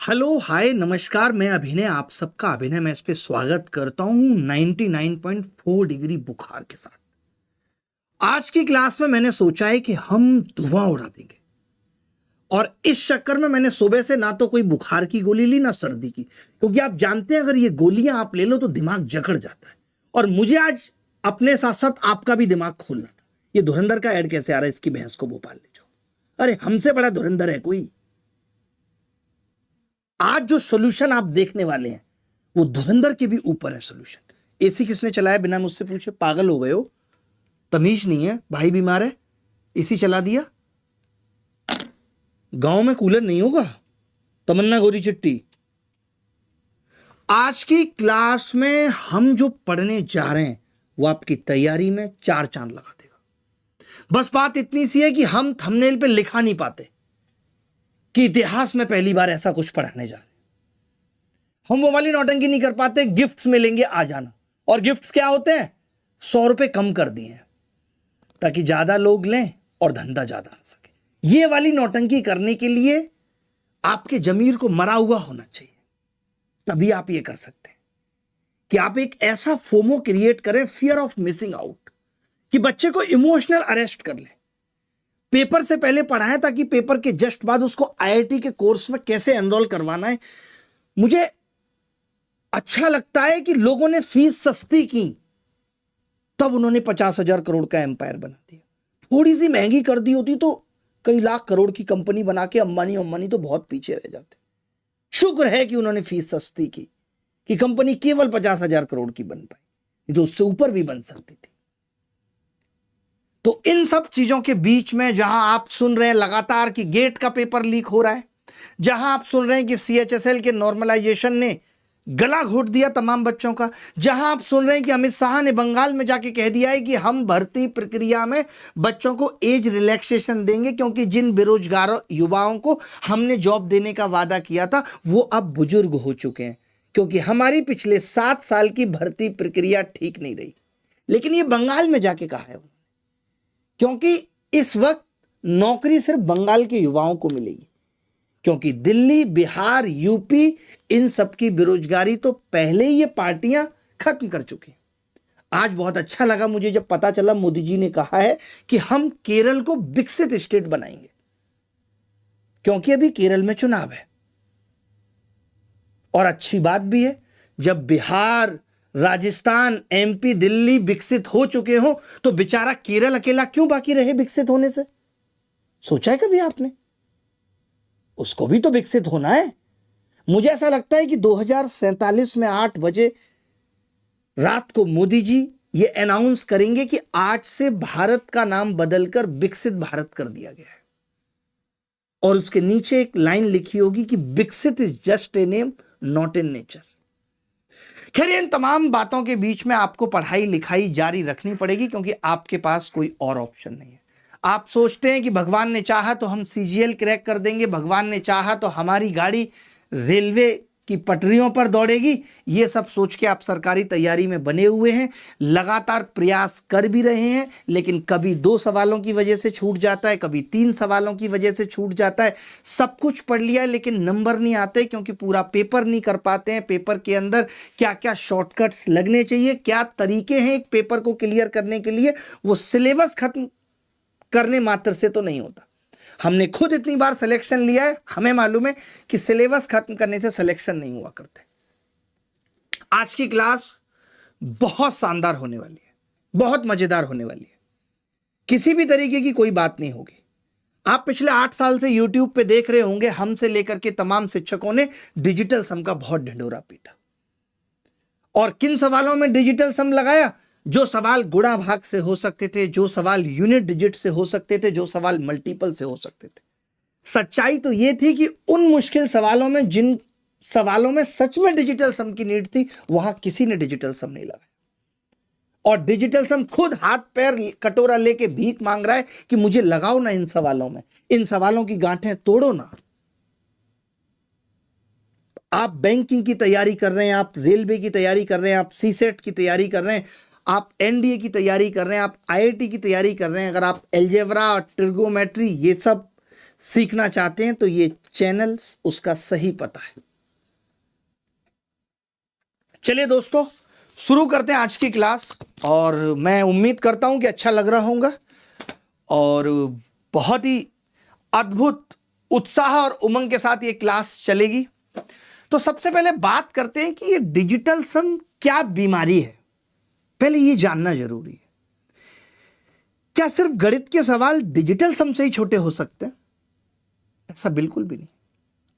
Hello hi नमस्कार। मैं अभिनय, आप सबका अभिनय मैं इस पे स्वागत करता हूं 99.4 डिग्री बुखार के साथ। आज की क्लास में मैंने सोचा है कि हम धुआं उड़ा देंगे, और इस चक्कर में मैंने सुबह से ना तो कोई बुखार की गोली ली ना सर्दी की, क्योंकि आप जानते हैं अगर ये गोलियां आप ले लो तो दिमाग जकड़ जाता है। और मुझे आज अपने साथ साथ आपका भी दिमाग खोलना था। ये धुरंधर का ऐड कैसे आ रहा है, इसकी भैंस को भोपाल ले जाओ। अरे हमसे बड़ा धुरंधर है कोई? आज जो सोल्यूशन आप देखने वाले हैं वो धुरंधर के भी ऊपर है सोल्यूशन। एसी किसने चलाया बिना मुझसे पूछे? पागल हो गए हो? तमीज नहीं है? भाई बीमार है, एसी चला दिया। गांव में कूलर नहीं होगा? तमन्ना गोरी चिट्टी। आज की क्लास में हम जो पढ़ने जा रहे हैं वो आपकी तैयारी में चार चांद लगा देगा। बस बात इतनी सी है कि हम थंबनेल पे लिखा नहीं पाते कि इतिहास में पहली बार ऐसा कुछ पढ़ाने जा रहे हैं। हम वो वाली नौटंकी नहीं कर पाते, गिफ्ट्स मिलेंगे आ जाना। और गिफ्ट्स क्या होते हैं? 100 रुपए कम कर दिए हैं ताकि ज्यादा लोग लें और धंधा ज्यादा आ सके। ये वाली नौटंकी करने के लिए आपके जमीर को मरा हुआ होना चाहिए, तभी आप ये कर सकते हैं कि आप एक ऐसा फोमो क्रिएट करें, फियर ऑफ मिसिंग आउट, कि बच्चे को इमोशनल अरेस्ट कर ले। पेपर से पहले पढ़ाएं ताकि पेपर के जस्ट बाद उसको आईआईटी के कोर्स में कैसे एनरोल करवाना है। मुझे अच्छा लगता है कि लोगों ने फीस सस्ती की तब उन्होंने 50,000 करोड़ का एम्पायर बना दिया। थोड़ी सी महंगी कर दी होती तो कई लाख करोड़ की कंपनी बना के अंबानी तो बहुत पीछे रह जाते। शुक्र है कि उन्होंने फीस सस्ती की कि कंपनी केवल 50,000 करोड़ की बन पाई, नहीं तो उससे ऊपर भी बन सकती थी। तो इन सब चीजों के बीच में जहां आप सुन रहे हैं लगातार कि गेट का पेपर लीक हो रहा है, जहां आप सुन रहे हैं कि सीएचएसएल के नॉर्मलाइजेशन ने गला घोट दिया तमाम बच्चों का, जहां आप सुन रहे हैं कि अमित शाह ने बंगाल में जाके कह दिया है कि हम भर्ती प्रक्रिया में बच्चों को एज रिलैक्सेशन देंगे, क्योंकि जिन बेरोजगार युवाओं को हमने जॉब देने का वादा किया था वो अब बुजुर्ग हो चुके हैं, क्योंकि हमारी पिछले 7 साल की भर्ती प्रक्रिया ठीक नहीं रही। लेकिन ये बंगाल में जाके कहा है, क्योंकि इस वक्त नौकरी सिर्फ बंगाल के युवाओं को मिलेगी, क्योंकि दिल्ली, बिहार, यूपी, इन सब की बेरोजगारी तो पहले ही ये पार्टियां खत्म कर चुकी हैं। आज बहुत अच्छा लगा मुझे जब पता चला मोदी जी ने कहा है कि हम केरल को विकसित स्टेट बनाएंगे, क्योंकि अभी केरल में चुनाव है। और अच्छी बात भी है, जब बिहार, राजस्थान, एमपी, दिल्ली विकसित हो चुके हो तो बेचारा केरल अकेला क्यों बाकी रहे विकसित होने से? सोचा है कभी आपने? उसको भी तो विकसित होना है। मुझे ऐसा लगता है कि 2047 में 8 बजे रात को मोदी जी ये अनाउंस करेंगे कि आज से भारत का नाम बदलकर विकसित भारत कर दिया गया है, और उसके नीचे एक लाइन लिखी होगी कि विकसित is just a name, not in nature. खैर, इन तमाम बातों के बीच में आपको पढ़ाई लिखाई जारी रखनी पड़ेगी, क्योंकि आपके पास कोई और ऑप्शन नहीं है। आप सोचते हैं कि भगवान ने चाहा तो हम सीजीएल क्रैक कर देंगे, भगवान ने चाहा तो हमारी गाड़ी रेलवे की पटरियों पर दौड़ेगी। ये सब सोच के आप सरकारी तैयारी में बने हुए हैं, लगातार प्रयास कर भी रहे हैं, लेकिन कभी 2 सवालों की वजह से छूट जाता है, कभी 3 सवालों की वजह से छूट जाता है। सब कुछ पढ़ लिया है लेकिन नंबर नहीं आते, क्योंकि पूरा पेपर नहीं कर पाते हैं। पेपर के अंदर क्या क्या शॉर्टकट्स लगने चाहिए, क्या तरीके हैं एक पेपर को क्लियर करने के लिए, वो सिलेबस खत्म करने मात्र से तो नहीं होता। हमने खुद इतनी बार सिलेक्शन लिया है, हमें मालूम है कि सिलेबस खत्म करने से सिलेक्शन नहीं हुआ करते। आज की क्लास बहुत शानदार होने वाली है, बहुत मजेदार होने वाली है। किसी भी तरीके की कोई बात नहीं होगी। आप पिछले 8 साल से YouTube पे देख रहे होंगे, हमसे लेकर के तमाम शिक्षकों ने डिजिटल सम का बहुत ढिंढोरा पीटा। और किन सवालों में डिजिटल सम लगाया? जो सवाल गुणा भाग से हो सकते थे, जो सवाल यूनिट डिजिट से हो सकते थे, जो सवाल मल्टीपल से हो सकते थे। सच्चाई तो यह थी कि उन मुश्किल सवालों में, जिन सवालों में सच में डिजिटल सम की नीड थी, वहां किसी ने डिजिटल सम नहीं लगाया। और डिजिटल सम खुद हाथ पैर कटोरा लेके भीख मांग रहा है कि मुझे लगाओ ना इन सवालों में, इन सवालों की गांठें तोड़ो ना। आप बैंकिंग की तैयारी कर रहे हैं, आप रेलवे की तैयारी कर रहे हैं, आप सीसेट की तैयारी कर रहे हैं, आप एनडीए की तैयारी कर रहे हैं, आप आईआईटी की तैयारी कर रहे हैं, अगर आप एलजेब्रा और ट्रिगोमेट्री ये सब सीखना चाहते हैं तो ये चैनल उसका सही पता है। चलिए दोस्तों, शुरू करते हैं आज की क्लास, और मैं उम्मीद करता हूं कि अच्छा लग रहा होगा और बहुत ही अद्भुत उत्साह और उमंग के साथ ये क्लास चलेगी। तो सबसे पहले बात करते हैं कि ये डिजिटल सम क्या बीमारी है, पहले ये जानना जरूरी है। क्या सिर्फ गणित के सवाल डिजिटल सम से ही छोटे हो सकते हैं? ऐसा बिल्कुल भी नहीं।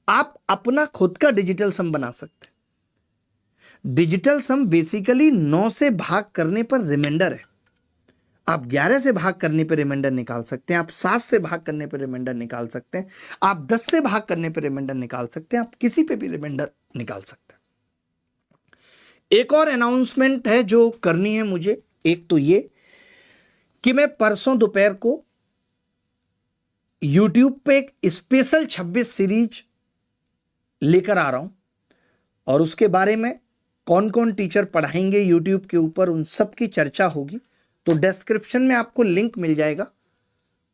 आप अपना खुद का डिजिटल सम बना सकते हैं। डिजिटल सम बेसिकली 9 से भाग करने पर रिमाइंडर है। आप 11 से भाग करने पर रिमाइंडर निकाल सकते हैं, आप 7 से भाग करने पर रिमाइंडर निकाल सकते हैं, आप 10 से भाग करने पर रिमाइंडर निकाल सकते हैं, आप किसी पे भी रिमाइंडर निकाल सकते हैं। एक और अनाउंसमेंट है जो करनी है मुझे। एक तो ये कि मैं परसों दोपहर को YouTube पे एक स्पेशल 26 सीरीज लेकर आ रहा हूं, और उसके बारे में कौन कौन टीचर पढ़ाएंगे YouTube के ऊपर, उन सब की चर्चा होगी। तो डिस्क्रिप्शन में आपको लिंक मिल जाएगा,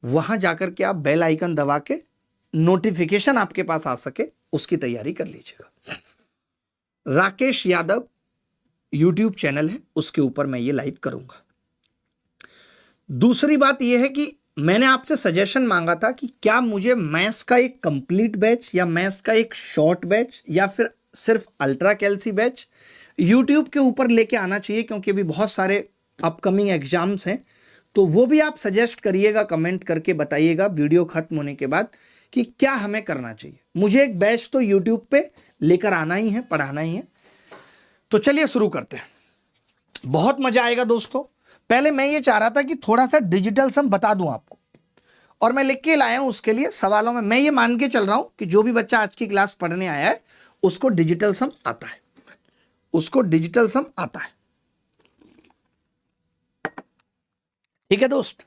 वहां जाकर के आप बेल आइकन दबा के नोटिफिकेशन आपके पास आ सके उसकी तैयारी कर लीजिएगा। राकेश यादव YouTube चैनल है, उसके ऊपर मैं ये लाइव करूंगा। दूसरी बात यह है कि मैंने आपसे सजेशन मांगा था कि क्या मुझे मैथ्स का एक कंप्लीट बैच या मैथ्स का एक शॉर्ट बैच या फिर सिर्फ अल्ट्रा कैल्सी बैच YouTube के ऊपर लेके आना चाहिए, क्योंकि अभी बहुत सारे अपकमिंग एग्जाम्स हैं। तो वो भी आप सजेस्ट करिएगा, कमेंट करके बताइएगा वीडियो खत्म होने के बाद कि क्या हमें करना चाहिए। मुझे एक बैच तो YouTube पे लेकर आना ही है, पढ़ाना ही है। तो चलिए शुरू करते हैं, बहुत मजा आएगा दोस्तों। पहले मैं ये चाह रहा था कि थोड़ा सा डिजिटल सम बता दूं आपको, और मैं लिख के लाया हूं उसके लिए सवालों में। मैं ये मान के चल रहा हूं कि जो भी बच्चा आज की क्लास पढ़ने आया है उसको डिजिटल सम आता है, उसको डिजिटल सम आता है। ठीक है दोस्त?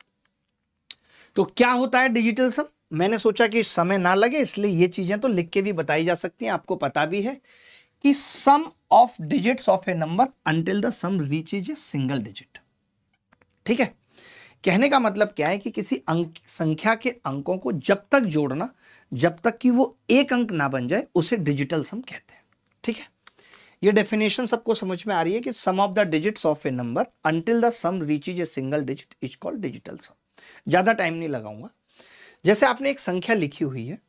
तो क्या होता है डिजिटल सम? मैंने सोचा कि समय ना लगे, इसलिए ये चीजें तो लिख के भी बताई जा सकती हैं, आपको पता भी है कि sum of digits of a number until the sum reaches a single digit. ठीक है? कहने का मतलब क्या है कि किसी संख्या के अंकों को जब तक जोड़ना, जब तक कि वो एक अंक ना बन जाए, उसे डिजिटल सम कहते हैं। ठीक है? ये डेफिनेशन सबको समझ में आ रही है कि sum of the digits of a number until the sum reaches a single digit is called digital sum. ज्यादा टाइम नहीं लगाऊंगा। जैसे आपने एक संख्या लिखी हुई है,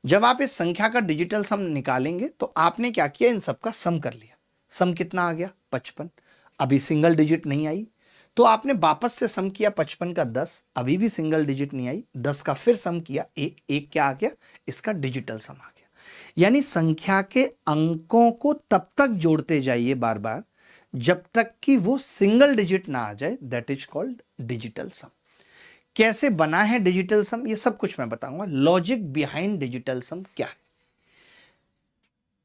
जब आप इस संख्या का डिजिटल सम निकालेंगे तो आपने क्या किया, इन सबका सम कर लिया। सम कितना आ गया? 55। अभी सिंगल डिजिट नहीं आई, तो आपने वापस से सम किया 55 का 10, अभी भी सिंगल डिजिट नहीं आई। 10 का फिर सम किया 1, 1 क्या आ गया? इसका डिजिटल सम आ गया। यानी संख्या के अंकों को तब तक जोड़ते जाइए बार बार जब तक कि वो सिंगल डिजिट ना आ जाए, दैट इज कॉल्ड डिजिटल सम। कैसे बना है डिजिटल सम, ये सब कुछ मैं बताऊंगा। लॉजिक बिहाइंड डिजिटल सम क्या है?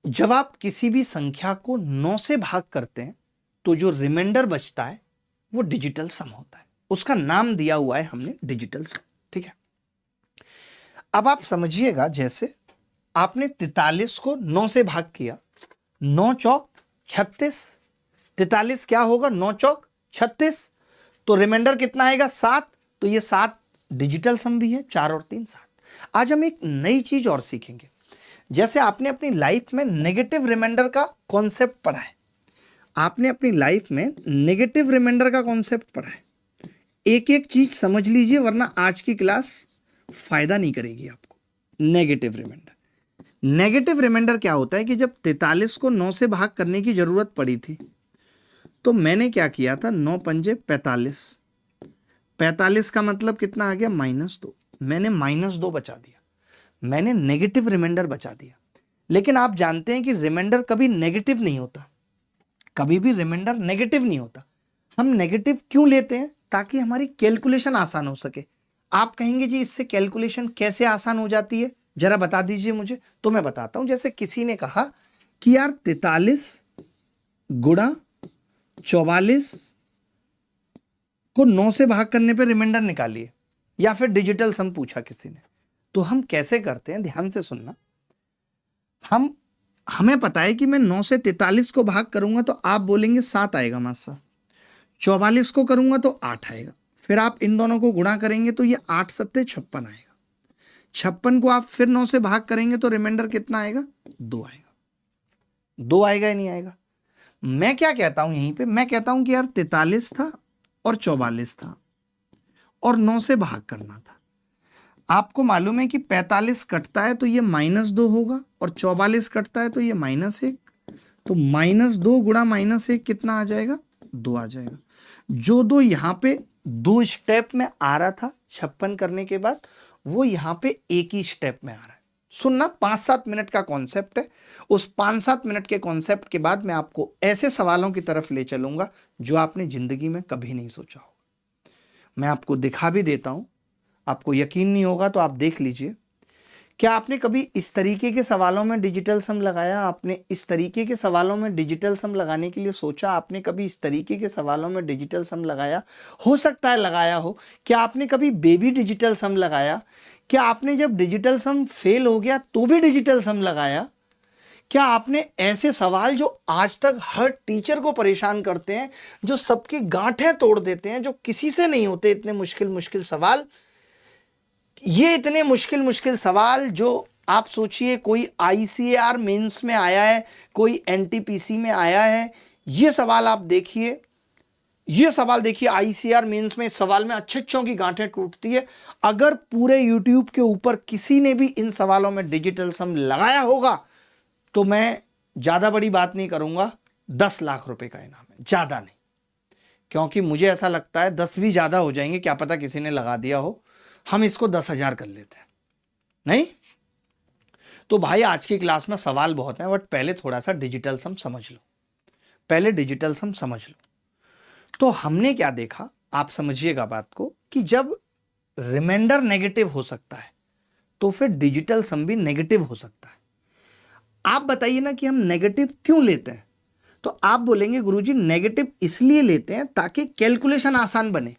जब आप किसी भी संख्या को 9 से भाग करते हैं तो जो रिमाइंडर बचता है वो डिजिटल सम होता है। उसका नाम दिया हुआ है हमने डिजिटल सम। ठीक है? अब आप समझिएगा, जैसे आपने 43 को 9 से भाग किया, 9 चौक 36। 43 क्या होगा? 9 चौक 36। तो रिमाइंडर कितना आएगा? 7। तो ये 7 डिजिटल सम भी है। 4 और 3 7। आज हम एक नई चीज और सीखेंगे। जैसे आपने अपनी लाइफ में नेगेटिव रिमाइंडर का कॉन्सेप्ट पढ़ा है, आपने अपनी लाइफ में नेगेटिव रिमाइंडर का कॉन्सेप्ट पढ़ा है। एक एक चीज समझ लीजिए, वरना आज की क्लास फायदा नहीं करेगी आपको। नेगेटिव रिमाइंडर, नेगेटिव रिमाइंडर क्या होता है कि जब 43 को 9 से भाग करने की जरूरत पड़ी थी तो मैंने क्या किया था, 9 पंजे 45। 45 का मतलब कितना आ गया? -2। मैंने -2 बचा दिया, मैंने नेगेटिव रिमाइंडर बचा दिया। लेकिन आप जानते हैं कि रिमाइंडर कभी नेगेटिव नहीं होता, कभी भी रिमाइंडर नेगेटिव नहीं होता। हम नेगेटिव क्यों लेते हैं? ताकि हमारी कैलकुलेशन आसान हो सके। आप कहेंगे जी इससे कैलकुलेशन कैसे आसान हो जाती है, जरा बता दीजिए मुझे। तो मैं बताता हूं। जैसे किसी ने कहा कि यार 43 गुणा 44 को 9 से भाग करने पे रिमाइंडर निकालिए, या फिर डिजिटल सम पूछा किसी ने, तो हम कैसे करते हैं, ध्यान से सुनना। हमें पता है कि मैं 9 से 43 को भाग करूंगा तो आप बोलेंगे 7 आएगा मास्टर। 44 को करूंगा तो 8 आएगा। फिर आप इन दोनों को गुणा करेंगे तो ये 8 सत्ते 56 आएगा। 56 को आप फिर 9 से भाग करेंगे तो रिमाइंडर कितना आएगा? 2 आएगा। 2 आएगा या नहीं आएगा? मैं क्या कहता हूं यहीं पे, मैं कहता हूं कि यार 43 था और 44 था और 9 से भाग करना था। आपको मालूम है कि 45 कटता है तो ये -2 होगा और 44 कटता है तो ये -1, तो -2 गुणा -1 कितना आ जाएगा? 2 आ जाएगा। जो 2 यहां पे 2 स्टेप में आ रहा था 56 करने के बाद, वो यहां पे एक ही स्टेप में आ रहा है। सुनना, 5-7 मिनट का कॉन्सेप्ट है। उस 5-7 मिनट के कॉन्सेप्ट के बाद मैं आपको ऐसे सवालों की तरफ ले चलूंगा जो आपने जिंदगी में कभी नहीं सोचा होगा। मैं आपको दिखा भी देता हूं, आपको यकीन नहीं होगा तो आप देख लीजिए। क्या आपने कभी इस तरीके के सवालों में डिजिटल सम लगाया? आपने इस तरीके के सवालों में डिजिटल सम लगाने के लिए सोचा? आपने कभी इस तरीके के सवालों में डिजिटल सम लगाया? हो सकता है लगाया हो। क्या आपने कभी बेबी डिजिटल सम लगाया? क्या आपने जब डिजिटल सम फेल हो गया तो भी डिजिटल सम लगाया? क्या आपने ऐसे सवाल जो आज तक हर टीचर को परेशान करते हैं, जो सबकी गांठें तोड़ देते हैं, जो किसी से नहीं होते, इतने मुश्किल मुश्किल सवाल, ये इतने मुश्किल मुश्किल सवाल जो आप सोचिए कोई ICAR मेंस में आया है, कोई NTPC में आया है, ये सवाल आप देखिए, ये सवाल देखिए ICAR मेंस में, सवाल में अच्छे अच्छों की गांठें टूटती है। अगर पूरे YouTube के ऊपर किसी ने भी इन सवालों में डिजिटल सम लगाया होगा तो मैं ज्यादा बड़ी बात नहीं करूंगा, 10 लाख रुपए का इनाम है, ज्यादा नहीं। क्योंकि मुझे ऐसा लगता है 10 भी ज्यादा हो जाएंगे, क्या पता किसी ने लगा दिया हो। हम इसको 10,000 कर लेते हैं, नहीं? तो भाई आज की क्लास में सवाल बहुत हैं, बट पहले थोड़ा सा डिजिटल सम समझ लो, पहले डिजिटल सम समझ लो। तो हमने क्या देखा, आप समझिएगा बात को, कि जब रिमाइंडर नेगेटिव हो सकता है तो फिर डिजिटल सम भी नेगेटिव हो सकता है। आप बताइए ना कि हम नेगेटिव क्यों लेते हैं? तो आप बोलेंगे गुरुजी नेगेटिव इसलिए लेते हैं ताकि कैलकुलेशन आसान बने।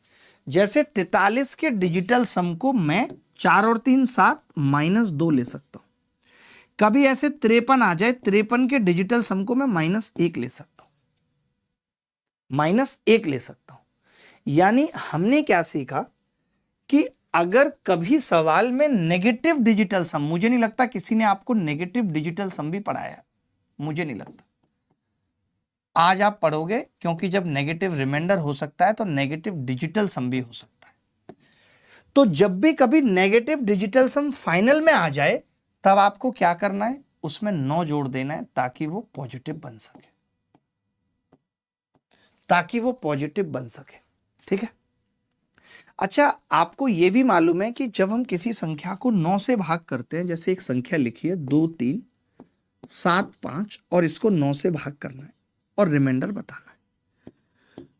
जैसे 43 के डिजिटल सम को मैं 4 और 3 7 -2 ले सकता हूं। कभी ऐसे 53 आ जाए, 53 के डिजिटल सम को मैं -1 ले सकता हूं, -1 ले सकता हूं। यानी हमने क्या सीखा कि अगर कभी सवाल में नेगेटिव डिजिटल सम, मुझे नहीं लगता किसी ने आपको नेगेटिव डिजिटल सम भी पढ़ाया, मुझे नहीं लगता। आज आप पढ़ोगे, क्योंकि जब नेगेटिव रिमाइंडर हो सकता है तो नेगेटिव डिजिटल सम भी हो सकता है। तो जब भी कभी नेगेटिव डिजिटल सम फाइनल में आ जाए तब आपको क्या करना है, उसमें 9 जोड़ देना है ताकि वो पॉजिटिव बन सके, ताकि वो पॉजिटिव बन सके। ठीक है? अच्छा, आपको यह भी मालूम है कि जब हम किसी संख्या को 9 से भाग करते हैं, जैसे एक संख्या लिखी है 2 3 7 5 और इसको 9 से भाग करना है और रिमाइंडर बताना है,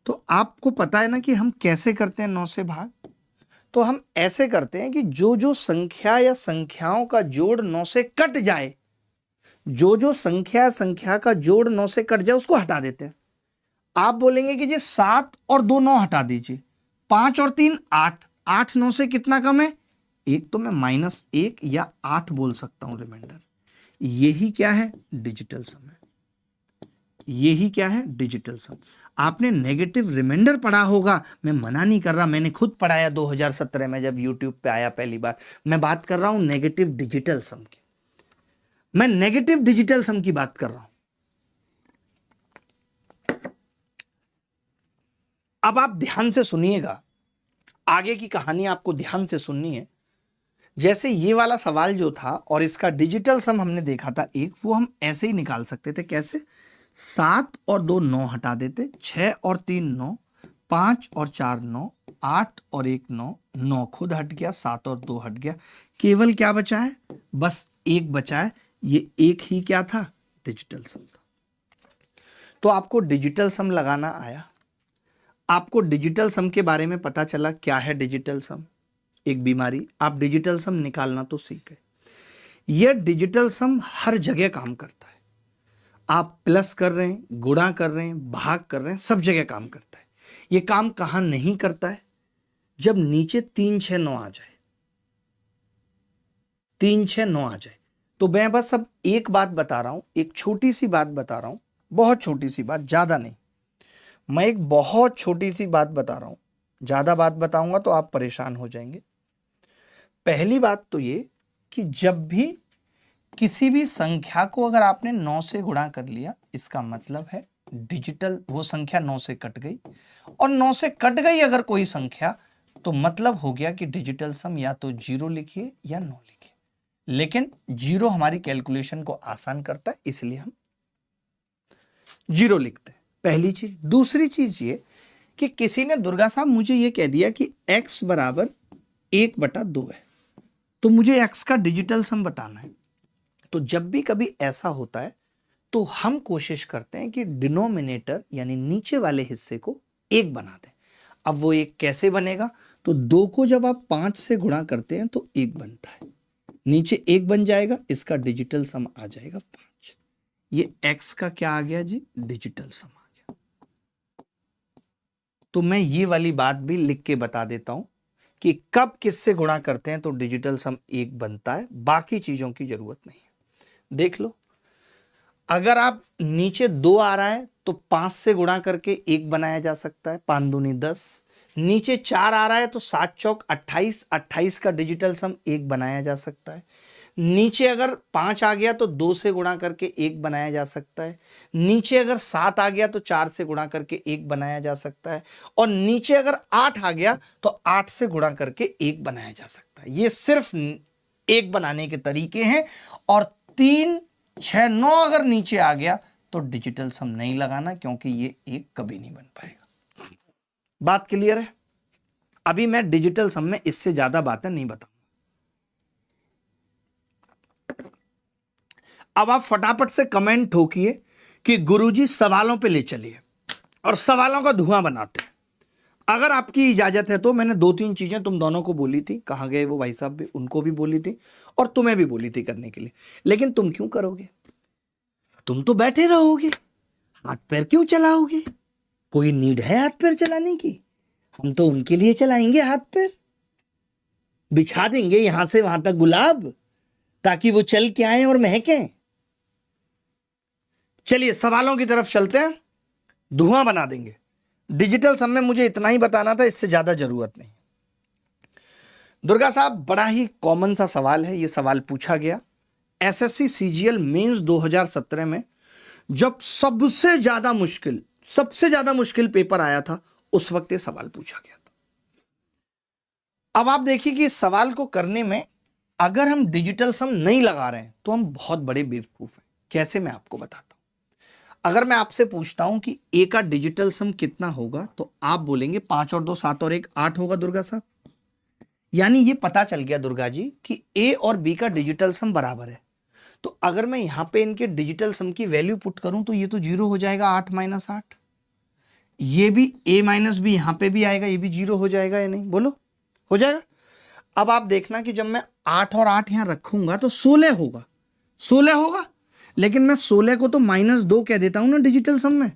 तो आपको पता है ना कि हम कैसे करते हैं 9 से भाग? तो हम ऐसे करते हैं कि जो जो संख्या या संख्याओं का जोड़ 9 से कट जाए, जो जो संख्या का जोड़ 9 से कट जाए उसको हटा देते हैं। आप बोलेंगे कि जी 7 और 2 9 हटा दीजिए, 5 और 3 8, 8 9 से कितना कम है? एक, तो मैं -1 या 8 बोल सकता हूं रिमाइंडर। यही क्या है? डिजिटल सम है। यही क्या है? डिजिटल सम। आपने नेगेटिव रिमाइंडर पढ़ा होगा, मैं मना नहीं कर रहा, मैंने खुद पढ़ाया 2017 में जब YouTube पे आया पहली बार। मैं बात कर रहा हूं नेगेटिव डिजिटल सम की, मैं नेगेटिव डिजिटल सम की बात कर रहा हूं। अब आप ध्यान से सुनिएगा, आगे की कहानी आपको ध्यान से सुननी है। जैसे ये वाला सवाल जो था और इसका डिजिटल सम हमने देखा था एक, वो हम ऐसे ही निकाल सकते थे। कैसे? 7 और 2 9 हटा देते, 6 और 3 9, 5 और 4 9, 8 और 1 9, 9 खुद हट गया, 7 और 2 हट गया, केवल क्या बचा है? बस 1 बचा है। ये एक ही क्या था? डिजिटल सम था। तो आपको डिजिटल सम लगाना आया, आपको डिजिटल सम के बारे में पता चला क्या है डिजिटल सम, एक बीमारी। आप डिजिटल सम निकालना तो सीख गए। यह डिजिटल सम हर जगह काम करता है। आप प्लस कर रहे हैं, गुणा कर रहे हैं, भाग कर रहे हैं, सब जगह काम करता है। यह काम कहां नहीं करता है? जब नीचे 3 6 9 आ जाए, 3 6 9 आ जाए। तो मैं बस अब एक बात बता रहा हूं, एक छोटी सी बात बता रहा हूं, बहुत छोटी सी बात, ज्यादा नहीं। मैं एक बहुत छोटी सी बात बता रहा हूं, ज्यादा बात बताऊंगा तो आप परेशान हो जाएंगे। पहली बात तो ये कि जब भी किसी भी संख्या को अगर आपने 9 से गुणा कर लिया, इसका मतलब है डिजिटल वो संख्या 9 से कट गई, और 9 से कट गई अगर कोई संख्या, तो मतलब हो गया कि डिजिटल सम या तो 0 लिखिए या 9 लिखिए। लेकिन 0 हमारी कैलकुलेशन को आसान करता है, इसलिए हम 0 लिखते हैं। पहली चीज। दूसरी चीज ये कि किसी ने दुर्गा साहब मुझे ये कह दिया कि x बराबर 1/2 है, तो मुझे x का डिजिटल सम बताना है। तो जब भी कभी ऐसा होता है तो हम कोशिश करते हैं कि डिनोमिनेटर यानी नीचे वाले हिस्से को 1 बना दें। अब वो 1 कैसे बनेगा? तो 2 को जब आप 5 से गुणा करते हैं तो 1 बनता है, नीचे 1 बन जाएगा, इसका डिजिटल सम आ जाएगा 5। ये x का क्या आ गया जी? डिजिटल सम आ गया। तो मैं ये वाली बात भी लिख के बता देता हूं कि कब किससे गुणा करते हैं तो डिजिटल सम 1 बनता है, बाकी चीजों की जरूरत नहीं है। देख लो, अगर आप नीचे 2 आ रहा है तो 5 से गुणा करके 1 बनाया जा सकता है, 5 दूनी 10। नीचे 4 आ रहा है तो 7 चौक 28, 28 का डिजिटल सम 1 बनाया जा सकता है। नीचे अगर 5 आ गया तो 2 से गुणा करके 1 बनाया जा सकता है। नीचे अगर 7 आ गया तो 4 से गुणा करके 1 बनाया जा सकता है। और नीचे अगर 8 आ गया तो 8 से गुणा करके 1 बनाया जा सकता है। ये सिर्फ 1 बनाने के तरीके हैं। और 3, 6, 9 अगर नीचे आ गया तो डिजिटल सम नहीं लगाना, क्योंकि ये 1 कभी नहीं बन पाएगा। बात क्लियर है? अभी मैं डिजिटल सम में इससे ज्यादा बातें नहीं बताऊंगा। अब आप फटाफट से कमेंट ठोकिए कि गुरुजी सवालों पे ले चलिए और सवालों का धुआं बनाते हैं। अगर आपकी इजाजत है तो मैंने 2-3 चीजें तुम दोनों को बोली थी, कहां गए वो भाई साहब भी, उनको भी बोली थी और तुम्हें भी बोली थी करने के लिए, लेकिन तुम क्यों करोगे? तुम तो बैठे रहोगे, हाथ पैर क्यों चलाओगे? कोई नीड है हाथ पैर चलाने की? हम तो उनके लिए चलाएंगे हाथ पैर, बिछा देंगे यहां से वहां तक गुलाब, ताकि वो चल के आए और महकें। चलिए सवालों की तरफ चलते हैं, धुआं बना देंगे। डिजिटल सम में मुझे इतना ही बताना था, इससे ज्यादा जरूरत नहीं। दुर्गा साहब, बड़ा ही कॉमन सा सवाल है, ये सवाल पूछा गया एसएससी सीजीएल मेंस 2017 में, जब सबसे ज्यादा मुश्किल पेपर आया था, उस वक्त ये सवाल पूछा गया था। अब आप देखिए कि इस सवाल को करने में अगर हम डिजिटल सम नहीं लगा रहे हैं तो हम बहुत बड़े बेवकूफ हैं। कैसे? मैं आपको बताता हूं। अगर मैं आपसे पूछता हूं कि ए का डिजिटल सम कितना होगा, तो आप बोलेंगे 5 और 2 7 और 1 8 होगा दुर्गा साहब। यानी ये पता चल गया दुर्गा जी कि ए और बी का डिजिटल सम बराबर है। तो अगर मैं यहां पे इनके डिजिटल सम की वैल्यू पुट करूं तो ये तो 0 हो जाएगा, 8 - 8। ये भी a - b यहां पे भी आएगा, ये भी 0 हो जाएगा या नहीं? बोलो, हो जाएगा। अब आप देखना कि जब मैं 8 और 8 यहां रखूंगा तो 16 होगा, 16 होगा। लेकिन मैं 16 को तो -2 कह देता हूं ना डिजिटल सम में,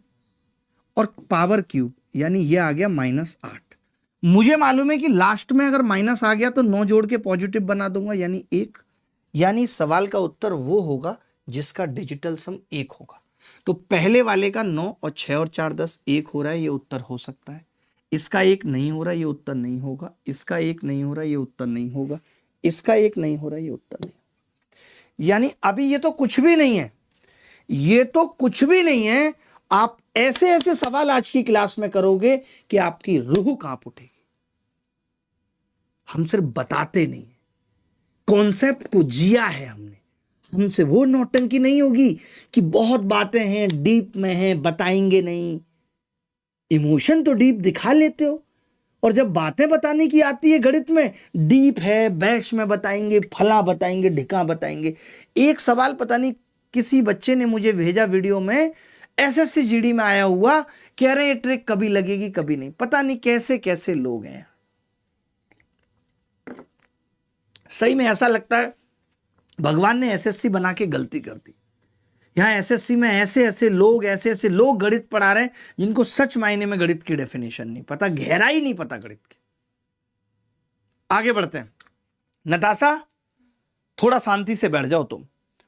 और पावर क्यूब, यानी ये आ गया -8। मुझे मालूम है कि लास्ट में अगर माइनस आ गया तो 9 जोड़ के पॉजिटिव बना दूंगा, यानी 1। यानी सवाल का उत्तर वो होगा जिसका डिजिटल सम 1 होगा। तो पहले वाले का 9 और 6 और 4 10 1 हो रहा है, ये उत्तर हो सकता है। इसका 1 नहीं हो रहा, ये उत्तर नहीं होगा। इसका 1 नहीं हो रहा, ये उत्तर नहीं होगा। इसका 1 नहीं हो रहा, ये उत्तर नहीं होगा। यानी अभी ये तो कुछ भी नहीं है, ये तो कुछ भी नहीं है। आप ऐसे ऐसे सवाल आज की क्लास में करोगे कि आपकी रूह कांप उठेगी। हम सिर्फ बताते नहीं, कॉन्सेप्ट को जिया है हमने। हमसे वो नौटंकी नहीं होगी कि बहुत बातें हैं, डीप में हैं, बताएंगे नहीं। इमोशन तो डीप दिखा लेते हो, और जब बातें बताने की आती है गणित में, डीप है, बैश में बताएंगे, फला बताएंगे, ढिका बताएंगे। एक सवाल पता नहीं किसी बच्चे ने मुझे भेजा वीडियो में, एसएससी जीडी में आया हुआ, कह रहे हैं ट्रिक कभी लगेगी कभी नहीं। पता नहीं कैसे कैसे लोग हैं। सही में ऐसा लगता है भगवान ने एसएससी बना के गलती कर दी। यहां एसएससी में ऐसे ऐसे लोग गणित पढ़ा रहे हैं जिनको सच मायने में गणित की डेफिनेशन नहीं पता, गहराई नहीं पता गणित की। आगे बढ़ते हैं। नताशा, थोड़ा शांति से बैठ जाओ, तुम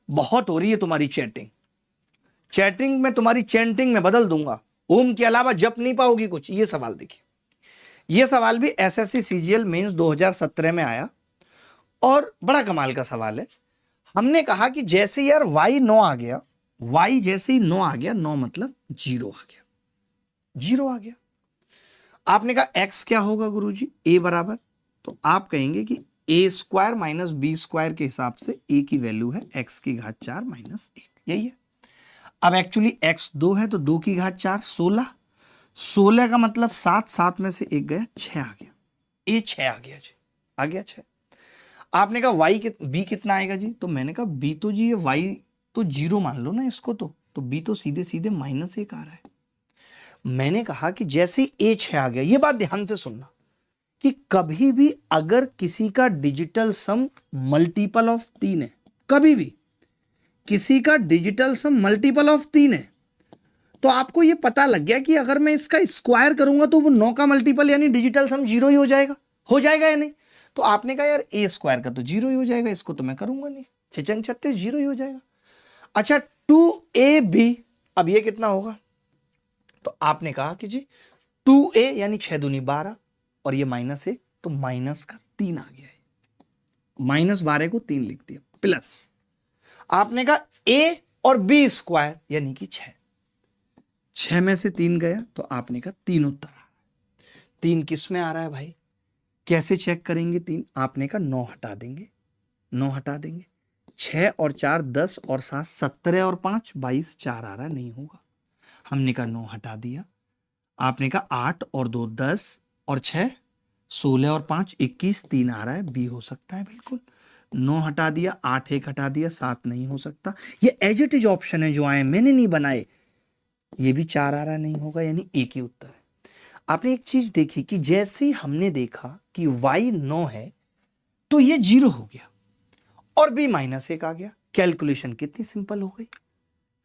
बहुत हो रही है तुम्हारी चैटिंग में तुम्हारी चैंटिंग में बदल दूंगा। ओम के अलावा जप नहीं पाओगी कुछ। ये सवाल देखिए, ये सवाल भी एसएससी सीजीएल मेंस 2017 में आया, और बड़ा कमाल का सवाल है। हमने कहा कि जैसे यार y 9 आ गया, y जैसे ही 9 आ गया, 9 मतलब 0 आ गया, 0 आ गया। आपने कहा x क्या होगा गुरुजी? a बराबर, तो आप कहेंगे कि a square minus B square के हिसाब से a की वैल्यू है x की घात 4 माइनस 1, यही है। अब एक्चुअली x 2 है तो 2 की घात 4 16, 16 का मतलब 7, 7 में से 1 गया, 6 आ गया, a 6 आ गया जी, आ गया 6। आपने कहा b कितना आएगा जी? तो मैंने कहा b तो जी ये y तो 0 मान लो ना इसको, तो b तो सीधे सीधे -1 आ रहा है। मैंने कहा कि जैसे ही a 6 आ गया, ये बात ध्यान से सुनना कि कभी भी अगर किसी का डिजिटल सम मल्टीपल ऑफ 3 है, कभी भी किसी का डिजिटल सम मल्टीपल ऑफ 3 है, तो आपको ये पता लग गया कि अगर मैं इसका स्क्वायर करूंगा तो वो 9 का मल्टीपल यानी डिजिटल सम 0 ही हो जाएगा या नहीं? तो आपने कहा यार a स्क्वायर का तो 0 ही हो जाएगा, इसको तो मैं करूंगा नहीं, 6 36 0 ही हो जाएगा। अच्छा 2ab, अब ये कितना होगा? तो आपने कहा कि जी 2a यानी 6 दूनी 12 और ये -1 तो माइनस का 3 आ गया है, -12 को 3 लिख दिया, प्लस आपने कहा a और b स्क्वायर यानी कि 6 में से 3 गया तो आपने कहा 3 उत्तर आ रहा है। 3 किस में आ रहा है भाई? कैसे चेक करेंगे 3? आपने कहा 9 हटा देंगे, 9 हटा देंगे, 6 और 4 10 और 7 17 और 5 22, 4 आ रहा है, नहीं होगा। हमने कहा 9 हटा दिया। आपने कहा 8 और 2 10 और 6 16 और 5 21, 3 आ रहा है, बी हो सकता है बिल्कुल। 9 हटा दिया, 8 1 हटा दिया, 7 नहीं हो सकता। ये एज इट इज ऑप्शन है जो आए, मैंने नहीं बनाए। ये भी 4 आ रहा नहीं होगा, यानी एक ही उत्तर है। आपने एक चीज देखी कि जैसे ही हमने देखा कि y 9 है तो ये 0 हो गया और b -1 आ गया। कैलकुलेशन कितनी सिंपल हो गई,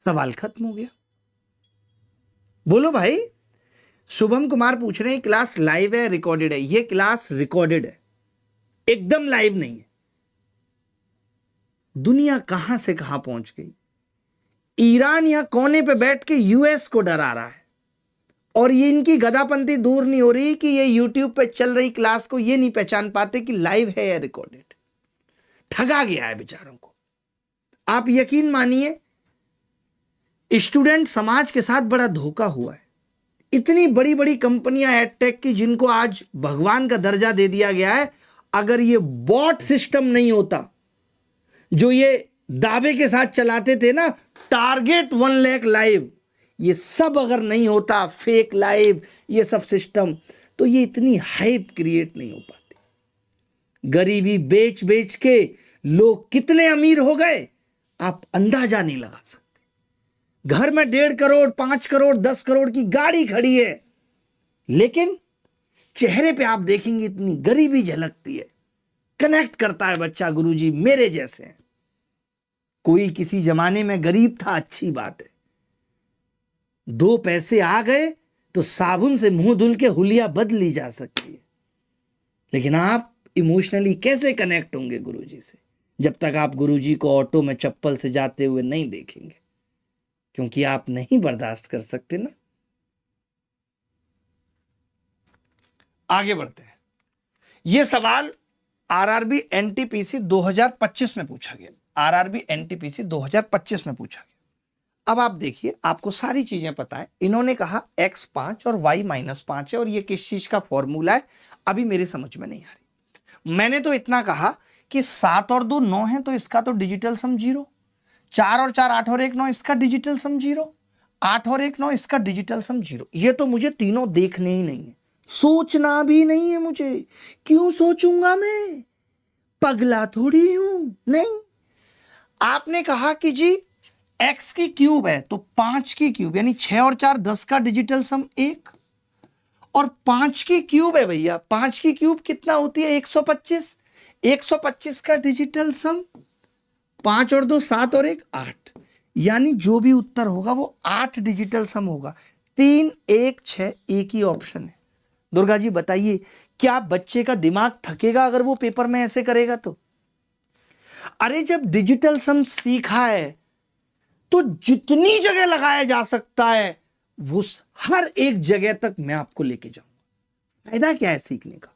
सवाल खत्म हो गया। बोलो भाई। शुभम कुमार पूछ रहे हैं क्लास लाइव है रिकॉर्डेड है? ये क्लास रिकॉर्डेड है, एकदम लाइव नहीं है। दुनिया कहां से कहां पहुंच गई। ईरान या कोने पे बैठ के यूएस को डरा रहा है और ये इनकी गधापंथी दूर नहीं हो रही कि ये यूट्यूब पे चल रही क्लास को ये नहीं पहचान पाते कि लाइव है या रिकॉर्डेड। ठगा गया है बेचारों को। आप यकीन मानिए स्टूडेंट समाज के साथ बड़ा धोखा हुआ है। इतनी बड़ी बड़ी कंपनियां एडटेक की जिनको आज भगवान का दर्जा दे दिया गया है, अगर ये बॉट सिस्टम नहीं होता जो ये दावे के साथ चलाते थे ना, टारगेट 1 लाख लाइव, ये सब अगर नहीं होता, फेक लाइव ये सब सिस्टम, तो ये इतनी हाइप क्रिएट नहीं हो पाती। गरीबी बेच बेच के लोग कितने अमीर हो गए आप अंदाजा नहीं लगा सकते। घर में 1.5 करोड़ 5 करोड़ 10 करोड़ की गाड़ी खड़ी है, लेकिन चेहरे पे आप देखेंगे इतनी गरीबी झलकती है। कनेक्ट करता है बच्चा, गुरुजी मेरे जैसे हैं। कोई किसी जमाने में गरीब था, अच्छी बात है, 2 पैसे आ गए तो साबुन से मुंह धुल के हुलिया बदली जा सकती है, लेकिन आप इमोशनली कैसे कनेक्ट होंगे गुरुजी से जब तक आप गुरुजी को ऑटो में चप्पल से जाते हुए नहीं देखेंगे, क्योंकि आप नहीं बर्दाश्त कर सकते ना। आगे बढ़ते हैं। यह सवाल आरआरबी एनटीपीसी 2025 में पूछा गया, आरआरबी एनटीपीसी 2025 में पूछा गया। अब आप देखिए, आपको सारी चीजें पता है। इन्होंने कहा x 5 और y -5 है और ये किस चीज का फॉर्मूला है अभी मेरे समझ में नहीं आ रही। मैंने तो इतना कहा कि 7 और 2 9 है तो इसका तो डिजिटल सम 0, 4 और 4 8 और 1 9 इसका डिजिटल सम 0, 8 और 1 9 इसका डिजिटल सम 0। ये तो मुझे तीनों देखने ही नहीं है, सोचना भी नहीं है मुझे। क्यों सोचूंगा मैं, पगला थोड़ी हूं। नहीं, आपने कहा कि जी x की क्यूब है तो 5 की क्यूब यानी 6 और 4 10 का डिजिटल सम 1, और 5 की क्यूब है भैया, 5 की क्यूब कितना होती है 125, 125 का डिजिटल सम 5 और 2 7 और 1 8, यानी जो भी उत्तर होगा वो 8 डिजिटल सम होगा। 3 1 6 एक ही ऑप्शन है। दुर्गा जी बताइए, क्या बच्चे का दिमाग थकेगा अगर वो पेपर में ऐसे करेगा तो? अरे जब डिजिटल सम सीखा है तो जितनी जगह लगाया जा सकता है वो हर एक जगह तक मैं आपको लेके जाऊंगा। फायदा क्या है सीखने का?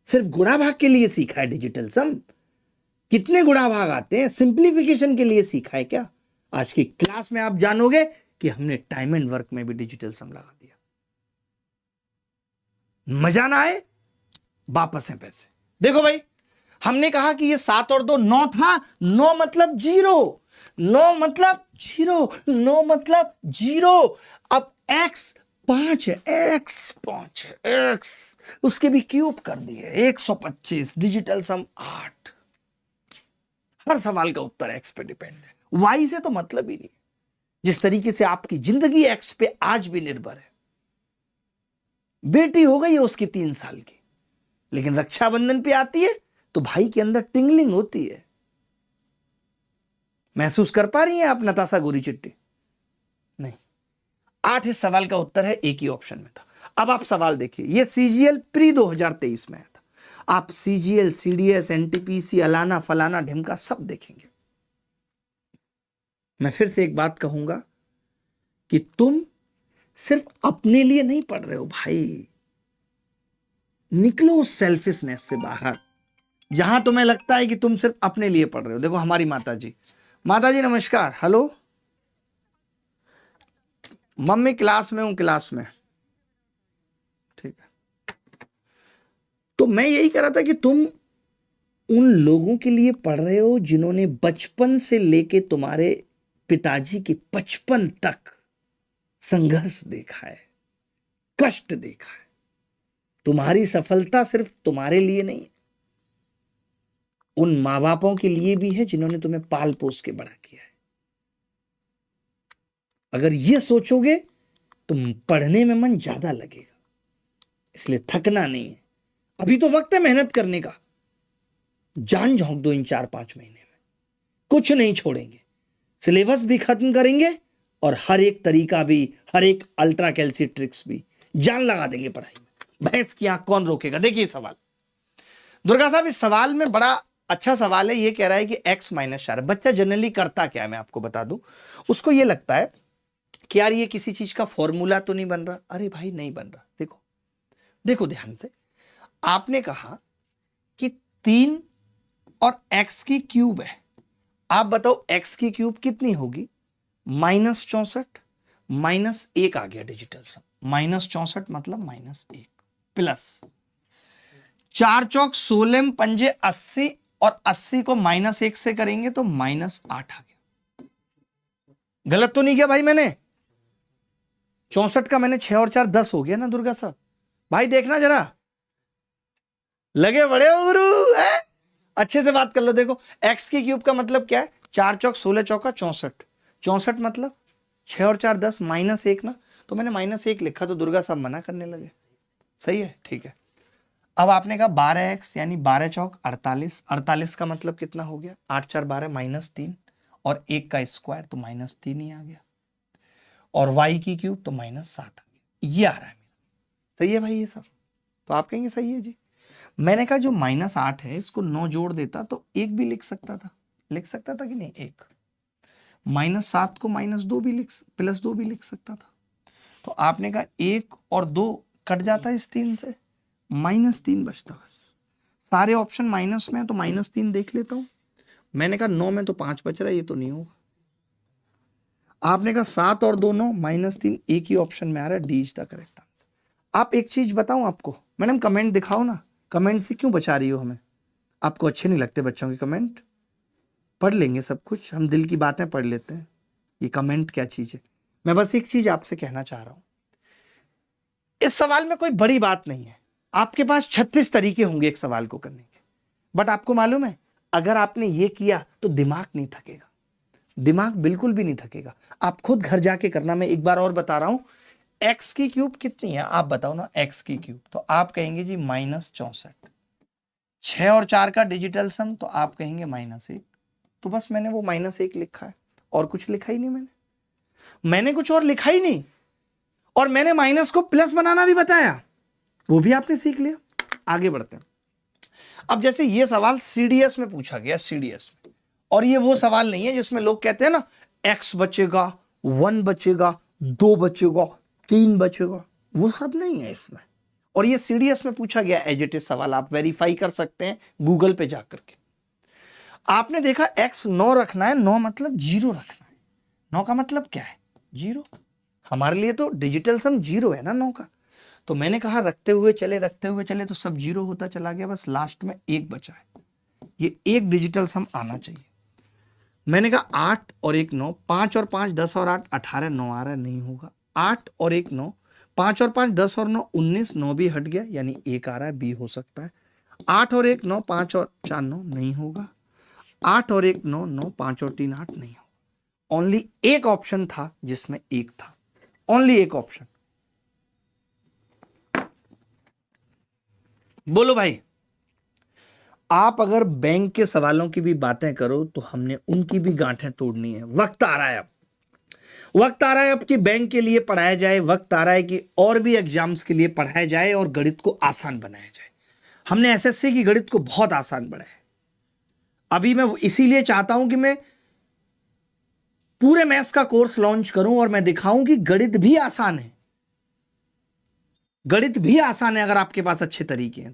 सिर्फ गुणा भाग के लिए सीखा है डिजिटल सम? कितने गुणा भाग आते हैं, सिंप्लीफिकेशन के लिए सीखा है क्या? आज की क्लास में आप जानोगे कि हमने टाइम एंड वर्क में भी डिजिटल सम लगा दिया। मजा ना आए, वापस है पैसे। देखो भाई, हमने कहा कि ये 7 और 2 9 था, 9 मतलब 0, 9 मतलब 0, 9 मतलब 0। अब x 5 है, x 5 है, x उसके भी क्यूब कर दिए 125, डिजिटल सम 8। हर सवाल का उत्तर x पे डिपेंड है, y से तो मतलब ही नहीं। जिस तरीके से आपकी जिंदगी x पे आज भी निर्भर है। बेटी हो गई है उसकी 3 साल की, लेकिन रक्षाबंधन पे आती है तो भाई के अंदर टिंगलिंग होती है। महसूस कर पा रही हैं आप नताशा गोरी चिट्टी? नहीं। 8 इस सवाल का उत्तर है, एक ही ऑप्शन में था। अब आप सवाल देखिए, ये सीजीएल प्री 2023 में आया था। आप सीजीएल, सीडीएस, एनटीपीसी, अलाना फलाना ढिमका सब देखेंगे। मैं फिर से एक बात कहूंगा कि तुम सिर्फ अपने लिए नहीं पढ़ रहे हो भाई, निकलो उस सेल्फिशनेस से बाहर जहां तुम्हें लगता है कि तुम सिर्फ अपने लिए पढ़ रहे हो। देखो हमारी माता जी नमस्कार, हेलो मम्मी, क्लास में हूं, क्लास में, ठीक है। तो मैं यही कह रहा था कि तुम उन लोगों के लिए पढ़ रहे हो जिन्होंने बचपन से लेके तुम्हारे पिताजी के 55 तक संघर्ष देखा है, कष्ट देखा है। तुम्हारी सफलता सिर्फ तुम्हारे लिए नहीं है, उन मां बापों के लिए भी है जिन्होंने तुम्हें पाल पोस के बड़ा किया है। अगर ये सोचोगे तो पढ़ने में मन ज्यादा लगेगा, इसलिए थकना नहीं है। अभी तो वक्त है मेहनत करने का। जान झोंक दो इन 4-5 महीने में, कुछ नहीं छोड़ेंगे। सिलेबस भी खत्म करेंगे और हर एक तरीका भी, हर एक अल्ट्रा कैल्सी ट्रिक्स भी जान लगा देंगे पढ़ाई में। भैंस की आंख कौन रोकेगा? देखिए सवाल दुर्गा साहब, इस सवाल में बड़ा अच्छा सवाल है। ये कह रहा है कि x - 4। बच्चा जनरली करता क्या है मैं आपको बता दूं। उसको ये लगता है कि यार ये किसी चीज का फॉर्मूला तो नहीं बन रहा। अरे भाई नहीं बन रहा। देखो देखो ध्यान से, आपने कहा कि 3 और x की क्यूब है। आप बताओ x की क्यूब कितनी होगी? -64 -1 आ गया डिजिटल सम। -64 मतलब -1 प्लस 4 चौक 16 पंजे 80 और 80 को -1 से करेंगे तो -8 आ गया। गलत तो नहीं किया भाई मैंने? 64 का मैंने 6 और 4 10 हो गया ना दुर्गा साहब? भाई देखना जरा, लगे बड़े हो गुरु है? अच्छे से बात कर लो। देखो x की क्यूब का मतलब क्या है? 4 चौक 16 चौका 64, 64 मतलब 6 और 4 10 -1 ना। तो मैंने -1 लिखा तो दुर्गा साहब मना करने लगे। सही है, ठीक है। अब आपने कहा 12x यानी 12 चौक 48, 48 का मतलब कितना हो गया? 8 4 12 -3 और 1 का स्क्वायर तो -3 ही आ गया, और y की क्यूब तो -7 आ गया। ये आ रहा है मेरा। सही है भाई ये सब? तो आप कहेंगे सही है जी। मैंने कहा जो -8 है इसको 9 जोड़ देता तो 1 भी लिख सकता था। लिख सकता था कि नहीं? 1 -7 को -2 भी +2 भी लिख सकता था। तो आपने कहा 1 और 2 कट जाता है इस 3 से, -3 बचता। बस सारे ऑप्शन माइनस में है तो -3 देख लेता हूं। मैंने कहा 9 में तो 5 बच रहा है, ये तो नहीं होगा। आपने कहा 7 और 2 9 -3, एक ही ऑप्शन में आ रहा है, D is the correct answer. आप एक चीज बताऊं आपको, मैडम कमेंट दिखाओ ना। कमेंट से क्यों बचा रही हो हमें? आपको अच्छे नहीं लगते बच्चों के कमेंट? पढ़ लेंगे सब कुछ, हम दिल की बातें पढ़ लेते हैं। ये कमेंट क्या चीज है? मैं बस एक चीज आपसे कहना चाह रहा हूं, इस सवाल में कोई बड़ी बात नहीं है। आपके पास 36 तरीके होंगे एक सवाल को करने के, बट आपको मालूम है अगर आपने ये किया तो दिमाग नहीं थकेगा। दिमाग बिल्कुल भी नहीं थकेगा। आप खुद घर जाके करना। मैं एक बार और बता रहा हूं, x की क्यूब कितनी है आप बताओ ना? x की क्यूब तो आप कहेंगे जी -64। 6 और 4 का डिजिटल सम तो आप कहेंगे -1। तो बस मैंने वो -1 लिखा है, और कुछ लिखा ही नहीं। मैंने कुछ और लिखा ही नहीं, और मैंने माइनस को प्लस बनाना भी बताया, वो भी आपने सीख लिया। आगे बढ़ते हैं। अब जैसे ये सवाल सीडीएस में पूछा गया, सीडीएस में, और ये वो सवाल नहीं है जिसमें लोग कहते हैं ना x बचेगा, 1 बचेगा, 2 बचेगा, 3 बचेगा, वो सब नहीं है इसमें। और ये सीडीएस में पूछा गया एज इट इज सवाल, आप वेरीफाई कर सकते हैं गूगल पे जाकर के। आपने देखा x 9 रखना है, 9 मतलब 0 रखना है। 9 का मतलब क्या है? 0। हमारे लिए तो डिजिटल सम 0 है ना 9 का। तो मैंने कहा रखते हुए चले तो सब 0 होता चला गया, बस लास्ट में 1 बचा है। ये एक डिजिटल सम आना चाहिए। मैंने कहा 8 और 1 9, 5 और 5 10 और 8 18, 9 आ रहा है, नहीं होगा। 8 और 1 9, 5 और 5 10 और 9 19, 9 भी हट गया, यानी 1 आ रहा है, बी हो सकता है। 8 और 1 9, 5 और 4 9, नहीं होगा। 8 और 1 9 9, 5 और 3 8, नहीं होगा। ओनली एक ऑप्शन था जिसमें 1 था, ओनली एक ऑप्शन। बोलो भाई, आप अगर बैंक के सवालों की भी बातें करो तो हमने उनकी भी गांठें तोड़नी है। वक्त आ रहा है अब, वक्त आ रहा है अब कि बैंक के लिए पढ़ाया जाए, वक्त आ रहा है कि और भी एग्जाम्स के लिए पढ़ाया जाए और गणित को आसान बनाया जाए। हमने एसएससी की गणित को बहुत आसान बनाया है। अभी मैं इसीलिए चाहता हूं कि मैं पूरे मैथ्स का कोर्स लॉन्च करूं और मैं दिखाऊं कि गणित भी आसान है, गणित भी आसान है अगर आपके पास अच्छे तरीके हैं।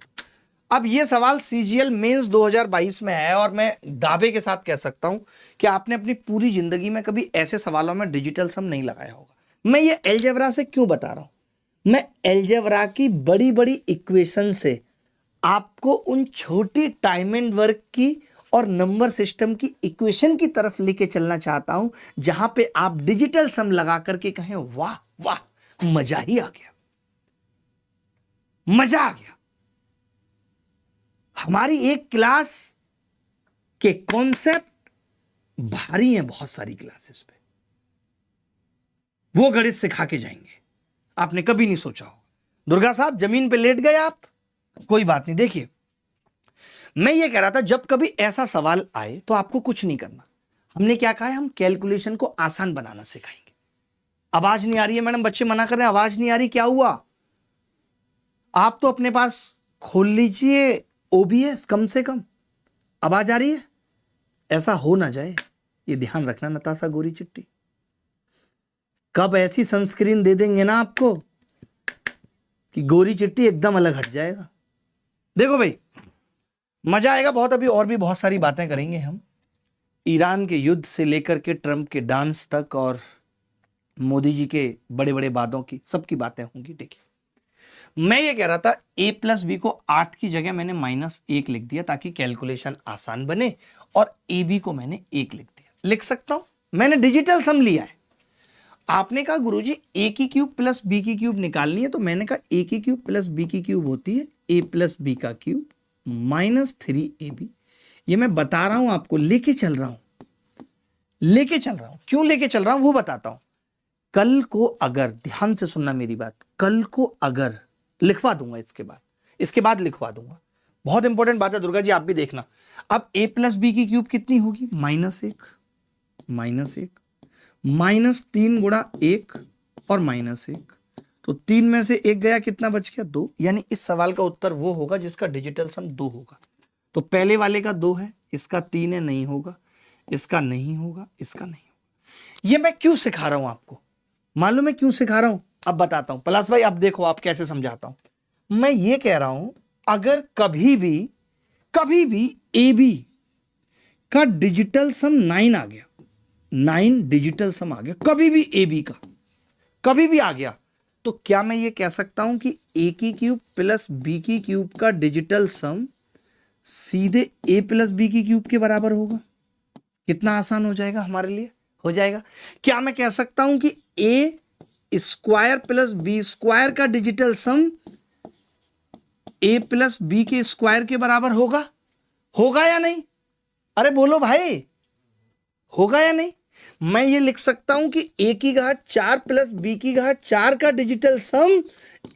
अब ये सवाल सीजीएल मेंस 2022 में है और मैं दावे के साथ कह सकता हूं कि आपने अपनी पूरी जिंदगी में कभी ऐसे सवालों में डिजिटल सम नहीं लगाया होगा। मैं ये अलजेब्रा से क्यों बता रहा हूं? मैं अलजेब्रा की बड़ी बड़ी इक्वेशन से आपको उन छोटी टाइम एंड वर्क की और नंबर सिस्टम की इक्वेशन की तरफ लेके चलना चाहता हूं, जहां पे आप डिजिटल सम लगा करके कहें वाह वाह, मजा ही आ गया, मजा आ गया। हमारी एक क्लास के कॉन्सेप्ट भारी हैं बहुत सारी क्लासेस पे, वो गणित सिखा के जाएंगे, आपने कभी नहीं सोचा होगा। दुर्गा साहब जमीन पे लेट गए आप, कोई बात नहीं। देखिए मैं ये कह रहा था जब कभी ऐसा सवाल आए तो आपको कुछ नहीं करना। हमने क्या कहा है, हम कैलकुलेशन को आसान बनाना सिखाएंगे। आवाज नहीं आ रही है मैडम, बच्चे मना कर रहे हैं आवाज नहीं आ रही, क्या हुआ? आप तो अपने पास खोल लीजिए ओबीएस, कम से कम आवाज आ रही है। ऐसा हो ना जाए, ये ध्यान रखना नताशा गोरी चिट्टी, कब ऐसी सनस्क्रीन दे देंगे ना आपको कि गोरी चिट्टी एकदम अलग हट जाएगा। देखो भाई मजा आएगा बहुत, अभी और भी बहुत सारी बातें करेंगे हम, ईरान के युद्ध से लेकर के ट्रंप के डांस तक और मोदी जी के बड़े बड़े वादों की, सबकी बातें होंगी। ठीक है, मैं ये कह रहा था a प्लस बी को 8 की जगह मैंने -1 लिख दिया ताकि कैलकुलेशन आसान बने, और ए बी को मैंने 1 लिख दिया। लिख सकता हूं, मैंने डिजिटल सम लिया है। आपने कहा गुरुजी a की क्यूब प्लस b की क्यूब निकालनी है, तो मैंने कहा a की क्यूब प्लस b की क्यूब होती है a प्लस b का क्यूब -3ab। ये मैं बता रहा हूं आपको, लेके चल रहा हूं, क्यों लेके चल रहा हूं वो बताता हूं। कल को अगर, ध्यान से सुनना मेरी बात, कल को अगर लिखवा दूंगा, इसके बाद लिखवा दूंगा, बहुत इंपॉर्टेंट बात है दुर्गा जी, आप भी देखना। अब a प्लस बी की क्यूब कितनी होगी? -1 -3 गुणा 1 और -1, तो 3 में से 1 गया, कितना बच गया? 2। यानी इस सवाल का उत्तर वो होगा जिसका डिजिटल सम 2 होगा। तो पहले वाले का 2 है, इसका 3 है, नहीं होगा, इसका नहीं होगा, इसका नहीं होगा। ये मैं क्यों सिखा रहा हूं आपको, मालूम है क्यों सिखा रहा हूं? अब बताता हूं। पलाश भाई अब देखो आप कैसे समझाता हूं। मैं ये कह रहा हूं अगर कभी भी ए बी का डिजिटल सम 9 आ गया, 9 डिजिटल सम आ गया, कभी भी ए बी का कभी भी आ गया, तो क्या मैं ये कह सकता हूं कि ए की क्यूब प्लस बी की क्यूब का डिजिटल सम सीधे ए प्लस बी की क्यूब के बराबर होगा? कितना आसान हो जाएगा हमारे लिए, हो जाएगा। क्या मैं कह सकता हूं कि ए स्क्वायर प्लस बी स्क्वायर का डिजिटल सम ए प्लस बी के स्क्वायर के बराबर होगा? होगा या नहीं? अरे बोलो भाई, होगा या नहीं? मैं ये लिख सकता हूं कि a की घात 4 प्लस b की घात 4 का digital sum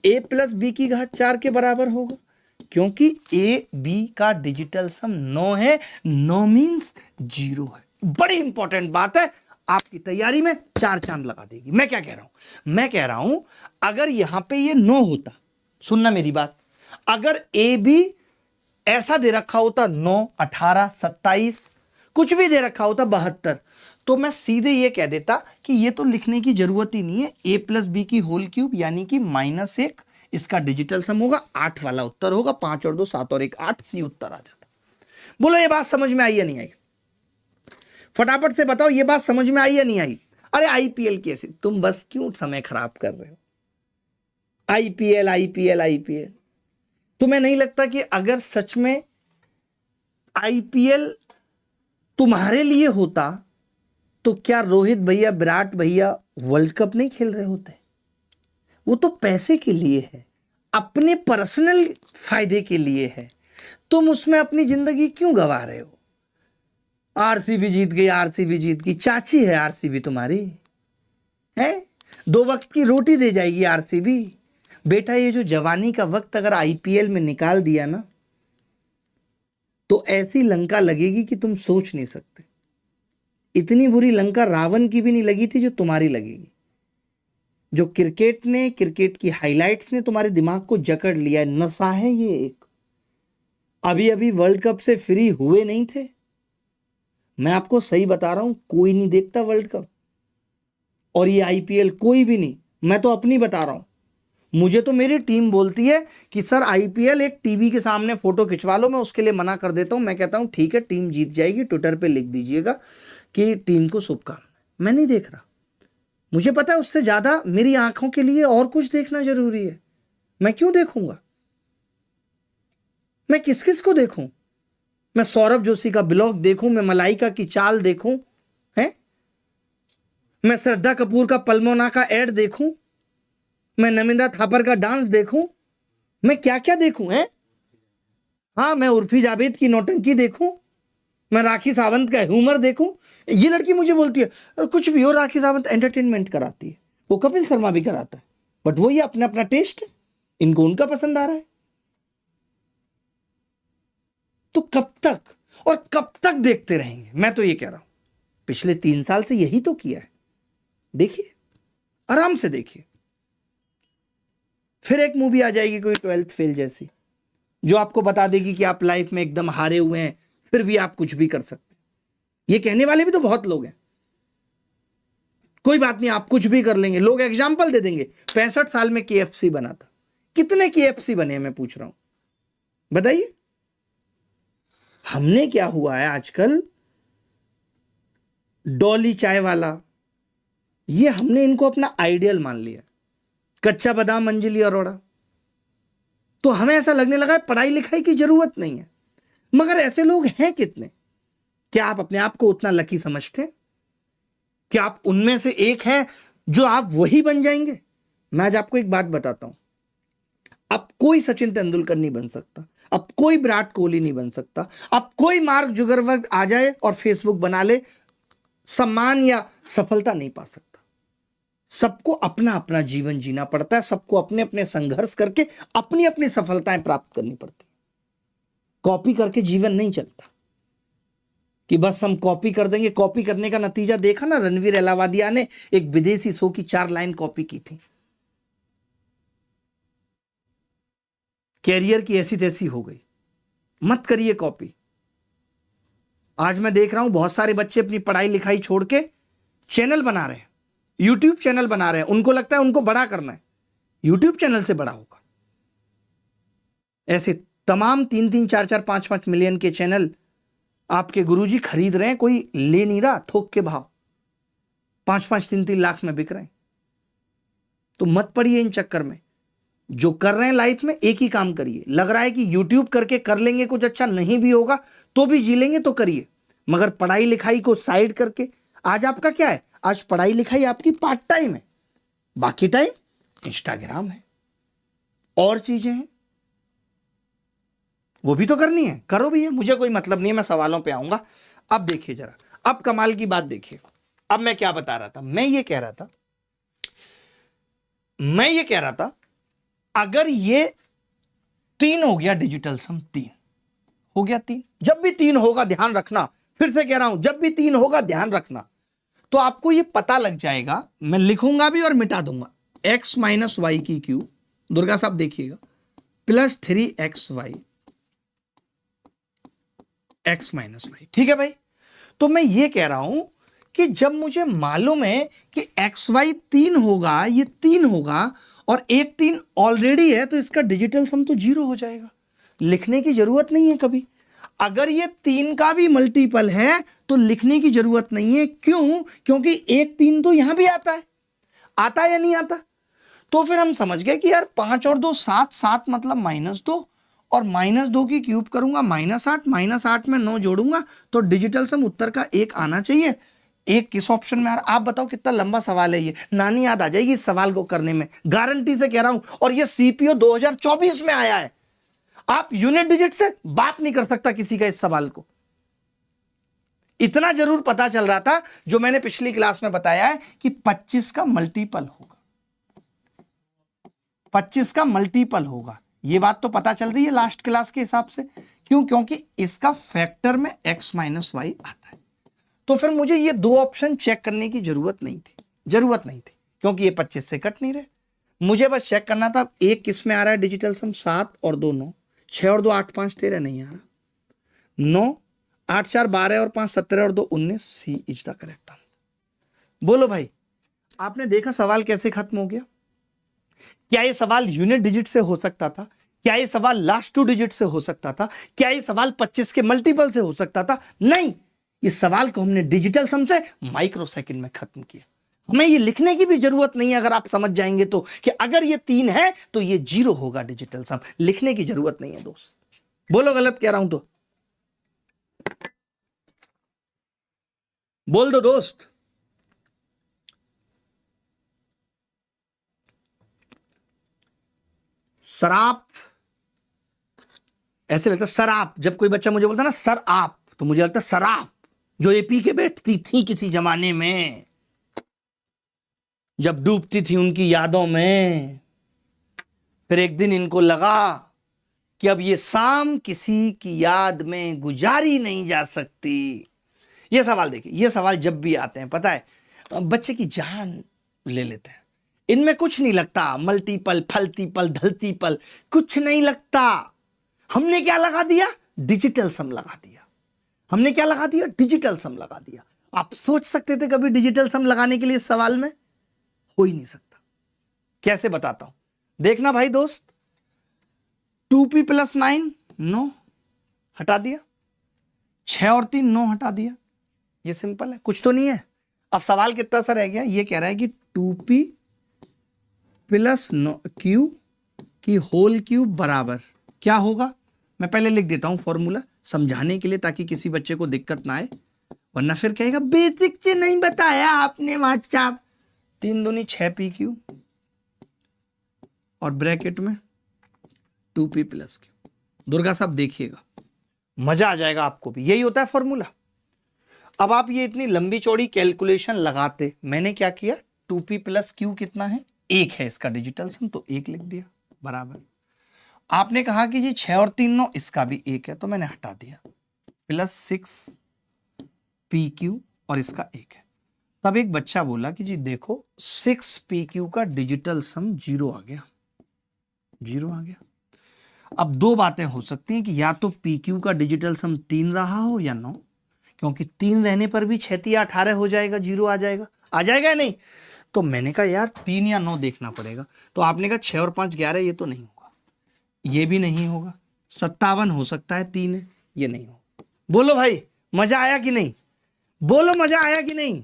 a plus b की घात 4 के बराबर होगा, क्योंकि a b का डिजिटल सम 9 है, 9 मींस 0 है। बड़ी इंपॉर्टेंट बात है, आपकी तैयारी में 4 चांद लगा देगी। मैं क्या कह रहा हूं, मैं कह रहा हूं अगर यहां पे ये 9 होता, सुनना मेरी बात, अगर ए बी ऐसा दे रखा होता 9 18 27, कुछ भी दे रखा होता 72, तो मैं सीधे ये कह देता कि ये तो लिखने की जरूरत ही नहीं है, a प्लस बी की होल क्यूब यानी कि -1 इसका डिजिटल सम होगा, 8 वाला उत्तर होगा, 5 और 2 7 और 1 8, सी उत्तर आ जाता। बोलो ये बात समझ में आई या नहीं आई? फटाफट से बताओ ये बात समझ में आई या नहीं आई? अरे आईपीएल कैसे, तुम बस क्यों समय खराब कर रहे हो? आईपीएल आईपीएल आईपीएल, तुम्हें नहीं लगता कि अगर सच में आईपीएल तुम्हारे लिए होता तो क्या रोहित भैया, विराट भैया वर्ल्ड कप नहीं खेल रहे होते? वो तो पैसे के लिए है, अपने पर्सनल फायदे के लिए है। तुम उसमें अपनी जिंदगी क्यों गवा रहे हो? आरसीबी जीत गई, आरसीबी जीत गई, चाची है आरसीबी तुम्हारी, है 2 वक्त की रोटी दे जाएगी आरसीबी। बेटा ये जो जवानी का वक्त अगर आईपीएल में निकाल दिया ना तो ऐसी लंका लगेगी कि तुम सोच नहीं सकते। इतनी बुरी लंका रावण की भी नहीं लगी थी जो तुम्हारी लगेगी। जो क्रिकेट ने, क्रिकेट की हाइलाइट्स ने तुम्हारे दिमाग को जकड़ लिया है। नशा है ये एक। अभी अभी वर्ल्ड कप से फ्री हुए नहीं थे। मैं आपको सही बता रहा हूं, कोई नहीं देखता वर्ल्ड कप और ये आईपीएल, कोई भी नहीं। मैं तो अपनी बता रहा हूं, मुझे तो मेरी टीम बोलती है कि सर आईपीएल एक टीवी के सामने फोटो खिंचवा लो। मैं उसके लिए मना कर देता हूं। मैं कहता हूं ठीक है, टीम जीत जाएगी, ट्विटर पे लिख दीजिएगा कि टीम को शुभकामनाएं। मैं नहीं देख रहा। मुझे पता है उससे ज्यादा मेरी आंखों के लिए और कुछ देखना जरूरी है। मैं क्यों देखूंगा? मैं किस किस को देखूं? मैं सौरभ जोशी का ब्लॉग देखूं, मैं मलाइका की चाल देखूं, हैं? मैं श्रद्धा कपूर का पल्मोना का एड देखूं, मैं नमिता थापर का डांस देखूं, मैं क्या क्या देखूं, हैं? हाँ, मैं उर्फी जावेद की नौटंकी देखूं, मैं राखी सावंत का ह्यूमर देखूं। ये लड़की मुझे बोलती है कुछ भी हो, राखी सावंत एंटरटेनमेंट कराती है, वो कपिल शर्मा भी कराता है, बट वो ये अपना अपना टेस्ट है, इनको उनका पसंद आ रहा है। तो कब तक और कब तक देखते रहेंगे? मैं तो ये कह रहा हूं, पिछले 3 साल से यही तो किया है। देखिए, आराम से देखिए। फिर एक मूवी आ जाएगी कोई 12th फेल जैसी, जो आपको बता देगी कि आप लाइफ में एकदम हारे हुए हैं, फिर भी आप कुछ भी कर सकते हैं। ये कहने वाले भी तो बहुत लोग हैं। कोई बात नहीं, आप कुछ भी कर लेंगे। लोग एग्जाम्पल दे देंगे, 65 साल में केएफसी बना था। कितने केएफसी बने, मैं पूछ रहा हूं, बताइए। हमने क्या हुआ है आजकल, डॉली चाय वाला, ये हमने इनको अपना आइडियल मान लिया। कच्चा बादाम अंजलि अरोड़ा, तो हमें ऐसा लगने लगा है पढ़ाई लिखाई की जरूरत नहीं है। मगर ऐसे लोग हैं कितने? क्या आप अपने आप को उतना लकी समझते हैं? क्या आप उनमें से एक हैं जो आप वही बन जाएंगे? मैं आज आपको एक बात बताता हूं, अब कोई सचिन तेंदुलकर नहीं बन सकता, अब कोई विराट कोहली नहीं बन सकता, अब कोई मार्क जुगरबर्ग आ जाए और फेसबुक बना ले, सम्मान या सफलता नहीं पा सकता। सबको अपना अपना जीवन जीना पड़ता है, सबको अपने अपने संघर्ष करके अपनी अपनी सफलताएं प्राप्त करनी पड़ती। कॉपी करके जीवन नहीं चलता कि बस हम कॉपी कर देंगे। कॉपी करने का नतीजा देखा ना, रणवीर एलावादिया ने एक विदेशी शो की 4 लाइन कॉपी की थी, कैरियर की ऐसी तैसी हो गई। मत करिए कॉपी। आज मैं देख रहा हूं बहुत सारे बच्चे अपनी पढ़ाई लिखाई छोड़ के चैनल बना रहे हैं, यूट्यूब चैनल बना रहे हैं। उनको लगता है उनको बड़ा करना है, यूट्यूब चैनल से बड़ा होगा। ऐसे तमाम 3-3, 4-4, 5-5 मिलियन के चैनल आपके गुरुजी खरीद रहे हैं, कोई ले नहीं रहा, थोक के भाव 5-5, 3-3 लाख में बिक रहे हैं। तो मत पड़िए इन चक्कर में। जो कर रहे हैं लाइफ में, एक ही काम करिए। लग रहा है कि यूट्यूब करके कर लेंगे कुछ अच्छा, नहीं भी होगा तो भी जी लेंगे, तो करिए, मगर पढ़ाई लिखाई को साइड करके। आज आपका क्या है? आज पढ़ाई लिखाई आपकी पार्ट टाइम है, बाकी टाइम इंस्टाग्राम है, और चीजें हैं, वो भी तो करनी है, करो भी है। मुझे कोई मतलब नहीं है, मैं सवालों पे आऊंगा। अब देखिए जरा, अब कमाल की बात देखिए। अब मैं क्या बता रहा था? मैं ये कह रहा था अगर ये 3 हो गया, डिजिटल सम 3 हो गया, 3 जब भी 3 होगा ध्यान रखना, फिर से कह रहा हूं, जब भी 3 होगा ध्यान रखना, तो आपको ये पता लग जाएगा। मैं लिखूंगा भी और मिटा दूंगा। x - y की क्यूब, दुर्गा साहब देखिएगा, प्लस 3xy x - y। ठीक है भाई? तो मैं ये कह रहा हूं कि जब मुझे मालूम है कि xy 3 होगा, ये 3 होगा और एक 3 ऑलरेडी है, तो इसका डिजिटल सम तो 0 हो जाएगा। लिखने की जरूरत नहीं है कभी। अगर ये 3 का भी मल्टीपल है तो लिखने की जरूरत नहीं है। क्यों? क्योंकि 1 3 तो यहां भी आता है। आता है या नहीं आता? तो फिर हम समझ गए कि यार 5 और 2 7, 7 मतलब -2, और -2 की क्यूब करूंगा -8, -8 में 9 जोड़ूंगा तो डिजिटल सम उत्तर का 1 आना चाहिए। एक किस ऑप्शन में आ रहा? आप बताओ कितना लंबा सवाल है ये। नानी याद आ जाएगी इस सवाल को करने में, गारंटी से कह रहा हूं। और ये सीपीओ 2024 में आया है। आप यूनिट डिजिट से बात नहीं कर सकता किसी का इस सवाल को। इतना जरूर पता चल रहा था जो मैंने पिछली क्लास में बताया है कि 25 का मल्टीपल होगा, 25 का मल्टीपल होगा। यह बात तो पता चल रही है लास्ट क्लास के हिसाब से। क्यों? क्योंकि इसका फैक्टर में x - y आता है। तो फिर मुझे ये 2 ऑप्शन चेक करने की जरूरत नहीं थी, क्योंकि ये 25 से कट नहीं रहे। मुझे बस चेक करना था एक किस में आ रहा है डिजिटल सम, 7 और 2 9, 6 और 2 8 5 13 नहीं आ रहा, 9 8 4 12 और 5 17 और 2 19, सी इज द करेक्ट आंसर। बोलो भाई, आपने देखा सवाल कैसे खत्म हो गया? क्या ये सवाल यूनिट डिजिट से हो सकता था? क्या ये सवाल लास्ट 2 डिजिट से हो सकता था? क्या ये सवाल 25 के मल्टीपल से हो सकता था? नहीं, इस सवाल को हमने डिजिटल सम से माइक्रो सेकंड में खत्म किया। हमें ये लिखने की भी जरूरत नहीं है, अगर आप समझ जाएंगे तो, कि अगर ये 3 है तो ये 0 होगा डिजिटल सम। लिखने की जरूरत नहीं है दोस्त। बोलो गलत कह रहा हूं तो बोल दो दोस्त। शराब, ऐसे लगता है शराब। जब कोई बच्चा मुझे बोलता है ना सर आप, तो मुझे लगता है शराब जो ये पी के बैठती थी किसी जमाने में, जब डूबती थी उनकी यादों में। फिर एक दिन इनको लगा कि अब ये शाम किसी की याद में गुजारी नहीं जा सकती। ये सवाल देखिए, ये सवाल जब भी आते हैं पता है बच्चे की जान ले लेते हैं। इनमें कुछ नहीं लगता, मल्टीपल, फल्टीपल, धल्टीपल कुछ नहीं लगता। हमने क्या लगा दिया? डिजिटल सम लगा दिया। हमने क्या लगा दिया? डिजिटल सम लगा दिया। आप सोच सकते थे कभी डिजिटल सम लगाने के लिए सवाल में? हो ही नहीं सकता। कैसे बताता हूं, देखना भाई दोस्त। 2p + 9 9 हटा दिया, 6 और 3 9 हटा दिया। ये सिंपल है, कुछ तो नहीं है। अब सवाल कितना सा रह गया? ये कह रहा है कि 2p + q की होल क्यूब बराबर क्या होगा। मैं पहले लिख देता हूं फॉर्मूला समझाने के लिए, ताकि किसी बच्चे को दिक्कत ना आए, वरना फिर कहेगा बेसिक से नहीं बताया आपने मास्टर। 3 दूनी 6pq और ब्रैकेट में 2p + q। दुर्गा साहब देखिएगा, मजा आ जाएगा आपको भी। यही होता है फॉर्मूला। अब आप ये इतनी लंबी चौड़ी कैलकुलेशन लगाते, मैंने क्या किया? 2p + q कितना है? 1 है इसका डिजिटल सम, तो 1 लिख दिया बराबर। आपने कहा कि जी 6 और 3 9, इसका भी 1 है, तो मैंने हटा दिया, +6pq और इसका 1 है। तब एक बच्चा बोला कि जी देखो 6pq का डिजिटल सम 0 आ गया, 0 आ गया। अब 2 बातें हो सकती हैं कि या तो pq का डिजिटल सम 3 रहा हो या 9, क्योंकि 3 रहने पर भी 6 या 18 हो जाएगा, 0 आ जाएगा या नहीं। तो मैंने कहा यार 3 या 9 देखना पड़ेगा। तो आपने कहा 6 और 5 11, ये तो नहीं होगा, ये भी नहीं होगा। 57 हो सकता है, 3 है, ये नहीं होगा। बोलो भाई मजा आया कि नहीं? बोलो मजा आया कि नहीं?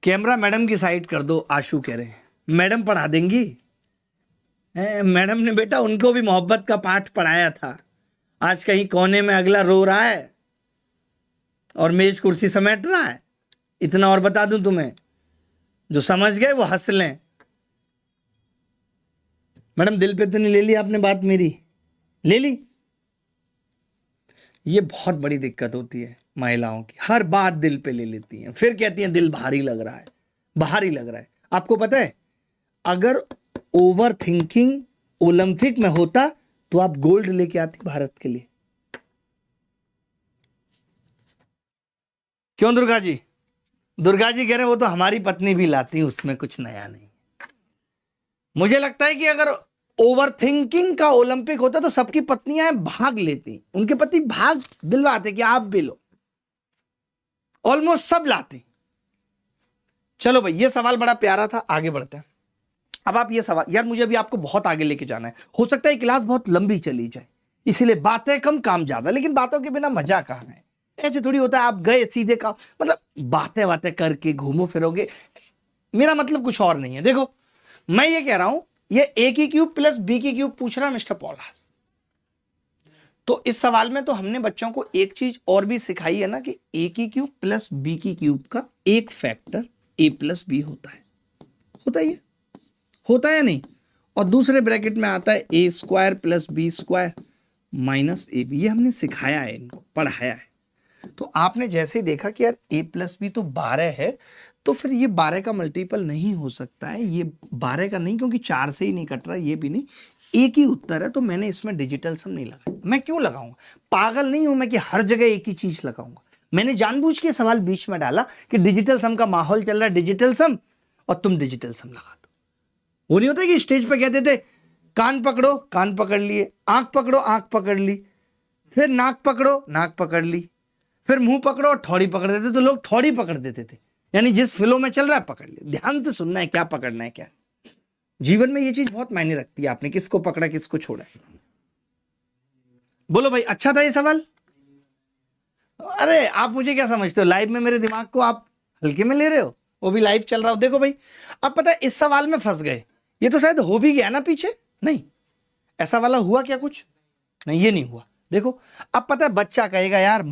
कैमरा मैडम की साइड कर दो, आशु कह रहे हैं मैडम पढ़ा देंगी। मैडम ने बेटा उनको भी मोहब्बत का पाठ पढ़ाया था। आज कहीं कोने में अगला रो रहा है और मेज कुर्सी समेट रहा है। इतना और बता दूं तुम्हें, जो समझ गए वो हंस लें। मैडम दिल पे तो नहीं ले ली आपने बात मेरी? ले ली। ये बहुत बड़ी दिक्कत होती है महिलाओं की, हर बात दिल पे ले लेती हैं, फिर कहती हैं दिल भारी लग रहा है, भारी लग रहा है। आपको पता है अगर ओवर थिंकिंग ओलंपिक में होता तो आप गोल्ड लेके आती भारत के लिए। क्यों दुर्गा जी? दुर्गा जी कह रहे हैं वो तो हमारी पत्नी भी लाती, उसमें कुछ नया नहीं। मुझे लगता है कि अगर ओवर थिंकिंग का ओलंपिक होता तो सबकी पत्नियां भाग लेती, उनके पति भाग दिलवाते कि आप भी लो। ऑलमोस्ट सब लाते। चलो भाई, ये सवाल बड़ा प्यारा था, आगे बढ़ते हैं। अब आप ये सवाल, यार मुझे अभी आपको बहुत आगे लेके जाना है, हो सकता है क्लास बहुत लंबी चली जाए, इसलिए बातें कम काम ज्यादा, लेकिन बातों के बिना मजा कहाँ है। ऐसे थोड़ी होता है आप गए सीधे काम, मतलब बातें बातें करके घूमो फिरोगे, मेरा मतलब कुछ और नहीं है। देखो मैं ये कह रहा हूं, ये ए की क्यूब प्लस बी की क्यूब पूछ रहा है मिस्टर पॉलास। तो इस सवाल में तो हमने बच्चों को एक चीज और भी सिखाई है ना, कि ए की क्यूब प्लस बी की क्यूब का एक फैक्टर ए प्लस बी होता है। होता ही है, होता है नहीं। और दूसरे ब्रैकेट में आता है A square plus B square minus A B. ये हमने सिखाया है, इनको पढ़ाया है। तो आपने जैसे देखा कि यार ए प्लस बी तो 12 है, तो फिर ये 12 का मल्टीपल नहीं हो सकता है, ये 12 का नहीं, क्योंकि 4 से ही नहीं कट रहा, ये भी नहीं, एक ही उत्तर है। तो मैंने इसमें डिजिटल सम नहीं लगाया। मैं क्यों लगाऊंगा, पागल नहीं हूं मैं कि हर जगह एक ही चीज लगाऊंगा। मैंने जानबूझ के सवाल बीच में डाला कि डिजिटल सम का माहौल चल रहा है, डिजिटल सम, और तुम डिजिटल सम लगा दो। वो नहीं होता कि स्टेज पे कहते थे कान पकड़ो, कान पकड़ लिए, आंख पकड़ो, आंख पकड़ ली, फिर नाक पकड़ो, नाक पकड़ ली, फिर मुंह पकड़ो, ठौड़ी पकड़ देते, तो लोग ठौड़ी पकड़ देते थे, यानी जिस फ्लो में चल रहा है पकड़ लिया। ध्यान से सुनना है क्या पकड़ना है क्या। जीवन में ये चीज बहुत मायने रखती है, आपने किसको पकड़ा किसको छोड़ा। बोलो भाई, अच्छा था ये सवाल? अरे आप मुझे क्या समझते हो, लाइव में मेरे दिमाग को आप हल्के में ले रहे हो, वो भी लाइव चल रहा हो। देखो भाई, अब पता है इस सवाल में फंस गए, ये तो शायद हो भी गया ना पीछे, नहीं ऐसा वाला हुआ क्या कुछ? नहीं, ये नहीं हुआ। देखो अब पता है बच्चा कहेगा यार,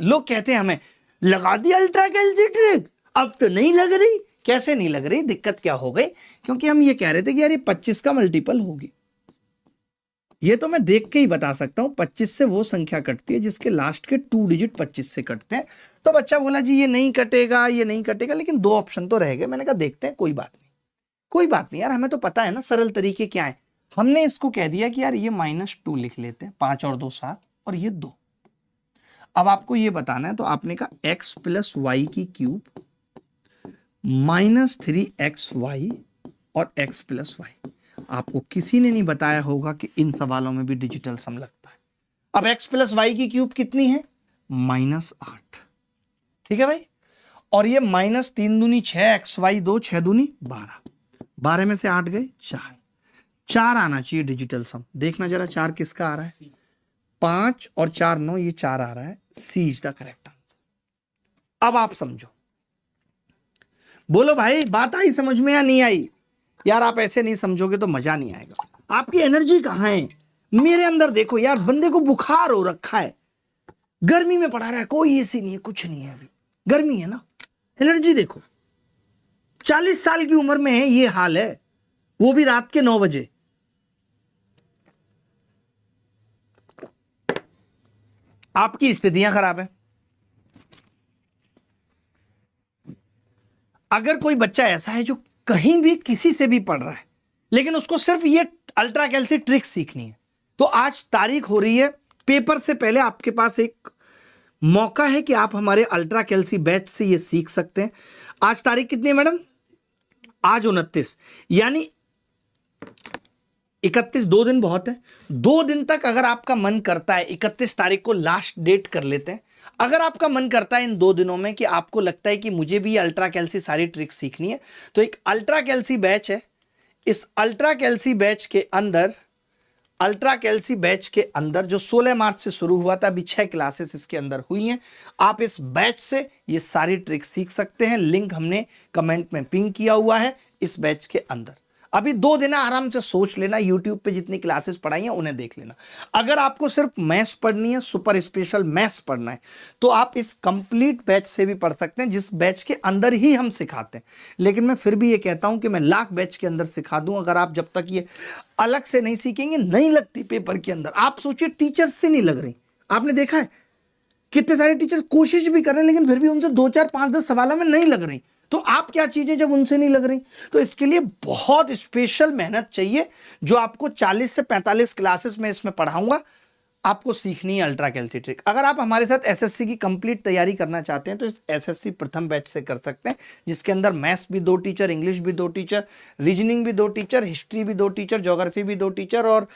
लोग कहते हैं हमें लगा दी अल्ट्रा कैल्सिट्रिक, अब तो नहीं लग रही। कैसे नहीं लग रही, दिक्कत क्या हो गई? क्योंकि हम ये कह रहे थे कि यार ये 25 का मल्टीपल होगी। ये तो मैं देख के ही बता सकता हूं, 25 से वो संख्या कटती है जिसके लास्ट के 2 डिजिट 25 से कटते हैं। तो बच्चा बोला जी ये नहीं कटेगा, ये नहीं कटेगा, लेकिन 2 ऑप्शन तो रह गए। मैंने कहा देखते हैं, कोई बात नहीं, कोई बात नहीं यार, हमें तो पता है ना सरल तरीके क्या है। हमने इसको कह दिया कि यार ये -2 लिख लेते हैं, 5 और 2 7, और ये 2। अब आपको ये बताना है, तो आपने कहा x प्लस वाई की क्यूब -3xy और x प्लस वाई। आपको किसी ने नहीं बताया होगा कि इन सवालों में भी डिजिटल सम लगता है। अब x प्लस वाई की क्यूब कितनी है? -8। ठीक है भाई, और ये -3 दूनी 6, xy 2, 6 दूनी 12, 12 में से 8 गए 4 आना चाहिए डिजिटल सम। देखना जरा 4 किसका आ रहा है? 5 और 4 9, ये 4 आ रहा है। सी इज द करेक्ट आंसर। अब आप समझो, बोलो भाई बात आई समझ में या नहीं आई? यार आप ऐसे नहीं समझोगे तो मजा नहीं आएगा। आपकी एनर्जी कहां है? मेरे अंदर देखो यार, बंदे को बुखार हो रखा है, गर्मी में पड़ा रहा है, कोई एसी नहीं है, कुछ नहीं है, अभी गर्मी है ना। एनर्जी देखो, 40 साल की उम्र में है, ये हाल है, वो भी रात के 9 बजे। आपकी स्थितियां खराब है। अगर कोई बच्चा ऐसा है जो कहीं भी किसी से भी पढ़ रहा है, लेकिन उसको सिर्फ ये अल्ट्रा कैल्सी ट्रिक सीखनी है, तो आज तारीख हो रही है, पेपर से पहले आपके पास एक मौका है कि आप हमारे अल्ट्रा कैल्सी बैच से ये सीख सकते हैं। आज तारीख कितनी है मैडम? आज 29, यानी 31, 2 दिन बहुत है। 2 दिन तक अगर आपका मन करता है, 31 तारीख को लास्ट डेट कर लेते हैं, अगर आपका मन करता है इन 2 दिनों में कि आपको लगता है कि मुझे भी अल्ट्रा कैल्सी सारी ट्रिक सीखनी है, तो एक अल्ट्रा कैल्सी बैच है। इस अल्ट्रा कैल्सी बैच के अंदर जो 16 मार्च से शुरू हुआ था, अभी 6 क्लासेस इसके अंदर हुई हैं। आप इस बैच से ये सारी ट्रिक सीख सकते हैं। लिंक हमने कमेंट में पिन किया हुआ है इस बैच के अंदर। अभी 2 दिन आराम से सोच लेना, यूट्यूब पे जितनी क्लासेस पढ़ाई हैं उन्हें देख लेना। अगर आपको सिर्फ मैथ्स पढ़नी है, सुपर स्पेशल मैथ्स पढ़ना है, तो आप इस कंप्लीट बैच से भी पढ़ सकते हैं, जिस बैच के अंदर ही हम सिखाते हैं। लेकिन मैं फिर भी ये कहता हूं कि मैं लाख बैच के अंदर सिखा दूं, अगर आप जब तक ये अलग से नहीं सीखेंगे, नहीं लगती पेपर के अंदर। आप सोचिए टीचर्स से नहीं लग रही, आपने देखा है कितने सारे टीचर्स कोशिश भी कर रहे हैं, लेकिन फिर भी उनसे 2 4 5 10 सवालों में नहीं लग रही। तो आप क्या चीजें जब उनसे नहीं लग रही, तो इसके लिए बहुत स्पेशल मेहनत चाहिए, जो आपको 40 से 45 क्लासेस में इसमें पढ़ाऊंगा। आपको सीखनी है अल्ट्रा कैल्सी ट्रिक। अगर आप हमारे साथ एसएससी की कंप्लीट तैयारी करना चाहते हैं, तो इस एसएससी प्रथम बैच से कर सकते हैं, जिसके अंदर मैथ्स भी 2 टीचर, इंग्लिश भी 2 टीचर, रीजनिंग भी 2 टीचर, हिस्ट्री भी 2 टीचर, ज्योग्राफी भी 2 टीचर, और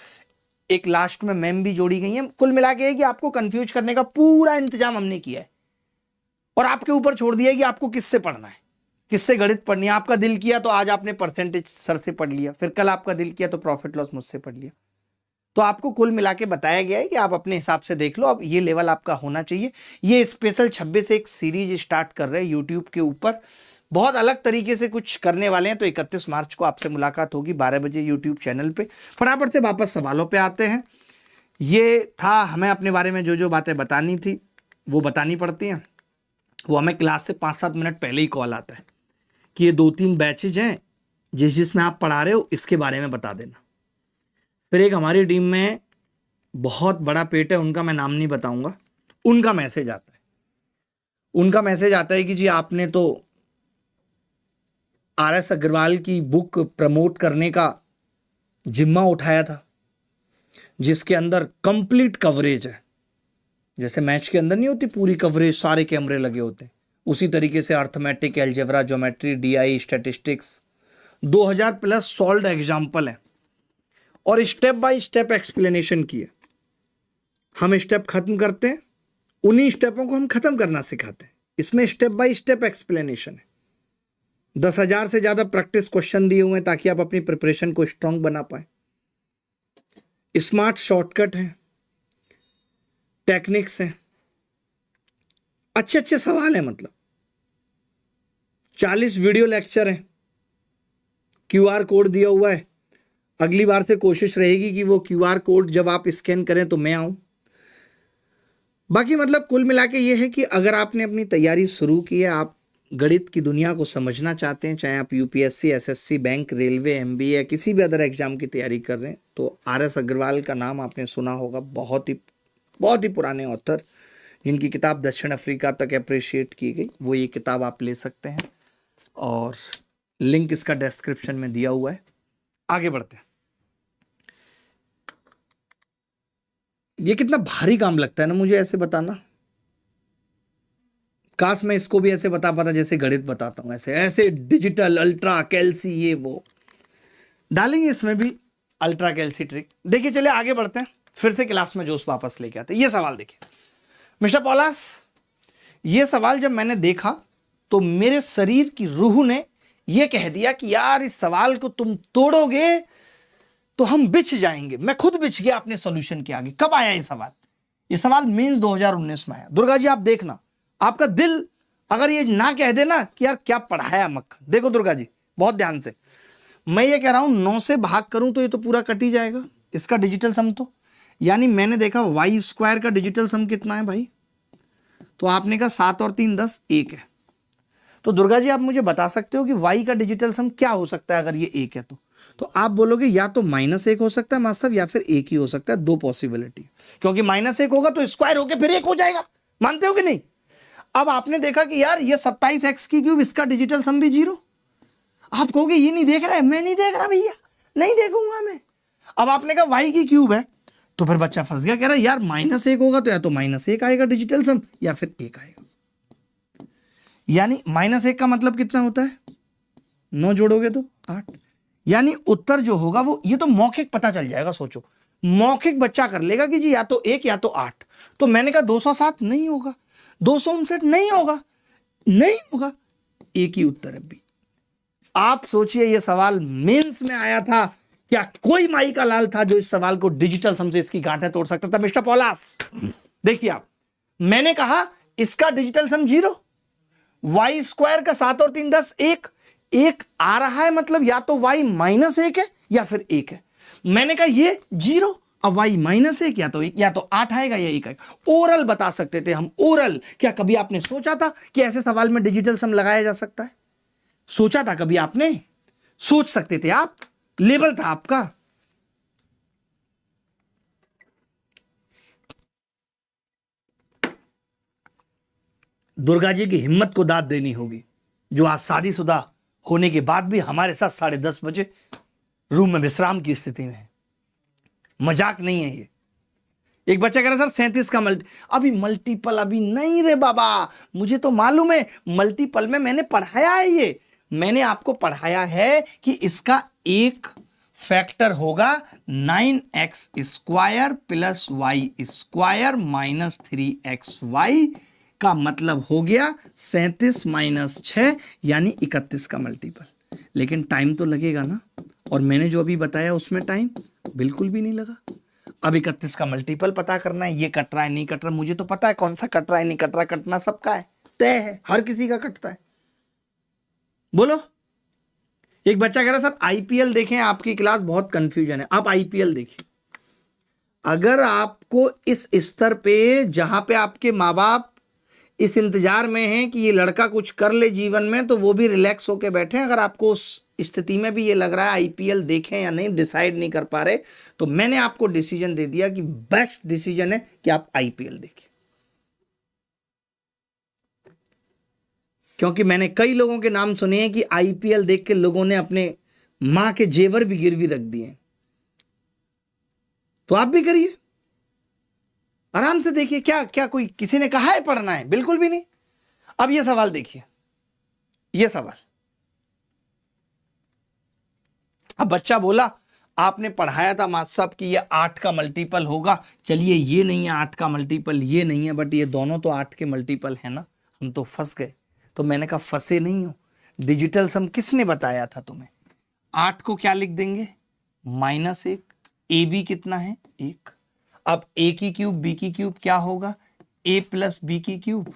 एक लास्ट में मैम भी जोड़ी गई है। कुल मिला के कि आपको कंफ्यूज करने का पूरा इंतजाम हमने किया है। और आपके ऊपर छोड़ दिया कि आपको किससे पढ़ना है, किससे गणित पढ़नी है। आपका दिल किया तो आज आपने परसेंटेज सर से पढ़ लिया, फिर कल आपका दिल किया तो प्रॉफिट लॉस मुझसे पढ़ लिया। तो आपको कुल मिला के बताया गया है कि आप अपने हिसाब से देख लो, अब ये लेवल आपका होना चाहिए। ये स्पेशल 26 से एक सीरीज स्टार्ट कर रहे हैं यूट्यूब के ऊपर, बहुत अलग तरीके से कुछ करने वाले हैं। तो 31 मार्च को आपसे मुलाकात होगी 12 बजे यूट्यूब चैनल पे। फटाफट से वापस सवालों पे आते हैं। ये था हमें अपने बारे में जो जो बातें बतानी थी वो बतानी पड़ती हैं। वो हमें क्लास से 5-7 मिनट पहले ही कॉल आता है कि ये 2-3 बैचेज हैं जिसमें आप पढ़ा रहे हो, इसके बारे में बता देना। फिर एक हमारी टीम में बहुत बड़ा पेट है, उनका मैं नाम नहीं बताऊंगा, उनका मैसेज आता है। उनका मैसेज आता है कि जी आपने तो RS अग्रवाल की बुक प्रमोट करने का जिम्मा उठाया था, जिसके अंदर कंप्लीट कवरेज है। जैसे मैच के अंदर नहीं होती पूरी कवरेज, सारे कैमरे लगे होते हैं, उसी तरीके से arithmetic, algebra, geometry, DI, statistics 2000 plus solved example है और स्टेप बाय स्टेप एक्सप्लेनेशन की है। हम स्टेप खत्म करते हैं, उन्हीं स्टेपों को हम खत्म करना सिखाते हैं। इसमें स्टेप बाय स्टेप एक्सप्लेनेशन है। 10,000 से ज्यादा प्रैक्टिस क्वेश्चन दिए हुए हैं ताकि आप अपनी प्रिपरेशन को स्ट्रांग बना पाए। स्मार्ट शॉर्टकट है, टेक्निक्स हैं, अच्छे अच्छे सवाल हैं। मतलब 40 वीडियो लेक्चर हैं, QR कोड दिया हुआ है। अगली बार से कोशिश रहेगी कि वो QR कोड जब आप स्कैन करें तो मैं आऊं। बाकी मतलब कुल मिला के ये है कि अगर आपने अपनी तैयारी शुरू की है, आप गणित की दुनिया को समझना चाहते हैं, चाहे आप UPSC, SSC, bank, railway, MBA या किसी भी अदर एग्जाम की तैयारी कर रहे हैं, तो RS अग्रवाल का नाम आपने सुना होगा। बहुत ही पुराने ऑथर जिनकी किताब दक्षिण अफ्रीका तक अप्रिशिएट की गई, वो ये किताब आप ले सकते हैं और लिंक इसका डिस्क्रिप्शन में दिया हुआ है। आगे बढ़ते हैं। ये कितना भारी काम लगता है ना मुझे ऐसे बताना। काश मैं इसको भी ऐसे बता पाता जैसे गणित बताता हूं, ऐसे ऐसे डिजिटल अल्ट्रा कैल्सी ये वो डालेंगे इसमें भी अल्ट्रा कैल्सी ट्रिक। देखिए चलिए आगे बढ़ते हैं, फिर से क्लास में जोश वापस लेके आते हैं। ये सवाल देखिए मिस्टर पॉलास, ये सवाल जब मैंने देखा तो मेरे शरीर की रूह ने यह कह दिया कि यार इस सवाल को तुम तोड़ोगे तो हम बिछ जाएंगे। मैं खुद बिछ गया अपने सॉल्यूशन के आगे। कब आया ये सवाल? ये सवाल मेंस 2019 में आया। दुर्गा जी आप देखना, आपका दिल अगर ये ना कह देना कि यार क्या पढ़ाया मक्खन। देखो दुर्गा जी बहुत ध्यान से, मैं ये कह रहा हूं 9 से भाग करूं तो ये तो पूरा कट ही जाएगा इसका डिजिटल सम। तो यानी मैंने देखा y² का डिजिटल सम कितना है भाई, तो आपने कहा 7 और 3 10 1 है। तो दुर्गा जी आप मुझे बता सकते हो कि y का डिजिटल सम क्या हो सकता है अगर ये 1 है तो आप बोलोगे या तो -1 हो सकता है मास्टर या फिर 1 ही हो सकता है। दो पॉसिबिलिटी, क्योंकि -1 होगा तो स्क्वायर होके फिर 1 हो जाएगा। मानते हो कि नहीं? अब आपने देखा कि यार ये 27x³ इसका डिजिटल सम भी 0। आप कहोगे ये नहीं देख रहा है। मैं नहीं देख रहा भैया, नहीं देखूंगा मैं। अब आपने कहा y³ है तो फिर बच्चा फंस गया, कह रहा है यार -1 होगा तो या तो -1 आएगा डिजिटल सम या फिर 1 आएगा। यानी -1 का मतलब कितना होता है? 9 जोड़ोगे तो 8। यानी उत्तर जो होगा वो, ये तो मौखिक पता चल जाएगा। सोचो मौखिक बच्चा कर लेगा कि जी या तो 1 या तो 8। तो मैंने कहा 207 नहीं होगा, 259 नहीं होगा, नहीं होगा, एक ही उत्तर है बी। आप सोचिए ये सवाल मेंस में आया था, क्या कोई माई का लाल था जो इस सवाल को डिजिटल सम से इसकी गांठें तोड़ सकता था? मिस्टर पॉलास देखिए आप, मैंने कहा इसका डिजिटल सम 0, y² का 7 और 3 10 1 आ रहा है, मतलब या तो y -1 है या फिर 1 है। मैंने कहा ये 0, अब y -1 या तो 1 या तो 8 आएगा या 1 आएगा। ओरल बता सकते थे हम, ओरल। क्या कभी आपने सोचा था कि ऐसे सवाल में डिजिटल सम लगाया जा सकता है? सोचा था कभी आपने? सोच सकते थे आप, लेवल था आपका। दुर्गा जी की हिम्मत को दाद देनी होगी, जो आज शादीशुदा होने के बाद भी हमारे साथ 10:30 बजे रूम में विश्राम की स्थिति में है। मजाक नहीं है ये। एक बच्चा कह रहा सर 37 का अभी मल्टीपल अभी नहीं रे बाबा, मुझे तो मालूम है मल्टीपल में मैंने पढ़ाया है। ये मैंने आपको पढ़ाया है कि इसका एक फैक्टर होगा 9x² + y² - 3xy का मतलब हो गया 37 - 6 यानी 31 का मल्टीपल। लेकिन टाइम तो लगेगा ना, और मैंने जो अभी बताया उसमें टाइम बिल्कुल भी नहीं लगा। अब 31 का मल्टीपल पता करना है, ये कट रहा है नहीं कट रहा, मुझे तो पता है कौन सा कट रहा है नहीं कट रहा, कटना सबका है, तय है, हर किसी का कटता है। बोलो। एक बच्चा कह रहा सर आईपीएल देखें, आपकी क्लास बहुत कंफ्यूजन है। आप आईपीएल देखिए, अगर आपको इस स्तर पे जहां पे आपके माँ बाप इस इंतजार में हैं कि ये लड़का कुछ कर ले जीवन में, तो वो भी रिलैक्स होके बैठे, अगर आपको उस स्थिति में भी ये लग रहा है आईपीएल देखें या नहीं, डिसाइड नहीं कर पा रहे, तो मैंने आपको डिसीजन दे दिया कि बेस्ट डिसीजन है कि आप आईपीएल देखें। क्योंकि मैंने कई लोगों के नाम सुने हैं कि आईपीएल देख के लोगों ने अपने मां के जेवर भी गिरवी रख दिए। तो आप भी करिए, आराम से देखिए। क्या क्या कोई किसी ने कहा है पढ़ना है? बिल्कुल भी नहीं। अब ये सवाल देखिए, ये सवाल, अब बच्चा बोला आपने पढ़ाया था मास्टर साहब कि ये 8 का मल्टीपल होगा, चलिए ये नहीं है 8 का मल्टीपल, ये नहीं है, बट ये दोनों तो 8 के मल्टीपल है ना, हम तो फंस गए। तो मैंने कहा फंसे नहीं हो, डिजिटल सम किसने बताया था तुम्हें? 8 को क्या लिख देंगे? -1, ए बी कितना है? 1। अब ए की क्यूब बी की क्यूब क्या होगा? a प्लस बी की क्यूब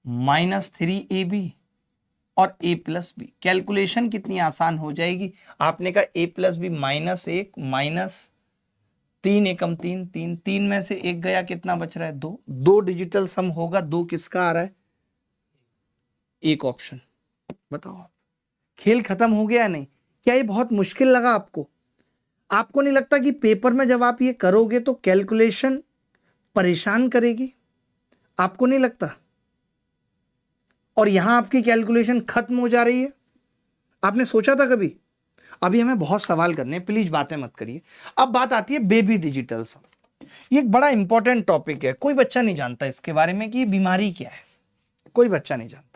-3ab और a प्लस बी। कैलकुलेशन कितनी आसान हो जाएगी। आपने कहा a प्लस बी -1 -3 एकम 3 3 3 में से 1 गया, कितना बच रहा है? 2। 2 डिजिटल सम होगा, 2 किसका आ रहा है? एक ऑप्शन। बताओ आप, खेल खत्म हो गया नहीं? क्या ये बहुत मुश्किल लगा आपको? आपको नहीं लगता कि पेपर में जब आप ये करोगे तो कैलकुलेशन परेशान करेगी? आपको नहीं लगता? और यहां आपकी कैलकुलेशन खत्म हो जा रही है। आपने सोचा था कभी? अभी हमें बहुत सवाल करने हैं, प्लीज बातें मत करिए। अब बात आती है बेबी डिजिटल सम। ये एक बड़ा इंपॉर्टेंट टॉपिक है, कोई बच्चा नहीं जानता इसके बारे में कि ये बीमारी क्या है। कोई बच्चा नहीं जानता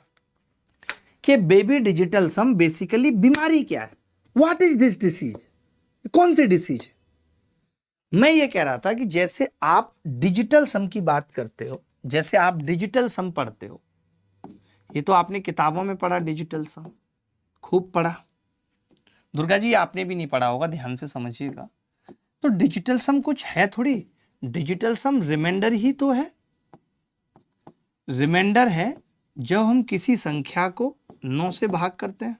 कि बेबी डिजिटल सम बेसिकली बीमारी क्या है। What is this disease? कौन सी डिसीज है? मैं ये कह रहा था कि जैसे आप डिजिटल सम की बात करते हो, जैसे आप डिजिटल सम पढ़ते हो, ये तो आपने किताबों में पढ़ा डिजिटल सम, खूब पढ़ा। दुर्गा जी आपने भी नहीं पढ़ा होगा, ध्यान से समझिएगा। तो डिजिटल सम कुछ है थोड़ी, डिजिटल सम रिमाइंडर ही तो है। रिमाइंडर है जब हम किसी संख्या को 9 से भाग करते हैं।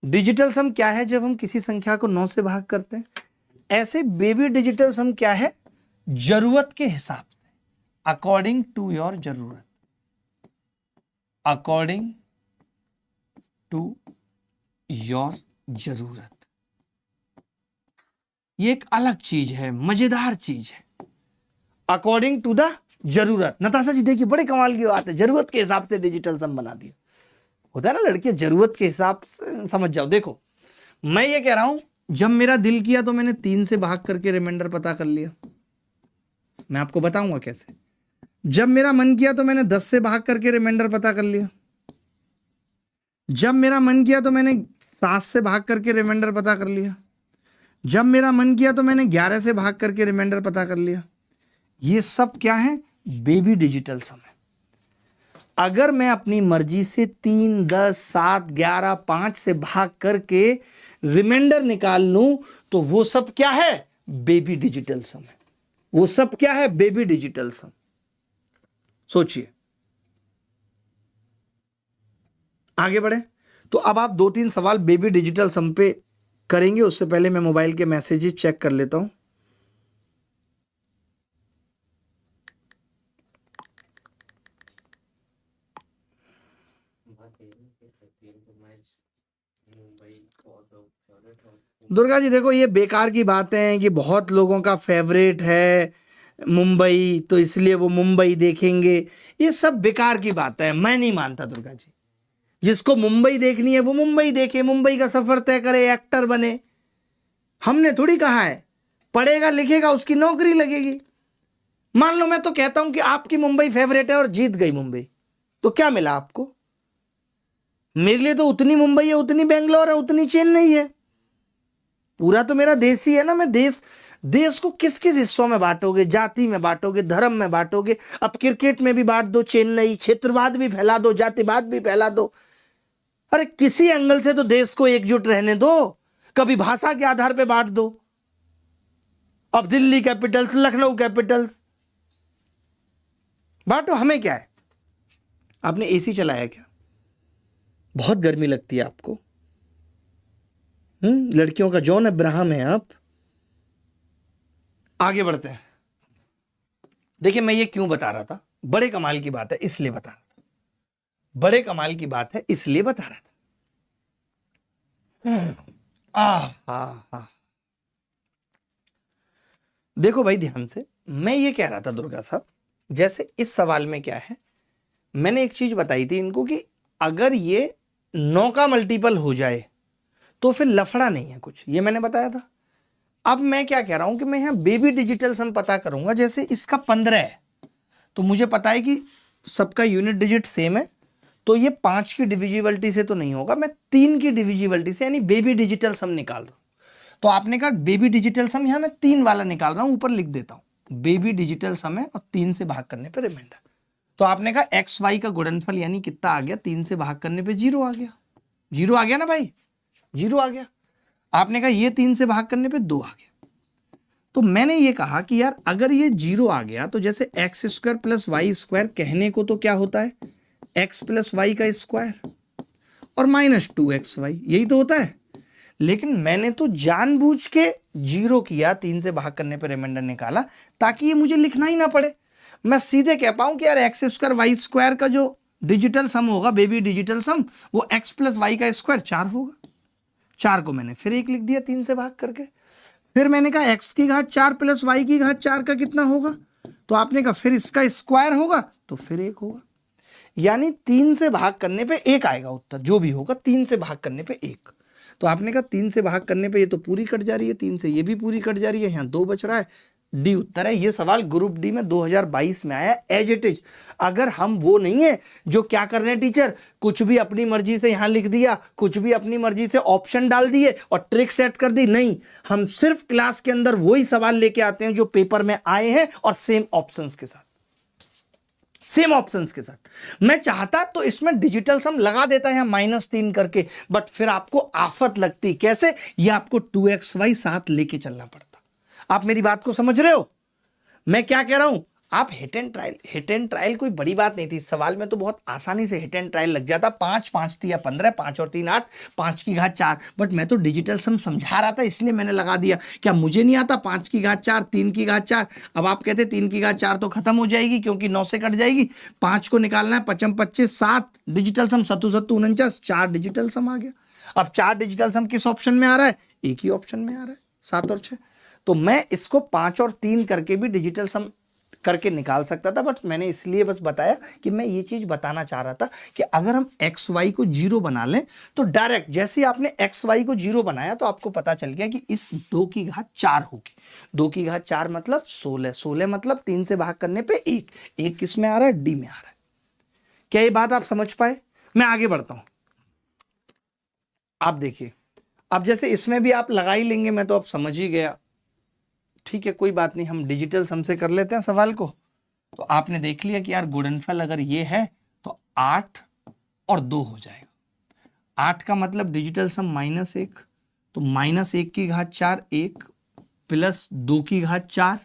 डिजिटल सम क्या है? जब हम किसी संख्या को 9 से भाग करते हैं। ऐसे बेबी डिजिटल सम क्या है? जरूरत के हिसाब से, अकॉर्डिंग टू योर जरूरत, अकॉर्डिंग टू योर जरूरत। ये एक अलग चीज है, मजेदार चीज है, अकॉर्डिंग टू द जरूरत। नताशा जी देखिए बड़े कमाल की बात है, जरूरत के हिसाब से डिजिटल सम बना दिया। होता है ना लड़कियां, जरूरत के हिसाब से समझ जाओ। देखो मैं ये कह रहा हूं, जब मेरा दिल किया तो मैंने 3 से भाग करके रिमाइंडर पता कर लिया। मैं आपको बताऊंगा कैसे। जब मेरा मन किया तो मैंने 10 से भाग करके रिमाइंडर पता कर लिया। जब मेरा मन किया तो मैंने 7 से भाग करके रिमाइंडर पता कर लिया। जब मेरा मन किया तो मैंने 11 से भाग करके रिमाइंडर पता कर लिया। ये सब क्या है? बेबी डिजिटल सम है। अगर मैं अपनी मर्जी से 3, 10, 7, 11, 5 से भाग करके रिमाइंडर निकाल लूं तो वो सब क्या है? बेबी डिजिटल सम है। वो सब क्या है? बेबी डिजिटल सम। सोचिए, आगे बढ़े। तो अब आप 2-3 सवाल बेबी डिजिटल सम पे करेंगे, उससे पहले मैं मोबाइल के मैसेजेस चेक कर लेता हूं। दुर्गा जी देखो, ये बेकार की बातें हैं कि बहुत लोगों का फेवरेट है मुंबई, तो इसलिए वो मुंबई देखेंगे। ये सब बेकार की बात है, मैं नहीं मानता दुर्गा जी। जिसको मुंबई देखनी है वो मुंबई देखे, मुंबई का सफर तय करे, एक्टर बने। हमने थोड़ी कहा है पढ़ेगा लिखेगा उसकी नौकरी लगेगी। मान लो मैं तो कहता हूं कि आपकी मुंबई फेवरेट है और जीत गई मुंबई, तो क्या मिला आपको? मेरे लिए तो उतनी मुंबई है, उतनी बेंगलोर है, उतनी चेन्नई है। पूरा तो मेरा देश ही है ना। मैं देश देश को किस किस हिस्सों में बांटोगे, जाति में बांटोगे, धर्म में बांटोगे, अब क्रिकेट में भी बांट दो, चेन्नई, क्षेत्रवाद भी फैला दो, जातिवाद भी फैला दो। अरे किसी एंगल से तो देश को एकजुट रहने दो, कभी भाषा के आधार पे बांट दो। अब दिल्ली कैपिटल्स, लखनऊ कैपिटल्स, बांटो, हमें क्या है। आपने एसी चलाया क्या? बहुत गर्मी लगती है आपको? लड़कियों का जॉन अब्राहम है आप। आगे बढ़ते हैं। देखिए मैं ये क्यों बता रहा था, बड़े कमाल की बात है इसलिए बता रहा था, बड़े कमाल की बात है इसलिए बता रहा था। देखो भाई ध्यान से, मैं ये कह रहा था दुर्गा साहब, जैसे इस सवाल में क्या है, मैंने एक चीज बताई थी इनको कि अगर ये 9 का मल्टीपल हो जाए तो फिर लफड़ा नहीं है कुछ, ये मैंने बताया था। अब मैं क्या कह रहा हूं कि मैं यहां बेबी डिजिटल सम पता करूंगा। जैसे इसका 15 है तो मुझे पता है कि सबका यूनिट डिजिट सेम है, तो ये 5 की डिविजिबिलिटी से तो नहीं होगा, मैं 3 की डिविजिबिलिटी से यानी बेबी डिजिटल सम निकाल रहा हूं। तो आपने कहा बेबी डिजिटल सम, यहां मैं 3 वाला निकाल रहा हूं, ऊपर लिख देता हूं बेबी डिजिटल सम है और 3 से भाग करने पर रिमाइंडर। तो आपने कहा एक्स वाई का गुणनफल यानी कितना आ गया, 3 से भाग करने पे 0 आ गया। 0 आ गया ना भाई, 0 आ गया। आपने कहा ये 3 से भाग करने पे 2 आ गया। तो मैंने ये कहा कि यार अगर ये 0 आ गया तो जैसे X square plus Y square कहने को तो क्या होता है, एक्स प्लस वाई का स्क्वायर और माइनस 2xy, यही तो होता है। लेकिन मैंने तो जानबूझ के 0 किया, 3 से भाग करने पे रिमाइंडर निकाला, ताकि ये मुझे लिखना ही ना पड़े। मैं सीधे कह पाऊं कि यार एक्स स्क्वायर वाई स्क्वायर का जो डिजिटल सम होगा, बेबी डिजिटल सम, वो एक्स प्लस वाई का स्क्वायर 4 होगा। 4 को मैंने फिर 1 लिख दिया 3 से भाग करके। फिर मैंने कहा एक्स की घात 4 प्लस वाई की घात 4 का कितना होगा, तो आपने कहा फिर इसका स्क्वायर होगा तो फिर 1 होगा, यानी 3 से भाग करने पे 1 आएगा उत्तर, जो भी होगा 3 से भाग करने पे 1। तो आपने कहा 3 से भाग करने पे ये तो पूरी कट जा रही है, 3 से ये भी पूरी कट जा रही है, यहाँ 2 बच रहा है, डी उत्तर है। ये सवाल ग्रुप डी में 2022 में आया एज इट इज। अगर हम वो नहीं है जो क्या कर रहे हैं टीचर, कुछ भी अपनी मर्जी से यहां लिख दिया, कुछ भी अपनी मर्जी से ऑप्शन डाल दिए और ट्रिक सेट कर दी, नहीं, हम सिर्फ क्लास के अंदर वही सवाल लेके आते हैं जो पेपर में आए हैं और सेम ऑप्शंस के साथ, सेम ऑप्शंस के साथ। मैं चाहता तो इसमें डिजिटल सम लगा देता है -3 करके, बट फिर आपको आफत लगती। कैसे? ये आपको 2xy साथ लेके चलना पड़ता। आप मेरी बात को समझ रहे हो? मैं क्या कह रहा हूं, आप हिट एंड ट्रायल कोई बड़ी बात नहीं थी। इस सवाल में तो बहुत आसानी से हिट एंड ट्रायल लग जाता। 5 5 3 15, 5 और 3 8, 5 की घात 4। बट मैं तो डिजिटल सम समझा रहा था इसलिए मैंने लगा दिया। क्या मुझे नहीं आता 5 की घात 4, 3 की घात 4? अब आप कहते 3 की घात 4 तो खत्म हो जाएगी क्योंकि 9 से कट जाएगी। 5 को निकालना है, 55 25 7 डिजिटल सम, 7 7 49, 4 डिजिटल सम आ गया। अब 4 डिजिटल सम किस ऑप्शन में आ रहा है? एक ही ऑप्शन में आ रहा है, 7 और 6। तो मैं इसको 5 और 3 करके भी डिजिटल सम करके निकाल सकता था, बट मैंने इसलिए बस बताया कि मैं ये चीज बताना चाह रहा था कि अगर हम एक्स वाई को 0 बना लें तो डायरेक्ट जैसे आपने एक्स वाई को 0 बनाया तो आपको पता चल गया कि इस 2 की घात 4 होगी। 2 की घात 4 मतलब 16, 16 मतलब 3 से भाग करने पे 1, 1 किस में आ रहा है? डी में आ रहा है। क्या ये बात आप समझ पाए? मैं आगे बढ़ता हूं। आप देखिए, अब जैसे इसमें भी आप लगा ही लेंगे, मैं तो अब समझ ही गया। ठीक है, कोई बात नहीं, हम डिजिटल सम से कर लेते हैं सवाल को। तो आपने देख लिया कि यार गुणनफल अगर ये है तो 8 और 2 हो जाएगा। 8 का मतलब डिजिटल सम -1, तो -1 की घात 4 1 प्लस 2 की घात 4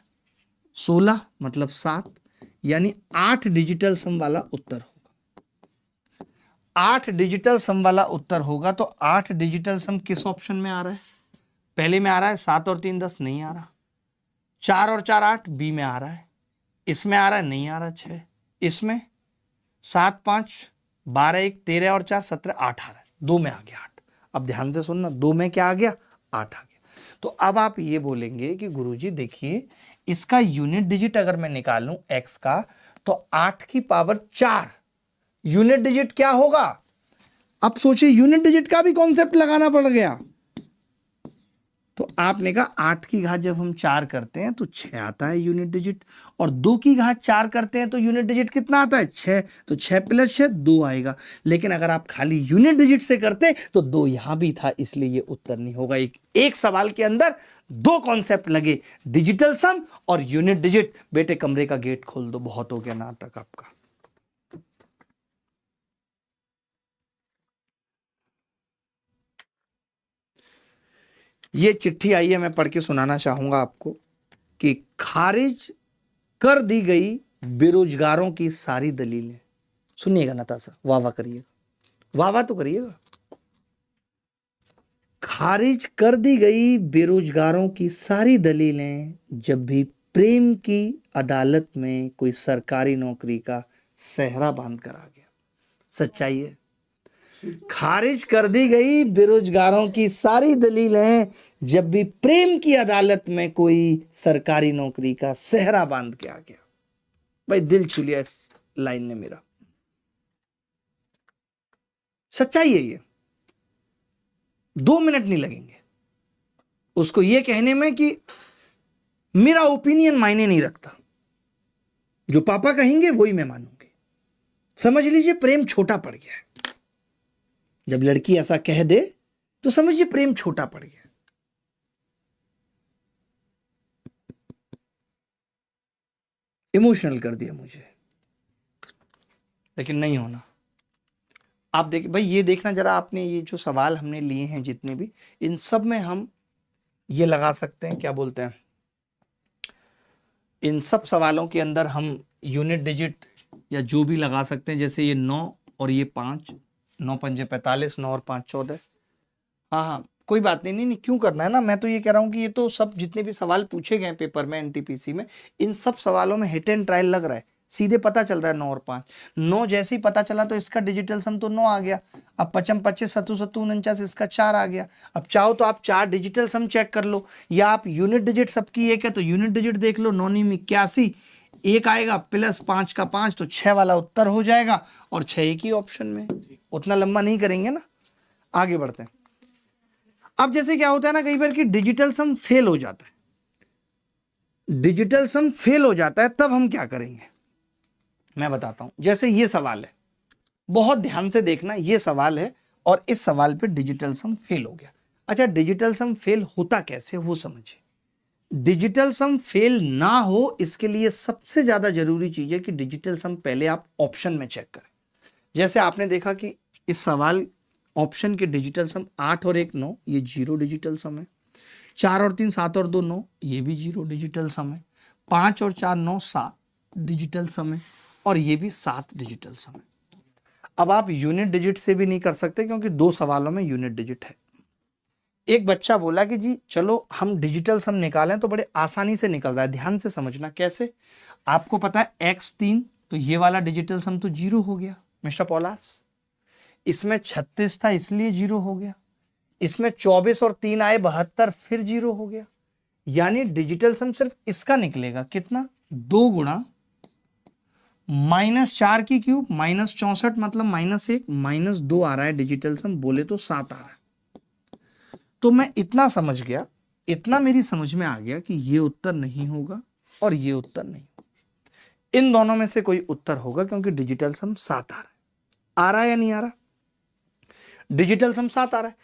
16 मतलब 7, यानी 8 डिजिटल सम वाला उत्तर होगा। 8 डिजिटल सम वाला उत्तर होगा। तो 8 डिजिटल सम किस ऑप्शन में आ रहा है? पहले में आ रहा है 7 और 3 10, नहीं आ रहा। 4 और 4 8, बी में आ रहा है। इसमें आ रहा है, नहीं आ रहा। 6 इसमें, 7 5 12 1 13 और 4 17 8 आ रहा है। 2 में आ गया 8। अब ध्यान से सुनना, 2 में क्या आ गया? 8 आ गया। तो अब आप ये बोलेंगे कि गुरुजी देखिए, इसका यूनिट डिजिट अगर मैं निकालूं x का, तो 8 की पावर 4 यूनिट डिजिट क्या होगा? अब सोचिए, यूनिट डिजिट का भी कॉन्सेप्ट लगाना पड़ गया। तो आपने कहा 8 की घात जब हम 4 करते हैं तो 6 आता है यूनिट डिजिट, और 2 की घात 4 करते हैं तो यूनिट डिजिट कितना आता है 6, तो 6 + 6 2 आएगा। लेकिन अगर आप खाली यूनिट डिजिट से करते तो 2 यहां भी था, इसलिए ये उत्तर नहीं होगा। एक सवाल के अंदर 2 कॉन्सेप्ट लगे, डिजिटल सम और यूनिट डिजिट। बेटे कमरे का गेट खोल दो, बहुत हो गया नाटक आपका। ये चिट्ठी आई है, मैं पढ़ के सुनाना चाहूंगा आपको कि खारिज कर दी गई बेरोजगारों की सारी दलीलें। सुनिएगा नताशा, वाह वाह करिएगा, वाह वाह तो करिएगा। खारिज कर दी गई बेरोजगारों की सारी दलीलें जब भी प्रेम की अदालत में कोई सरकारी नौकरी का सेहरा बांध कर आ गया। सच्चाई है, खारिज कर दी गई बेरोजगारों की सारी दलीलें जब भी प्रेम की अदालत में कोई सरकारी नौकरी का सेहरा बांध के आ गया। भाई दिल छू लिया इस लाइन ने मेरा। सच्चाई है ये, 2 मिनट नहीं लगेंगे उसको ये कहने में कि मेरा ओपिनियन मायने नहीं रखता, जो पापा कहेंगे वही मैं मानूंगी। समझ लीजिए प्रेम छोटा पड़ गया है। जब लड़की ऐसा कह दे तो समझिए प्रेम छोटा पड़ गया। इमोशनल कर दिया मुझे, लेकिन नहीं होना। आप देख भाई, ये देखना जरा, आपने ये जो सवाल हमने लिए हैं जितने भी, इन सब में हम ये लगा सकते हैं, क्या बोलते हैं, इन सब सवालों के अंदर हम यूनिट डिजिट या जो भी लगा सकते हैं। जैसे ये 9 और ये 5, 9 × 5 = 45, 9 और 5 = 14। हाँ हाँ कोई बात नहीं, नहीं क्यों करना है ना। मैं तो ये कह रहा हूँ कि ये तो सब जितने भी सवाल पूछे गए पेपर में एनटीपीसी में, इन सब सवालों में हिट एंड ट्रायल लग रहा है। सीधे पता चल रहा है 9 और 5। 9 जैसे ही पता चला तो इसका डिजिटल सम तो 9 आ गया। अब 55 25 7 7 49 इसका 4 आ गया। अब चाहो तो आप 4 डिजिटल सम चेक कर लो, या आप यूनिट डिजिट सबकी एक है तो यूनिट डिजिट देख लो। 9 × 9 = 81, 1 आएगा प्लस 5 का 5 तो 6 वाला उत्तर हो जाएगा, और 6 एक ही ऑप्शन में। उतना लंबा नहीं करेंगे ना, आगे बढ़ते हैं। अब जैसे क्या होता है ना कई बार कि डिजिटल सम फेल हो जाता है, डिजिटल सम फेल हो जाता है, तब हम क्या करेंगे मैं बताता हूं। जैसे ये सवाल है, बहुत ध्यान से देखना, ये सवाल है और इस सवाल पे डिजिटल सम फेल हो गया। अच्छा, डिजिटल सम फेल होता कैसे वो समझिए। डिजिटल सम फेल ना हो इसके लिए सबसे ज्यादा जरूरी चीज है कि डिजिटल सम पहले आप ऑप्शन में चेक करें। जैसे आपने देखा कि इस सवाल ऑप्शन के डिजिटल सम 8 और 1 9, ये 0 डिजिटल सम है। 4 और 3 7 और 2 9, ये भी 0 डिजिटल सम है। 5 और 4 9 7 डिजिटल सम है, और ये भी 7 डिजिटल सम है। अब आप यूनिट डिजिट से भी नहीं कर सकते क्योंकि 2 सवालों में यूनिट डिजिट है। एक बच्चा बोला कि जी चलो हम डिजिटल सम निकालें, तो बड़े आसानी से निकल रहा है। ध्यान से समझना कैसे। आपको पता है x 3, तो ये वाला डिजिटल सम तो 0 हो गया मिस्टर पॉलास। इसमें 36 था इसलिए 0 हो गया। इसमें 24 और 3 आए 72, फिर 0 हो गया। यानी डिजिटल सम सिर्फ इसका निकलेगा कितना, 2 × -4 की क्यूब -64, मतलब -1 -2 आ रहा है डिजिटल सम, बोले तो 7 आ रहा है। तो मैं इतना समझ गया, इतना मेरी समझ में आ गया कि ये उत्तर नहीं होगा और ये उत्तर नहीं होगा। इन दोनों में से कोई उत्तर होगा क्योंकि डिजिटल सम 7 आ रहा है या नहीं आ रहा। डिजिटल सम 7 आ रहा है।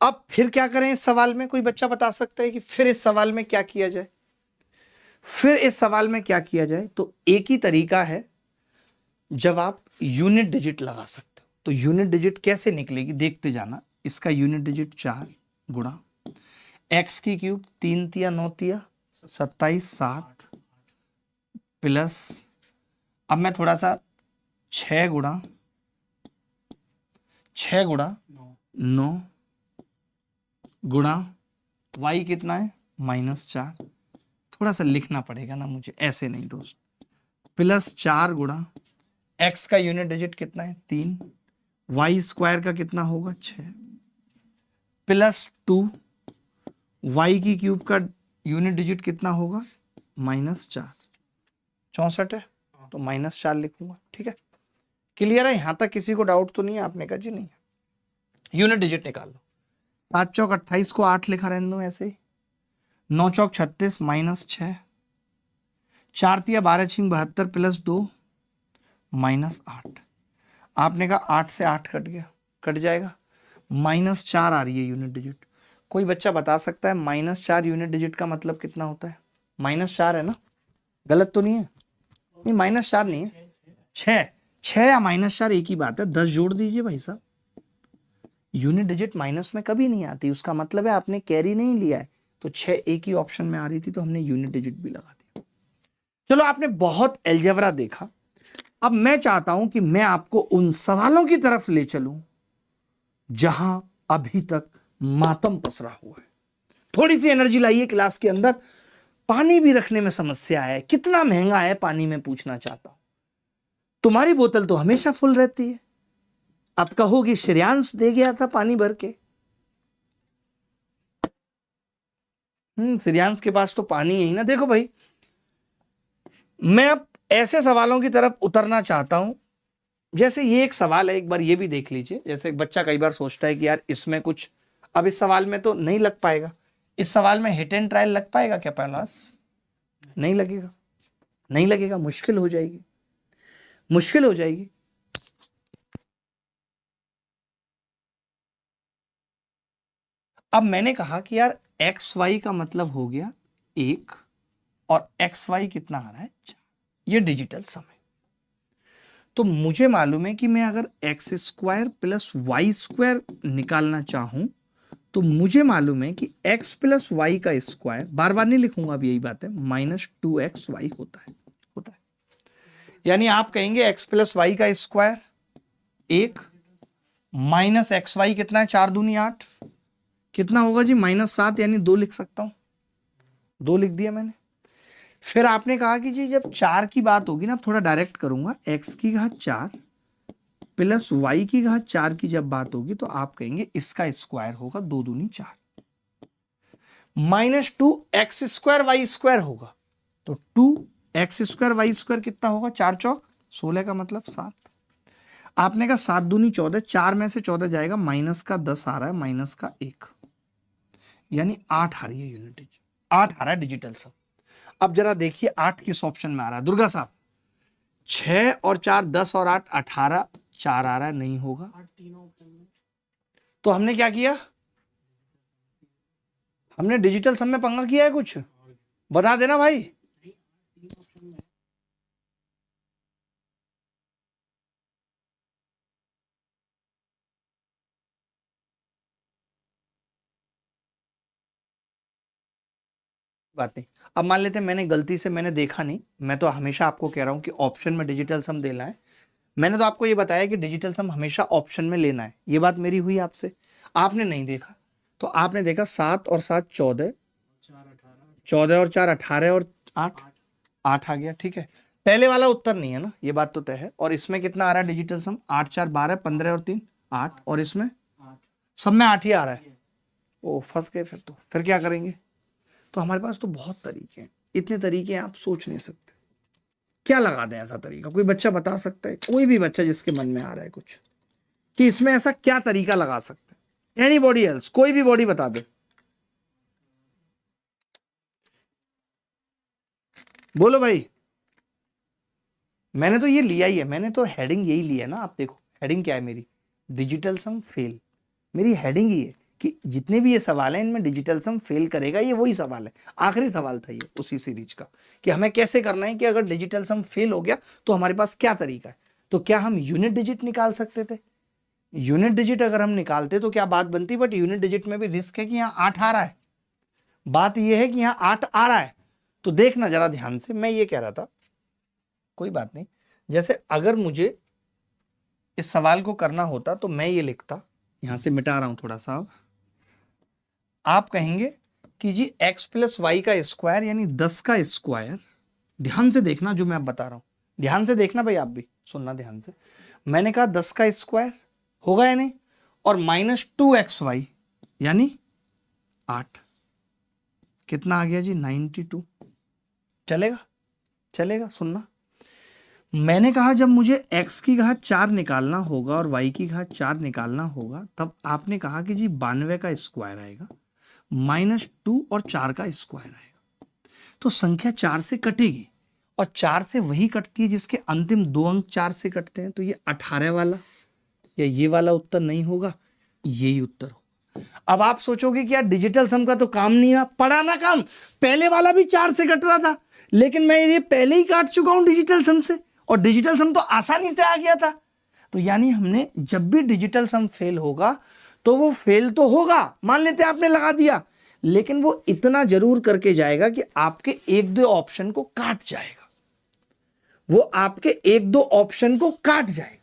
अब फिर क्या करें इस सवाल में, कोई बच्चा बता सकता है कि फिर इस सवाल में क्या किया जाए। फिर इस सवाल में क्या किया जाए, तो एक ही तरीका है, जब आप यूनिट डिजिट लगा सकते हो। तो यूनिट डिजिट कैसे निकलेगी देखते जाना। इसका यूनिट डिजिट 4 × x की क्यूब 3 × 9 × 27 7 प्लस, अब मैं थोड़ा सा 6 × 9 गुणा y कितना है -4, थोड़ा सा लिखना पड़ेगा ना मुझे, ऐसे नहीं दोस्त, प्लस 4 × x का यूनिट डिजिट कितना है 3, y² का कितना होगा 6, प्लस 2 y की क्यूब का यूनिट डिजिट कितना होगा -4, 64 है तो -4 लिखूंगा। ठीक है, क्लियर है, यहां तक किसी को डाउट तो नहीं है। आपने कहा जी नहीं है। यूनिट डिजिट निकाल लो। 7 × 28 को 8 लिखा रहने दो ऐसे ही, 9 चौक 36 माइनस 6, 4 तिया 12 छिंग 72 प्लस 2 माइनस 8। आपने कहा 8 से 8 कट गया, कट जाएगा, -4 आ रही है यूनिट डिजिट। कोई बच्चा बता सकता है -4 यूनिट डिजिट का मतलब कितना होता है? -4 है ना, गलत तो नहीं है? नहीं, -4 नहीं है, 6 या -4 एक ही बात है। 10 जोड़ दीजिए भाई साहब। यूनिट डिजिट माइनस में कभी नहीं आती, उसका मतलब है आपने कैरी नहीं लिया है। तो 6 एक ही ऑप्शन में आ रही थी तो हमने यूनिट डिजिट भी लगा दिया। चलो, आपने बहुत अलजेब्रा देखा। अब मैं चाहता हूं कि मैं आपको उन सवालों की तरफ ले चलूं जहां अभी तक मातम पसरा हुआ है। थोड़ी सी एनर्जी लाइए क्लास के अंदर। पानी भी रखने में समस्या है, कितना महंगा है पानी में पूछना चाहता हूं। तुम्हारी बोतल तो हमेशा फुल रहती है, अब कहोगी श्रेयांश दे गया था पानी भर के। श्रेयांश के पास तो पानी है ही ना। देखो भाई, मैं अब ऐसे सवालों की तरफ उतरना चाहता हूं, जैसे ये एक सवाल है, एक बार ये भी देख लीजिए। जैसे एक बच्चा कई बार सोचता है कि यार इसमें कुछ, अब इस सवाल में तो नहीं लग पाएगा। इस सवाल में हिट एंड ट्रायल लग पाएगा क्या पहलास? नहीं लगेगा, नहीं लगेगा, मुश्किल हो जाएगी, मुश्किल हो जाएगी। अब मैंने कहा कि यार एक्स वाई का मतलब हो गया 1 और एक्स वाई कितना आ रहा है 4, ये डिजिटल सम है। तो मुझे मालूम है कि मैं अगर X square plus Y square निकालना चाहूं तो मुझे मालूम है कि x प्लस वाई का स्क्वायर, बार बार नहीं लिखूंगा अब, यही बात है, -2xy होता है, होता है। यानी आप कहेंगे x प्लस वाई का स्क्वायर 1 माइनस एक्स वाई कितना है, 4 दूनी 8, कितना होगा जी -7, यानी 2 लिख सकता हूं, 2 लिख दिया मैंने। फिर आपने कहा कि जी जब 4 की बात होगी ना, थोड़ा डायरेक्ट करूंगा, x की घात 4 प्लस y की घात 4 की जब बात होगी तो आप कहेंगे इसका स्क्वायर होगा 2 दूनी 4, -2x² वाई स्क्वायर होगा। तो 2x² वाई स्क्वायर कितना होगा, 4 चौक 16 का मतलब 7। आपने कहा 7 दूनी 14, 4 में से 14 जाएगा, माइनस का 10 आ रहा है, माइनस का 1, यानी 8 आ रही है यूनिट डिजिट, 8 आ रहा है डिजिटल सम। अब जरा देखिए 8 किस ऑप्शन में आ रहा है दुर्गा साहब? 6 और 4 10 और 8 18, 4 आ रहा है, नहीं होगा। तो हमने क्या किया, हमने डिजिटल सम में पंगा किया है कुछ, बता देना भाई। बात नहीं, अब मान लेते हैं मैंने गलती से, मैंने देखा नहीं, मैं तो हमेशा आपको कह रहा हूं कि ऑप्शन में डिजिटल सम देना है। मैंने तो आपको ये बताया कि डिजिटल सम हमेशा ऑप्शन में लेना है, ये बात मेरी हुई आपसे, आपने नहीं देखा। तो आपने देखा 7 और 7 14, 14 और 4 18 और 8 8 आ गया, ठीक है। पहले वाला उत्तर नहीं है ना, ये बात तो तय है। और इसमें कितना आ रहा है डिजिटल सम, 8 4 12, 15 और 3 8, और इसमें सब में 8 ही आ रहा है। ओ फंस गए, फिर तो फिर क्या करेंगे? तो हमारे पास तो बहुत तरीके हैं, इतने तरीके हैं आप सोच नहीं सकते। क्या लगा दें ऐसा तरीका? कोई बच्चा बता सकता है, कोई भी बच्चा जिसके मन में आ रहा है कुछ, कि इसमें ऐसा क्या तरीका लगा सकते हैं? एनीबॉडी एल्स, कोई भी बॉडी बता दे, बोलो भाई। मैंने तो ये लिया ही है, मैंने तो हेडिंग यही लिया है ना। आप देखो हेडिंग क्या है मेरी, डिजिटल सम फेल। मेरी हेडिंग ही है कि जितने भी ये सवाल हैं इनमें डिजिटल सम फेल करेगा, ये वही सवाल है, आखिरी सवाल था ये उसी सीरीज का, कि हमें कैसे करना है कि अगर डिजिटल सम फेल हो गया तो हमारे पास क्या तरीका है। तो क्या हम यूनिट डिजिट निकाल सकते थे? यूनिट डिजिट अगर हम निकालते तो क्या बात बनती, बट यूनिट डिजिट में भी रिस्क है कि यहाँ 8 आ रहा है। बात यह है कि यहाँ 8 आ रहा है, तो देखना जरा ध्यान से। मैं ये कह रहा था, कोई बात नहीं, जैसे अगर मुझे इस सवाल को करना होता तो मैं ये लिखता, यहां से मिटा रहा हूं थोड़ा सा। आप कहेंगे कि जी x प्लस वाई का स्क्वायर यानी 10 का स्क्वायर, ध्यान से देखना जो मैं अब बता रहा हूं, ध्यान से देखना भाई, आप भी सुनना ध्यान से। मैंने कहा 10 का स्क्वायर होगा या नहीं, और -2xy यानी 8, कितना आ गया जी 92। चलेगा, चलेगा, सुनना। मैंने कहा जब मुझे x की घात 4 निकालना होगा और y की घात 4 निकालना होगा, तब आपने कहा कि जी 92 का स्क्वायर आएगा -2 और 4 का स्क्वायर आएगा। तो संख्या 4 से कटेगी और 4 से वही कटती है जिसके अंतिम 2 अंक 4 से कटते हैं। तो ये 18 वाला या ये वाला उत्तर नहीं होगा, यही उत्तर होगा। अब आप सोचोगे कि यार डिजिटल सम का तो काम नहीं है, पड़ा ना काम। पहले वाला भी 4 से कट रहा था, लेकिन मैं ये पहले ही काट चुका हूं डिजिटल सम से, और डिजिटल सम तो आसानी से आ गया था। तो यानी हमने जब भी डिजिटल सम फेल होगा तो वो फेल तो होगा, मान लेते हैं आपने लगा दिया, लेकिन वो इतना जरूर करके जाएगा कि आपके 1-2 ऑप्शन को काट जाएगा। वो आपके 1-2 ऑप्शन को काट जाएगा।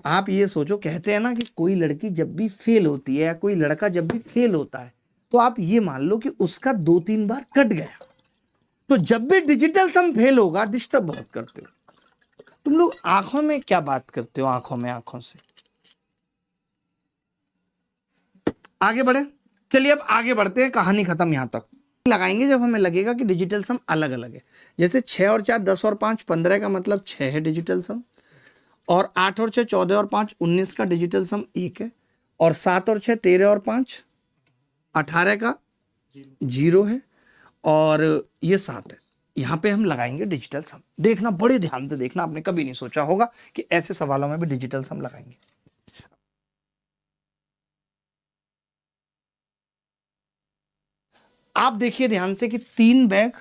आप ये सोचो, कहते हैं ना कि कोई लड़की जब भी फेल होती है या कोई लड़का जब भी फेल होता है तो आप ये मान लो कि उसका 2-3 बार कट गया। तो जब भी डिजिटल सम फेल होगा, डिस्टर्ब बहुत करते हो तुम लोग। आंखों में क्या बात करते हो, आंखों से आगे बढ़े। चलिए अब आगे बढ़ते हैं, कहानी खत्म यहां तक लगाएंगे जब हमें लगेगा कि डिजिटल सम अलग अलग है। जैसे 6 और 4 10 और 5 15 का मतलब 6 है डिजिटल सम, और 8 और 6 14 और 5 19 का डिजिटल सम 1 है, और 7 और 6 13 और 5 18 का 0 है, और ये 7 है। यहां पे हम लगाएंगे डिजिटल सम। देखना, बड़े ध्यान से देखना, आपने कभी नहीं सोचा होगा कि ऐसे सवालों में भी डिजिटल सम लगाएंगे। आप देखिए ध्यान से कि 3 बैग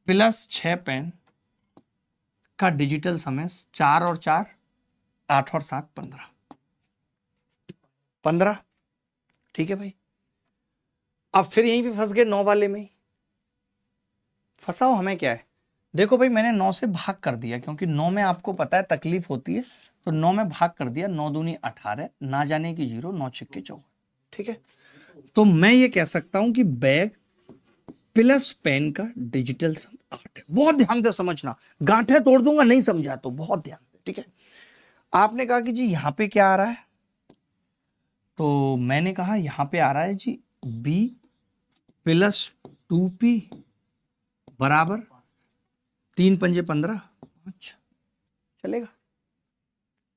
प्लस 6 पेन का डिजिटल सम है 4 और 4 8 और 7 15। ठीक है भाई। अब फिर यहीं पे फंस गए 9 वाले में। फंसाओ हमें क्या है, देखो भाई मैंने 9 से भाग कर दिया, क्योंकि 9 में आपको पता है तकलीफ होती है, तो 9 में भाग कर दिया। 9 दूनी 18, ना जाने की 0, 9 छिक्के 14। ठीक है, तो मैं ये कह सकता हूं कि बैग प्लस पेन का डिजिटल सम 8 है। बहुत ध्यान से समझना, गांठें तोड़ दूंगा नहीं समझा तो, बहुत ध्यान से। ठीक है, आपने कहा कि जी यहां पे क्या आ रहा है, तो मैंने कहा यहां पे आ रहा है जी b प्लस 2p बराबर 3 पंजे 15।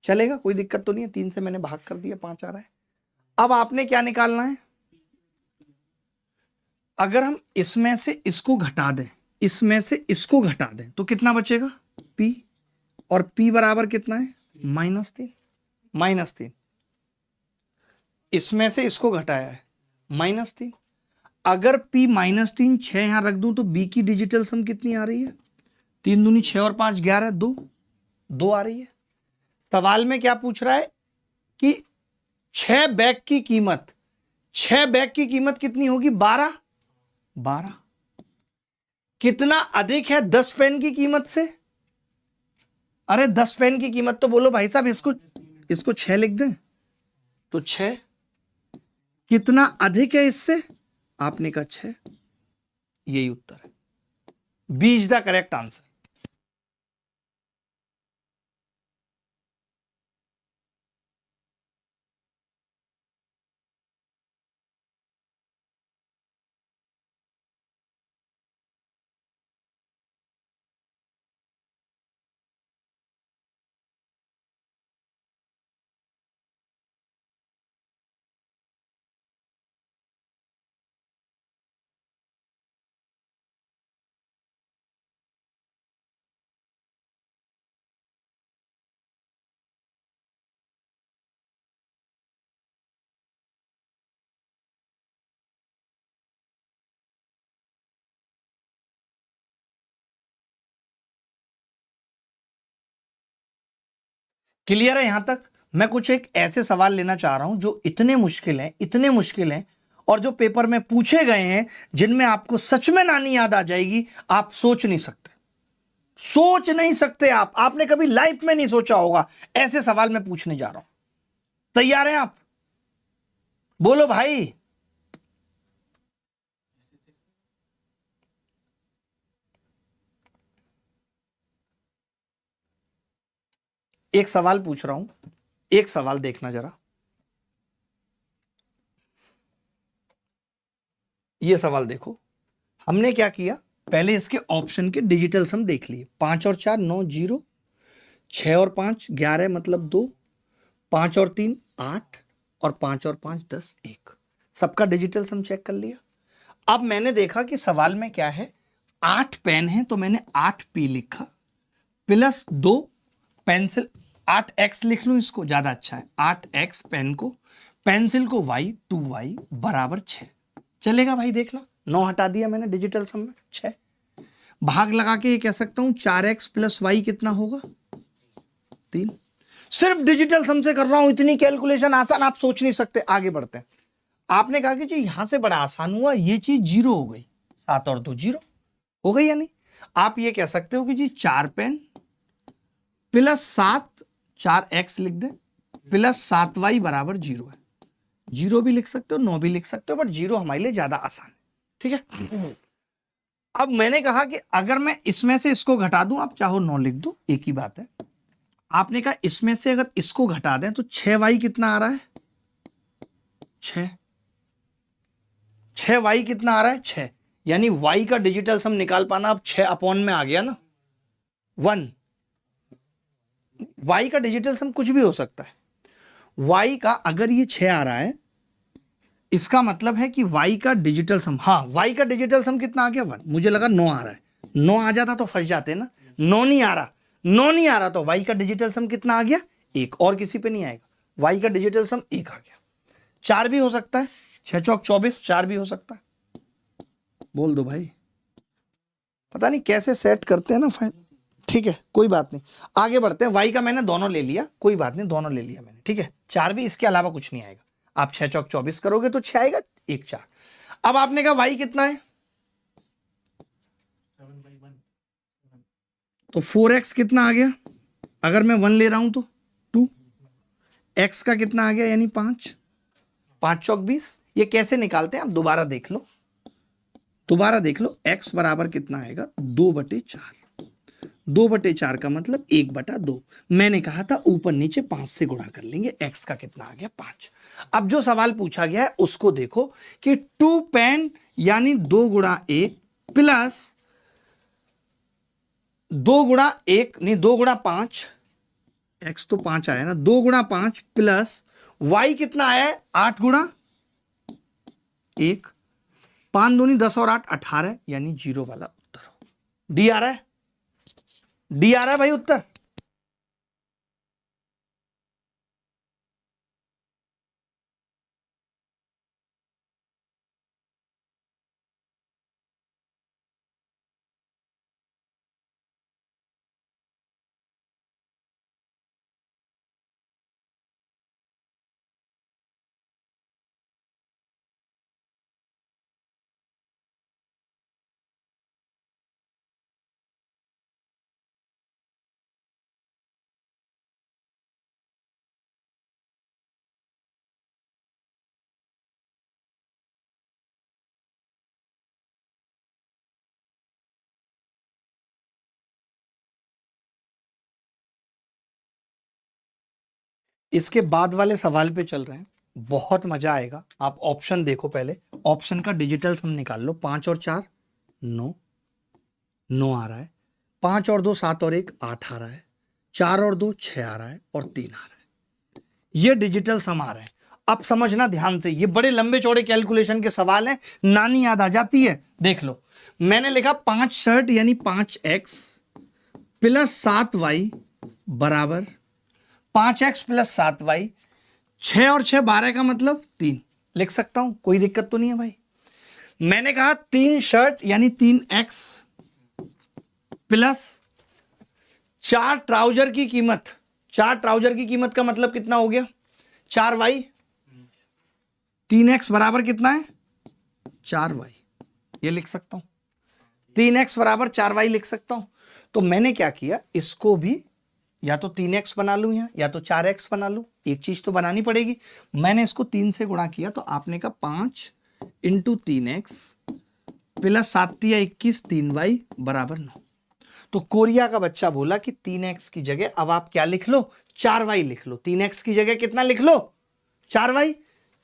चलेगा, कोई दिक्कत तो नहीं है। 3 से मैंने भाग कर दिया, 5 आ रहा है। अब आपने क्या निकालना है, अगर हम इसमें से इसको घटा दें, इसमें से इसको घटा दें, तो कितना बचेगा p, और p बराबर कितना है -3। इसमें से इसको घटाया है -3। अगर p -3 6 यहां रख दूं तो b की डिजिटल सम कितनी आ रही है, 3 दूनी 6 और 5 11 2 आ रही है। सवाल में क्या पूछ रहा है कि 6 बैग की कीमत कितनी होगी, 12। कितना अधिक है 10 पेन की कीमत से। अरे 10 पेन की कीमत तो बोलो भाई साहब, इसको 6 लिख दें, तो 6 कितना अधिक है इससे, आपने कहा 6। यही उत्तर है, B is the correct answer. Clear है यहां तक। मैं कुछ एक ऐसे सवाल लेना चाह रहा हूं जो इतने मुश्किल हैं और जो पेपर में पूछे गए हैं, जिनमें आपको सच में नानी याद आ जाएगी। आप सोच नहीं सकते आपने कभी लाइफ में नहीं सोचा होगा। ऐसे सवाल मैं पूछने जा रहा हूं। तैयार हैं आप, बोलो भाई। एक सवाल पूछ रहा हूं, एक सवाल देखना जरा। ये सवाल देखो, हमने क्या किया, पहले इसके ऑप्शन के डिजिटल सम देख लिए। 5 और 4 9 0, 6 और 5 11 मतलब 2, 5 और 3 8, और 5 और 5 10 1। सबका डिजिटल सम चेक कर लिया। अब मैंने देखा कि सवाल में क्या है, 8 पेन है तो मैंने 8p लिखा प्लस 2 पेंसिल, 8x लिख लूं, इसको ज्यादा अच्छा है, 8x पेन को, पेंसिल को y 2y बराबर 6। चलेगा भाई, देख लो 9 हटा दिया मैंने डिजिटल सम में 6। भाग लगा के ये कह सकता हूं 4x प्लस y कितना होगा 3। सिर्फ डिजिटल सम से कर रहा हूं, इतनी कैलकुलेशन आसान आप सोच नहीं सकते। आगे बढ़ते हैं। आपने कहा कि जी यहां से बड़ा आसान हुआ, ये चीज 0 हो गई, 7 और 2 0 हो गई या नहीं। आप ये कह सकते हो कि जी 4 पेन प्लस 7, 4x लिख दें प्लस 7y बराबर 0 है। 0 भी लिख सकते हो, 9 भी लिख सकते हो, बट 0 हमारे लिए ज्यादा आसान है। ठीक है। अब मैंने कहा कि अगर मैं इसमें से इसको घटा दूं, आप चाहो 9 लिख दो, एक ही बात है। आपने कहा इसमें से अगर इसको घटा दें तो 6y कितना आ रहा है 6। 6y कितना आ रहा है 6, यानी y का डिजिटल सम निकाल पाना अब 6 अपॉन में आ गया ना 1। y का डिजिटल सम कुछ भी हो सकता है। y का अगर ये 6 आ रहा है, इसका मतलब है कि y का डिजिटल सम, हाँ y का डिजिटल सम कितना आ गया 1। मुझे लगा 9 आ रहा है, 9 आ जाता तो फंस जाते ना, 9 नहीं आ रहा, 9 नहीं आ रहा तो y का डिजिटल सम कितना आ गया 1, और किसी पे नहीं आएगा। y का डिजिटल सम 1 आ गया। 4 भी हो सकता है, 6 चौक 24, 4 भी हो सकता है। बोल दो भाई, पता नहीं कैसे सेट करते हैं ना फाइल। ठीक है, कोई बात नहीं, आगे बढ़ते हैं। y का मैंने दोनों ले लिया, कोई बात नहीं, दोनों ले लिया मैंने। ठीक है, 4 भी, इसके अलावा कुछ नहीं आएगा। आप 6 चौक 24 करोगे तो 6 आएगा, 1 4। अब आपने कहा y कितना है, तो 4x कितना आ गया, अगर मैं 1 ले रहा हूं तो 2। x का कितना आ गया, यानी 5, 5 चौक 20। ये कैसे निकालते हैं आप दोबारा देख लो, दोबारा देख लो। x बराबर कितना आएगा 2/4। 2/4 का मतलब 1/2। मैंने कहा था ऊपर नीचे 5 से गुणा कर लेंगे। x का कितना आ गया 5। अब जो सवाल पूछा गया है उसको देखो कि 2 पेन यानी 2 गुणा 1 प्लस 2 गुणा 1 नहीं 2 गुणा 5, x तो 5 आया ना, 2 गुणा 5 प्लस y कितना आया है 8 गुणा 1, 5 दूनी 10 और 8 18, यानी 0 वाला उत्तर हो। डी आ रहा है, डी आ रहा है भाई उत्तर। इसके बाद वाले सवाल पे चल रहे हैं, बहुत मजा आएगा। आप ऑप्शन देखो, पहले ऑप्शन का डिजिटल सम निकाल लो। 5 और 4 9, 9 आ रहा है। 5 और 2 7 और 1 8 आ रहा है। 4 और 2 6 आ रहा है और 3 आ रहा है। ये डिजिटल सम आ रहे हैं। अब समझना ध्यान से, ये बड़े लंबे चौड़े कैलकुलेशन के सवाल हैं, नानी याद आ जाती है। देख लो, मैंने लिखा 5 शर्ट यानी 5x प्लस 7y बराबर 5x प्लस 7y। 6 और 6 12 का मतलब 3 लिख सकता हूं, कोई दिक्कत तो नहीं है भाई। मैंने कहा 3 शर्ट यानी 3x प्लस 4 ट्राउजर की कीमत, 4 ट्राउजर की कीमत का मतलब कितना हो गया 4y। 3x बराबर कितना है 4y, ये लिख सकता हूं। 3x बराबर 4y लिख सकता हूं। तो मैंने क्या किया, इसको भी या तो 3x बना लूं या तो 4x बना लूं, एक चीज तो बनानी पड़ेगी। मैंने इसको 3 से गुणा किया, तो आपने कहा 5 इंटू 3x प्लस 7 या 21 3y बराबर 9। तो कोरिया का बच्चा बोला कि 3x की जगह अब आप क्या लिख लो 4y लिख लो। 3x की जगह कितना लिख लो 4y।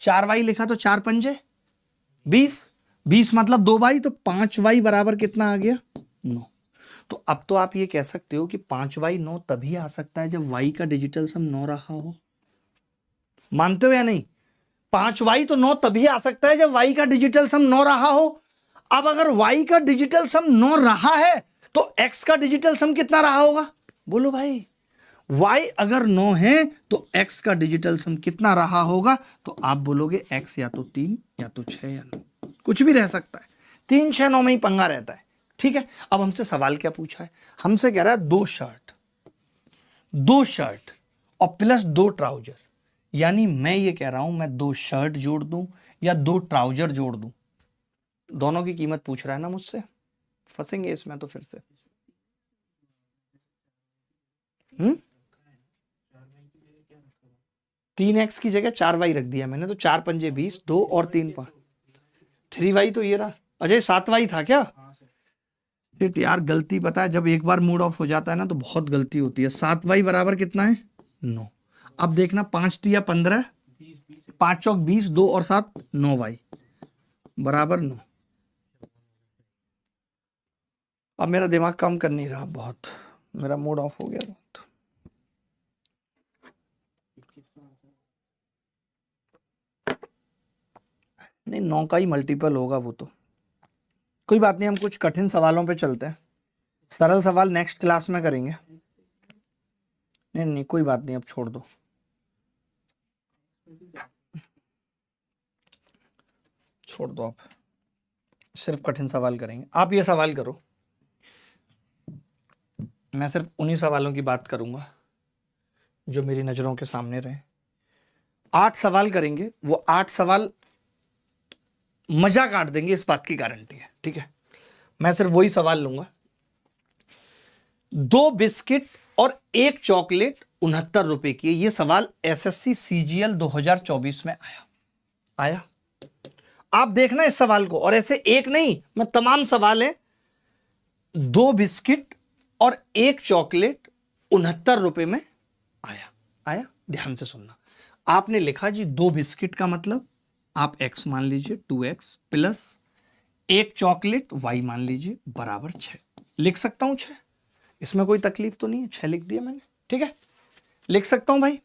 4y लिखा तो 4 पंजे 20, 20 मतलब 2y, तो 5y बराबर कितना आ गया 9। तो अब तो आप ये कह सकते हो कि 5y 9 तभी आ सकता है जब y का डिजिटल सम 9 रहा हो। मानते हो या नहीं? 5y तो 9 तभी आ सकता है जब y का डिजिटल सम 9 रहा हो। अब अगर y का डिजिटल सम 9 रहा है तो x का डिजिटल सम कितना रहा होगा? बोलो भाई, y अगर 9 है तो x का डिजिटल सम कितना रहा होगा? तो आप बोलोगे x या तो 3 या तो 6 या 9, कुछ भी रह सकता है। 3, 6, 9 में ही पंगा रहता है। ठीक है, अब हमसे सवाल क्या पूछा है? हमसे कह रहा है 2 शर्ट और प्लस 2 ट्राउजर, यानी मैं ये कह रहा हूं मैं 2 शर्ट जोड़ दूं या 2 ट्राउजर जोड़ दूं। दोनों की कीमत पूछ रहा है ना मुझसे, फंसेंगे इसमें तो फिर से। 3x की जगह 4y रख दिया मैंने, तो 4 पंजे 20, 2 और 3 5, 3y तो ये रहा। अजय 7y था क्या? यार गलती पता है, जब एक बार मूड ऑफ हो जाता है ना तो बहुत गलती होती है। 7y बराबर कितना है? 9। अब देखना 5 तिया 15, 5 चौक 20, 2 और 7 9y बराबर 9। अब मेरा दिमाग काम कर नहीं रहा, बहुत मेरा मूड ऑफ हो गया बहुत। नहीं, 9 का ही मल्टीपल होगा वो तो। कोई बात नहीं, हम कुछ कठिन सवालों पे चलते हैं। सरल सवाल नेक्स्ट क्लास में करेंगे। नहीं कोई बात नहीं, अब छोड़ दो। छोड़ दो, आप सिर्फ कठिन सवाल करेंगे। आप ये सवाल करो, मैं सिर्फ उन्हीं सवालों की बात करूंगा जो मेरी नजरों के सामने रहे। 8 सवाल करेंगे, वो 8 सवाल मजा काट देंगे, इस बात की गारंटी है। ठीक है, मैं सिर्फ वही सवाल लूंगा। 2 बिस्किट और 1 चॉकलेट 69 रुपए की। ये सवाल एसएससी सीजीएल 2024 में आया। आप देखना इस सवाल को, और ऐसे एक नहीं, मैं तमाम सवाल है। 2 बिस्किट और 1 चॉकलेट 69 रुपए में आया। ध्यान से सुनना। आपने लिखा जी 2 बिस्किट का मतलब आप x मान लीजिए 2x प्लस 1 चॉकलेट y मान लीजिए बराबर 6। लिख सकता हूं 6, इसमें कोई तकलीफ तो नहीं है। 6 लिख दिया मैंने, ठीक है, लिख सकता हूं भाई।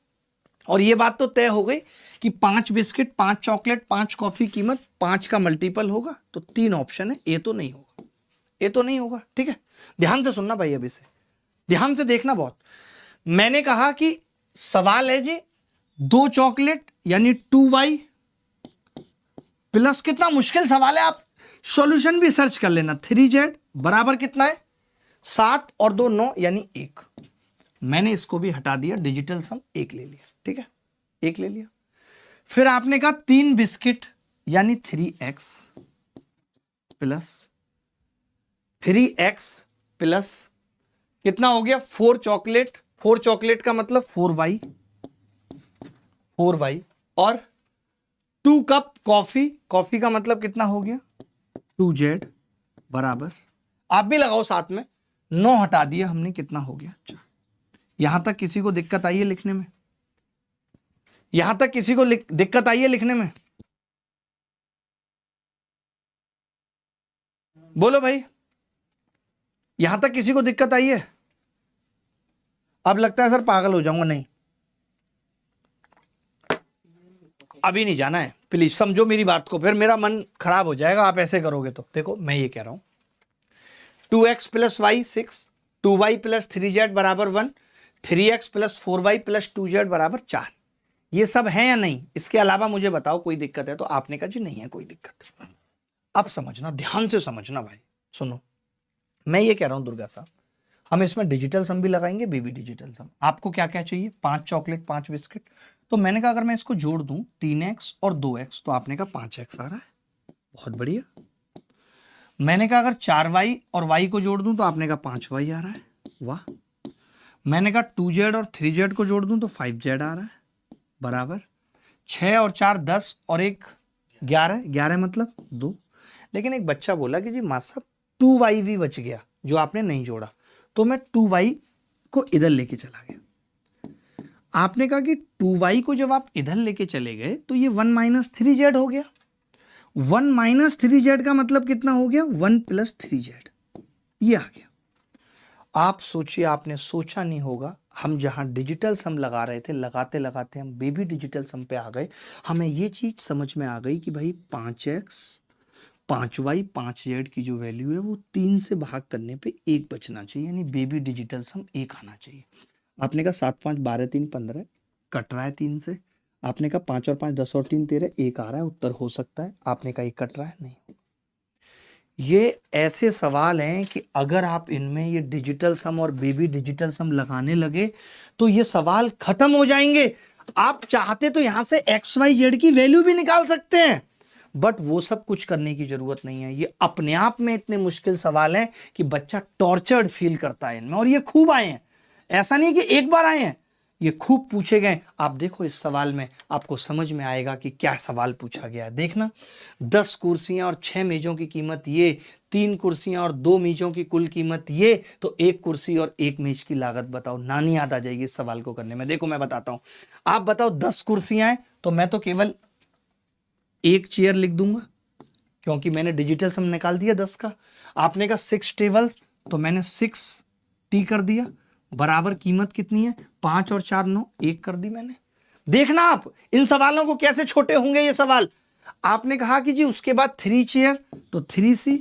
और ये बात तो तय हो गई कि 5 बिस्किट, 5 चॉकलेट, 5 कॉफी कीमत 5 का मल्टीपल होगा। तो 3 ऑप्शन है, ए तो नहीं होगा, ए तो नहीं होगा। ठीक है, ध्यान से सुनना भाई, अभी से ध्यान से देखना बहुत। मैंने कहा कि सवाल है जी 2 चॉकलेट यानी 2y प्लस, कितना मुश्किल सवाल है, आप सॉल्यूशन भी सर्च कर लेना। 3z बराबर कितना है? 7 और 2 9 यानी 1। मैंने इसको भी हटा दिया, डिजिटल सम 1 ले लिया। ठीक है, 1 ले लिया। फिर आपने कहा 3 बिस्किट यानी 3x प्लस 3x प्लस कितना हो गया? 4 चॉकलेट। 4 चॉकलेट का मतलब 4y और 2 कप कॉफी। कॉफी का मतलब कितना हो गया? 2z बराबर, आप भी लगाओ साथ में, 9 हटा दिया हमने, कितना हो गया? 4। यहां तक किसी को दिक्कत आई है लिखने में? यहां तक किसी को दिक्कत आई है लिखने में? बोलो भाई, यहां तक किसी को दिक्कत आई है? अब लगता है सर पागल हो जाऊंगा। नहीं, अभी नहीं जाना है, प्लीज समझो मेरी बात को, फिर मेरा मन खराब हो जाएगा आप ऐसे करोगे तो। देखो मैं ये कह रहा हूं 2x plus Y 6, 2y plus 3z बराबर 1, 3x plus 4y plus 2z बराबर 4। ये सब है या नहीं? इसके अलावा मुझे बताओ कोई दिक्कत है तो। आपने कहा जी नहीं है कोई दिक्कत। अब समझना, ध्यान से समझना भाई, सुनो मैं ये कह रहा हूं दुर्गा साहब, हम इसमें डिजिटल सम भी लगाएंगे, बेबी डिजिटल सम। आपको क्या क्या चाहिए? 5 चॉकलेट 5 बिस्किट। तो मैंने कहा अगर मैं इसको जोड़ दूं 3x और 2x, तो आपने कहा 5x आ रहा है, बहुत बढ़िया। मैंने कहा अगर 4y और y को जोड़ दूं तो आपने कहा 5y आ रहा है, वाह। मैंने कहा 2z और 3z को जोड़ दूं तो 5z आ रहा है, बराबर। 6 और 4 10 और 1 11, 11 मतलब 2। लेकिन एक बच्चा बोला कि जी मां साहब 2y भी बच गया जो आपने नहीं जोड़ा, तो मैं 2y को इधर लेके चला गया। आपने कहा कि 2y को जब आप इधर लेके चले गए तो ये 1 माइनस 3z हो गया। 1 माइनस 3z का मतलब कितना हो गया? 1 प्लस 3z, ये आ गया। आप सोचिए, आपने सोचा नहीं होगा, हम जहां डिजिटल सम लगा रहे थे, लगाते लगाते हम बेबी डिजिटल सम पे आ गए। हमें ये चीज समझ में आ गई कि भाई 5x 5y 5z की जो वैल्यू है वो 3 से भाग करने पे 1 बचना चाहिए, यानी बेबी डिजिटल सम 1 आना चाहिए। आपने कहा 7 5 12 3 15 कट रहा है 3 से। आपने कहा 5 और 5 10 और 3 13 1 आ रहा है, उत्तर हो सकता है। आपने कहा 1 कट रहा है, नहीं। ये ऐसे सवाल हैं कि अगर आप इनमें ये डिजिटल सम और बेबी डिजिटल सम लगाने लगे तो ये सवाल खत्म हो जाएंगे। आप चाहते तो यहां से एक्स वाई जेड की वैल्यू भी निकाल सकते हैं, बट वो सब कुछ करने की जरूरत नहीं है। ये अपने आप में इतने मुश्किल सवाल हैं कि बच्चा टॉर्चर्ड फील करता है इनमें, और ये खूब आए हैं। ऐसा नहीं कि एक बार आए हैं, ये खूब पूछे गए। आप देखो इस सवाल में आपको समझ में आएगा कि क्या सवाल पूछा गया है। देखना, 10 कुर्सियां और 6 मेजों की कीमत ये, 3 कुर्सियां और 2 मेजों की कुल कीमत ये, तो 1 कुर्सी और 1 मेज की लागत बताओ। नानी याद आ जाएगी इस सवाल को करने में। देखो मैं बताता हूं, आप बताओ 10 कुर्सियां हैं तो मैं तो केवल 1 चेयर लिख दूंगा क्योंकि मैंने डिजिटल सम निकाल दिया 10 का। आपने कहा 6 टेबल्स तो मैंने 6 टी कर दिया, बराबर कीमत कितनी है 5 और 4 9, 1 कर दी मैंने। देखना आप इन सवालों को कैसे छोटे होंगे ये सवाल। आपने कहा कि जी उसके बाद 3 चेयर तो 3C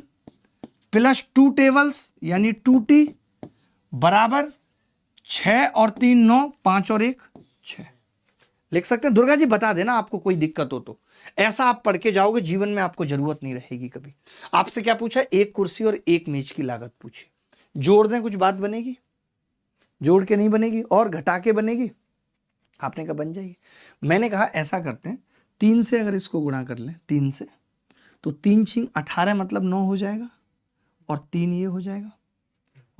प्लस 2 टेबल्स यानी 2T बराबर 6 और 3 9, 5 और 1 6 लिख सकते हैं। दुर्गा जी बता देना आपको कोई दिक्कत हो तो। ऐसा आप पढ़ के जाओगे, जीवन में आपको जरूरत नहीं रहेगी कभी। आपसे क्या पूछा, 1 कुर्सी और 1 मेज की लागत पूछी। जोड़ दें, कुछ बात बनेगी? जोड़ के नहीं बनेगी, और घटा के बनेगी? आपने कहा बन जाएगी। मैंने कहा ऐसा करते हैं, 3 से अगर इसको गुणा कर लें 3 से, तो 3 6 18 मतलब 9 हो जाएगा, और 3 ये हो जाएगा।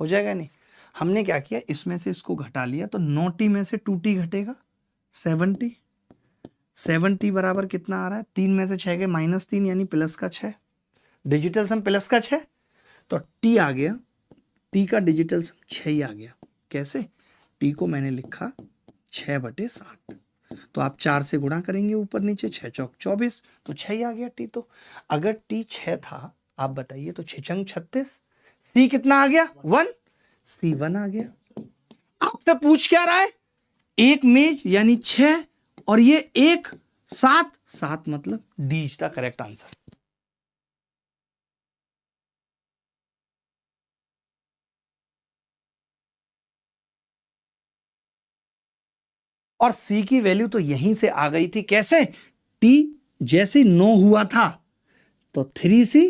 हो जाएगा नहीं? हमने क्या किया, इसमें से इसको घटा लिया तो 9T में से 2T घटेगा 7T। 7T बराबर कितना आ रहा है, 3 में से 6 के -3 यानी प्लस का 6। डिजिटल सम प्लस का 6, तो T आ गया, T का डिजिटल सम 6 ही आ गया। कैसे? T को मैंने लिखा 6/7, तो आप 4 से गुणा करेंगे ऊपर नीचे, 6 चौक 24, तो 6 ही आ गया T। तो अगर T 6 था, आप बताइए, तो 6 छंग 36, C कितना आ गया 1, C 1 आ गया। आपसे पूछ क्या रहा है, 1 मेज यानी 6 और ये 1 7 7 मतलब D is the correct answer. और सी की वैल्यू तो यहीं से आ गई थी। कैसे? टी जैसे 9 हुआ था तो 3C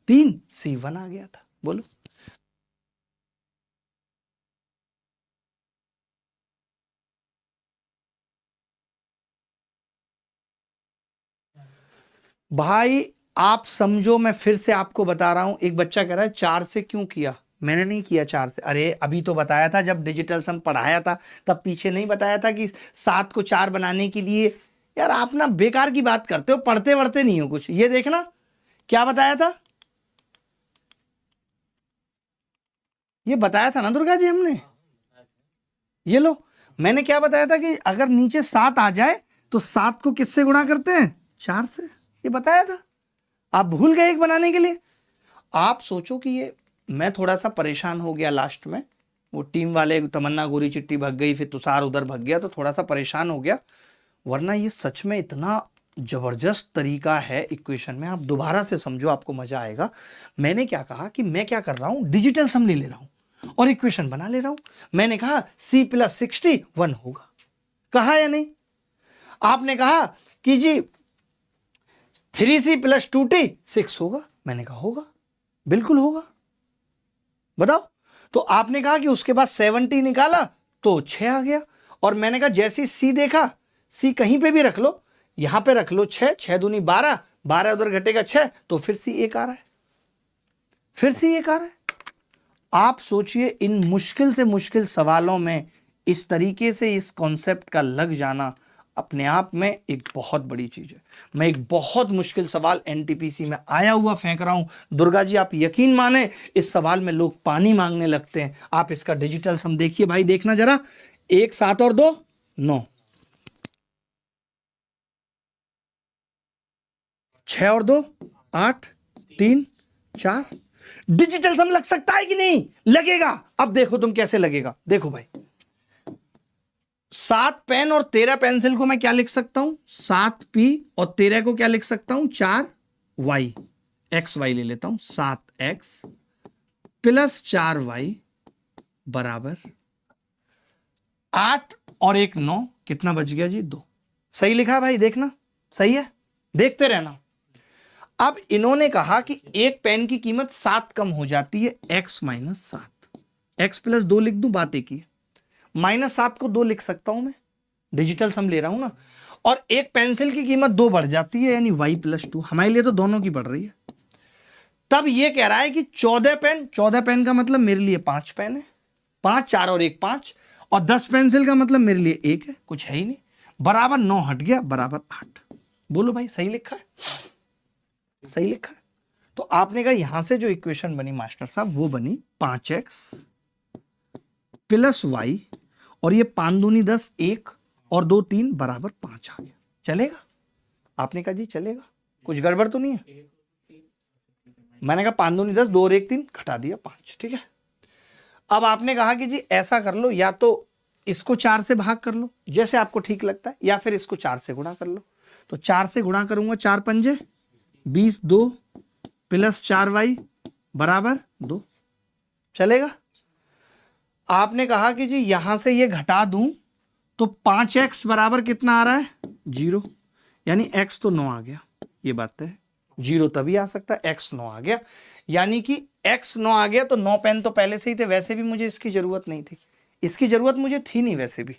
3 C 1 आ गया था। बोलो। भाई आप समझो, मैं फिर से आपको बता रहा हूं। एक बच्चा कह रहा है 4 से क्यों किया, मैंने नहीं किया 4 से। अरे अभी तो बताया था, जब डिजिटल सम पढ़ाया था तब पीछे नहीं बताया था कि 7 को 4 बनाने के लिए। यार आप ना बेकार की बात करते हो, पढ़ते वढ़ते नहीं हो कुछ। ये देखना क्या बताया था, ये बताया था ना दुर्गा जी हमने। ये लो, मैंने क्या बताया था कि अगर नीचे 7 आ जाए तो 7 को किससे गुणा करते हैं, 4 से। ये बताया था, आप भूल गए एक बनाने के लिए। आप सोचो कि ये मैं थोड़ा सा परेशान हो गया लास्ट में, वो टीम वाले तमन्ना गोरी चिट्टी भग गई, फिर तुषार उधर भग गया, तो थोड़ा सा परेशान हो गया। वरना ये सच में इतना जबरदस्त तरीका है इक्वेशन में। आप दोबारा से समझो, आपको मजा आएगा। मैंने क्या कहा कि मैं क्या कर रहा हूं, डिजिटल सम ले ले रहा हूं और इक्वेशन बना ले रहा हूं। मैंने कहा C + 60 1 होगा, कहा या नहीं? आपने कहा कि जी 3C + 2T 6 होगा, मैंने कहा होगा, बिल्कुल होगा। बताओ। तो आपने कहा कि उसके बाद 7T निकाला तो 6 आ गया, और मैंने कहा जैसे C देखा, C कहीं पे भी रख लो, यहां पे रख लो 6 6 दूनी 12, 12 उधर घटेगा 6, तो फिर C 1 आ रहा है, फिर C 1 आ रहा है। आप सोचिए, इन मुश्किल से मुश्किल सवालों में इस तरीके से इस कॉन्सेप्ट का लग जाना अपने आप में एक बहुत बड़ी चीज है। मैं एक बहुत मुश्किल सवाल एनटीपीसी में आया हुआ फेंक रहा हूं। दुर्गा जी आप यकीन माने, इस सवाल में लोग पानी मांगने लगते हैं। आप इसका डिजिटल सम देखिए भाई, देखना जरा। 1 7 और 2 9, 6 और 2 8 3 4। डिजिटल सम लग सकता है कि नहीं? लगेगा। अब देखो तुम कैसे लगेगा, देखो भाई। 7 पेन और 13 पेंसिल को मैं क्या लिख सकता हूं, 7p और 13 को क्या लिख सकता हूं, 4y, xy ले लेता हूं, 7x प्लस 4y बराबर 8 और 1 9, कितना बच गया जी, 2। सही लिखा है भाई, देखना सही है, देखते रहना। अब इन्होंने कहा कि एक पेन की कीमत 7 कम हो जाती है, x माइनस 7, x प्लस 2 लिख दूं, बात एक ही है। -7 को 2 लिख सकता हूं मैं, डिजिटल सम ले रहा हूं ना। और एक पेंसिल की कीमत 2 बढ़ जाती है, यानी y प्लस 2, हमारे लिए तो दोनों की बढ़ रही है। तब ये कह रहा है कि 14 पेन का मतलब मेरे लिए 5 पेन है, 5, 4 और 1 5, और 10 पेंसिल का मतलब मेरे लिए 1 है, कुछ है ही नहीं, बराबर 9 हट गया, बराबर 8। बोलो भाई सही लिखा है, सही लिखा है। तो आपने कहा यहां से जो इक्वेशन बनी मास्टर साहब वो बनी 5x प्लस y, और ये 5 दूनी 10, 1 और 2 3 बराबर 5 आ गया। चलेगा? आपने कहा जी चलेगा, कुछ गड़बड़ तो नहीं है। मैंने कहा 5 दूनी 10, 2 और 1 3, घटा दिया 5, ठीक है। अब आपने कहा कि जी ऐसा कर लो, या तो इसको 4 से भाग कर लो जैसे आपको ठीक लगता है, या फिर इसको 4 से गुणा कर लो। तो 4 से गुणा करूंगा, 4 पंजे 20, 2 प्लस 4y बराबर 2। चलेगा? आपने कहा कि जी यहां से ये घटा दूं तो 5x बराबर कितना आ रहा है, 0, यानी x तो 9 आ गया। ये बात है, 0 तभी आ सकता है, x 9 आ गया, यानी कि x 9 आ गया। तो 9 पेन तो पहले से ही थे, वैसे भी मुझे इसकी जरूरत नहीं थी, इसकी जरूरत मुझे थी नहीं वैसे भी।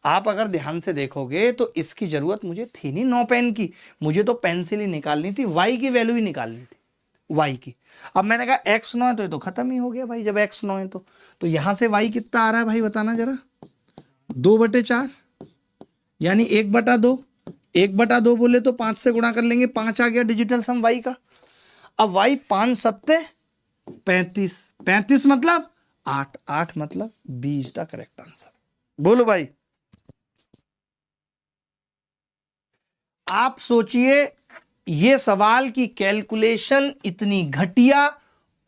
आप अगर ध्यान से देखोगे तो इसकी जरूरत मुझे थी नहीं 9 पेन की, मुझे तो पेंसिल ही निकालनी थी, y की वैल्यू ही निकालनी थी, y की। अब मैंने कहा x 9 है तो ये तो खत्म ही हो गया भाई, जब x 9 है तो यहां से y कितना आ रहा है भाई, बताना जरा, 2/4, यानी 1/2, 1/2 बोले तो 5 से गुणा कर लेंगे, 5 आ गया डिजिटल सम y का। अब y 5 7 35, 35 मतलब 8, 8 मतलब 20 द करेक्ट आंसर। बोलो भाई। आप सोचिए ये सवाल की कैलकुलेशन इतनी घटिया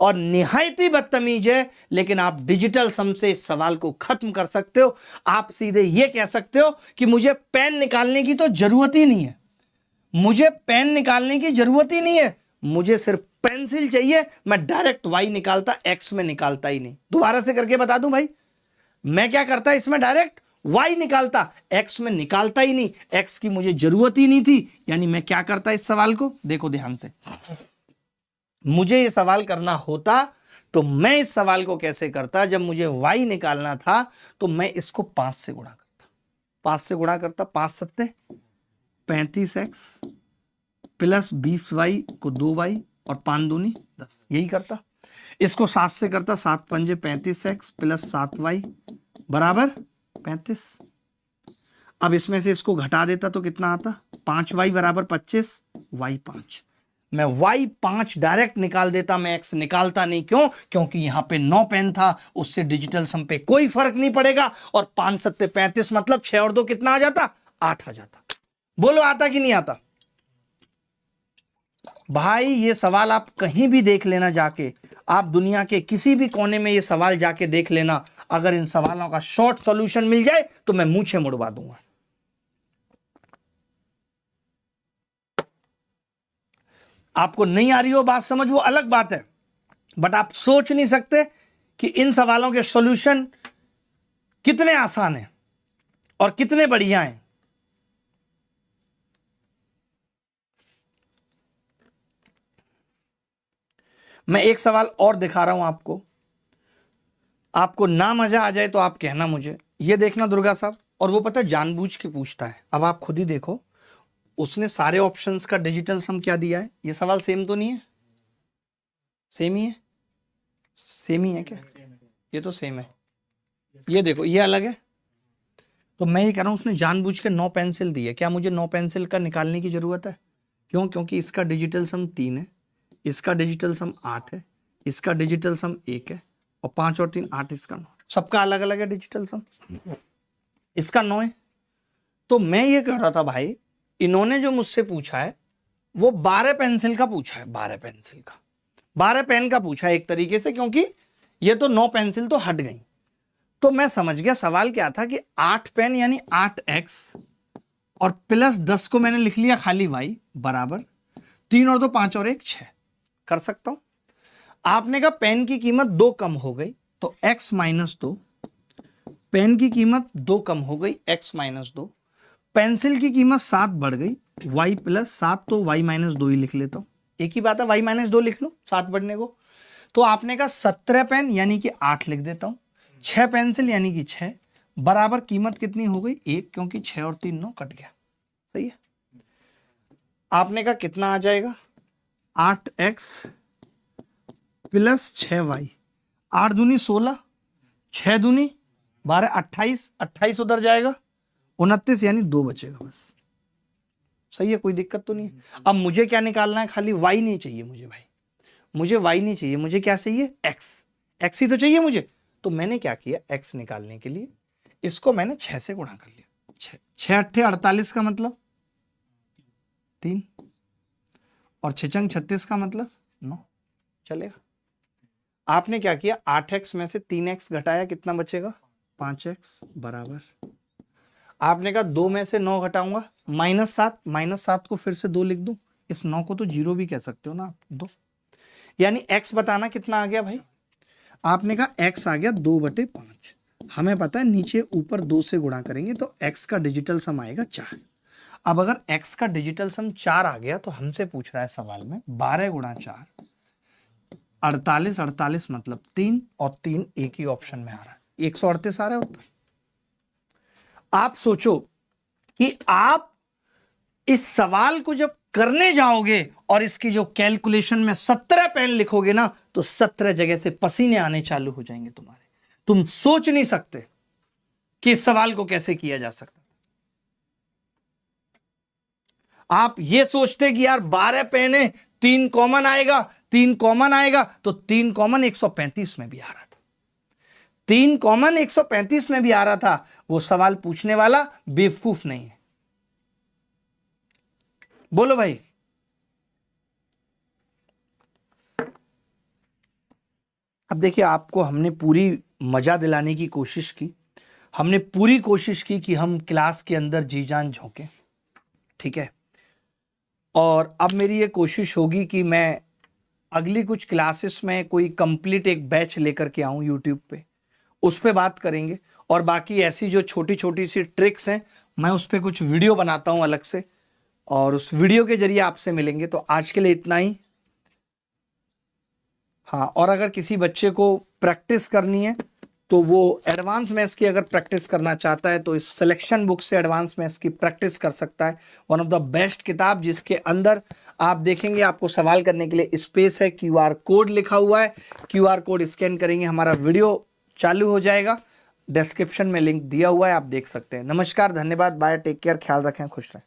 और निहायत ही बदतमीज है, लेकिन आप डिजिटल सम से इस सवाल को खत्म कर सकते हो। आप सीधे ये कह सकते हो कि मुझे पेन निकालने की तो जरूरत ही नहीं है, मुझे पेन निकालने की जरूरत ही नहीं है, मुझे सिर्फ पेंसिल चाहिए, मैं डायरेक्ट y निकालता, x में निकालता ही नहीं। दोबारा से करके बता दूं भाई, मैं क्या करता, इसमें डायरेक्ट y निकालता, x में निकालता ही नहीं, x की मुझे जरूरत ही नहीं थी। यानी मैं क्या करता इस सवाल को, देखो ध्यान से, मुझे ये सवाल करना होता तो मैं इस सवाल को कैसे करता, जब मुझे y निकालना था तो मैं इसको 5 से गुणा करता, 5 से गुणा करता, 5 7 35x प्लस 20y को 2y और 5 दूनी 10, यही करता। इसको 7 से करता, 7 पंजे 35x प्लस 7y बराबर 35। अब इसमें से इसको घटा देता तो कितना आता, 5y बराबर 25, y 5। मैं y 5 डायरेक्ट निकाल देता, मैं x निकालता नहीं। क्यों? क्योंकि यहां पे 9 पेन था, उससे डिजिटल सम पे कोई फर्क नहीं पड़ेगा। और 5 7 35 मतलब 6 और 2 कितना आ जाता, 8 आ जाता। बोलो आता कि नहीं आता? भाई ये सवाल आप कहीं भी देख लेना जाके, आप दुनिया के किसी भी कोने में ये सवाल जाके देख लेना, अगर इन सवालों का शॉर्ट सॉल्यूशन मिल जाए तो मैं मूंछें मुड़वा दूंगा। आपको नहीं आ रही हो बात समझ, वो अलग बात है, बट आप सोच नहीं सकते कि इन सवालों के सॉल्यूशन कितने आसान हैं और कितने बढ़िया हैं। मैं एक सवाल और दिखा रहा हूं आपको, आपको ना मजा आ जाए तो आप कहना मुझे। ये देखना दुर्गा साहब, और वो पता है जानबूझ के पूछता है। अब आप खुद ही देखो, उसने सारे ऑप्शंस का डिजिटल सम क्या दिया है। ये सवाल सेम तो नहीं है? सेम ही है, सेम ही है क्या? ये तो सेम है, ये देखो ये अलग है। तो मैं ये कह रहा हूं उसने जानबूझ के 9 पेंसिल दी है। क्या मुझे 9 पेंसिल का निकालने की जरूरत है? क्यों? क्योंकि इसका डिजिटल सम 3 है, इसका डिजिटल सम 8 है, इसका डिजिटल सम 1 है, और 5 और 3 8, इसका 9, सबका अलग अलग है डिजिटल सम, इसका 9 है। तो मैं ये कह रहा था भाई, इन्होंने जो मुझसे पूछा है वो 12 पेंसिल का पूछा है, 12 पेंसिल का, 12 पेन का पूछा है एक तरीके से, क्योंकि ये तो 9 पेंसिल तो हट गई। तो मैं समझ गया सवाल क्या था कि 8 पेन यानी 8x और प्लस 10 को मैंने लिख लिया खाली y बराबर 3 और 2 5 और 1 6 कर सकता हूं। आपने कहा पेन की कीमत 2 कम हो गई तो x माइनस 2, पेन की कीमत 2 कम हो गई x माइनस 2, पेंसिल की कीमत 7 बढ़ गई y प्लस 7, तो y माइनस 2 ही लिख लेता हूं। एक ही बात है, y माइनस 2 लिख लो 7 बढ़ने को। तो आपने कहा 17 पेन यानी कि 8 लिख देता हूं, 6 पेंसिल यानी कि 6 बराबर कीमत कितनी हो गई 1, क्योंकि 6 और 3 9 कट गया। सही है। आपने कहा कितना आ जाएगा 8x प्लस 6y, 8 दूनी 16, 6 दूनी 12, 28, 28 उधर जाएगा 29 यानी 2 बचेगा बस। सही है, कोई दिक्कत तो नहीं है। अब मुझे क्या निकालना है, खाली y नहीं चाहिए मुझे भाई, मुझे y नहीं चाहिए, मुझे क्या चाहिए x ही तो चाहिए मुझे। तो मैंने क्या किया, x निकालने के लिए इसको मैंने 6 से गुणा कर लिया। 6 अट्ठे 48 का मतलब 3 और 6 चंग 36 का मतलब 9 चलेगा। आपने क्या किया 8x में से 3x घटाया, कितना बचेगा 5x बराबर, आपने कहा 2 में से 9 घटाऊंगा -7, -7 को फिर से 2 लिख दूं, इस 9 को तो 0 भी कह सकते हो ना आप, 2 यानी x बताना कितना आ गया भाई। आपने कहा x आ गया 2/5। हमें पता है नीचे ऊपर 2 से गुणा करेंगे तो x का डिजिटल सम आएगा 4। अब अगर x का डिजिटल सम 4 आ गया तो हमसे पूछ रहा है सवाल में 12 गुणा 4 48, 48 मतलब 3 और 3 एक ही ऑप्शन में आ रहा है, 138 आ रहा है उत्तर। आप सोचो कि आप इस सवाल को जब करने जाओगे और इसकी जो कैलकुलेशन में 17 पेन लिखोगे ना तो 17 जगह से पसीने आने चालू हो जाएंगे तुम्हारे। तुम सोच नहीं सकते कि इस सवाल को कैसे किया जा सकता। आप ये सोचते कि यार 12 पेन है, 3 कॉमन आएगा, 3 कॉमन आएगा, तो 3 कॉमन 135 में भी आ रहा था, 3 कॉमन 135 में भी आ रहा था। वो सवाल पूछने वाला बेवकूफ नहीं है। बोलो भाई। अब देखिए, आपको हमने पूरी मजा दिलाने की कोशिश की, हमने पूरी कोशिश की कि हम क्लास के अंदर जी जान झोंके, ठीक है। और अब मेरी ये कोशिश होगी कि मैं अगली कुछ क्लासेस में कोई कंप्लीट एक बैच लेकर के आऊं यूट्यूब पे, उस पे बात करेंगे। और बाकी ऐसी जो छोटी छोटी सी ट्रिक्स हैं मैं उस पे कुछ वीडियो बनाता हूं अलग से, और उस वीडियो के जरिए आपसे मिलेंगे। तो आज के लिए इतना ही। हाँ, और अगर किसी बच्चे को प्रैक्टिस करनी है तो वो एडवांस मैथ्स की अगर प्रैक्टिस करना चाहता है तो इस सिलेक्शन बुक से एडवांस मैथ्स की प्रैक्टिस कर सकता है। वन ऑफ द बेस्ट किताब, जिसके अंदर आप देखेंगे आपको सवाल करने के लिए स्पेस है, QR कोड लिखा हुआ है, QR कोड स्कैन करेंगे हमारा वीडियो चालू हो जाएगा, डिस्क्रिप्शन में लिंक दिया हुआ है, आप देख सकते हैं। नमस्कार, धन्यवाद, बाय, टेक केयर, ख्याल रखें, खुश रहें।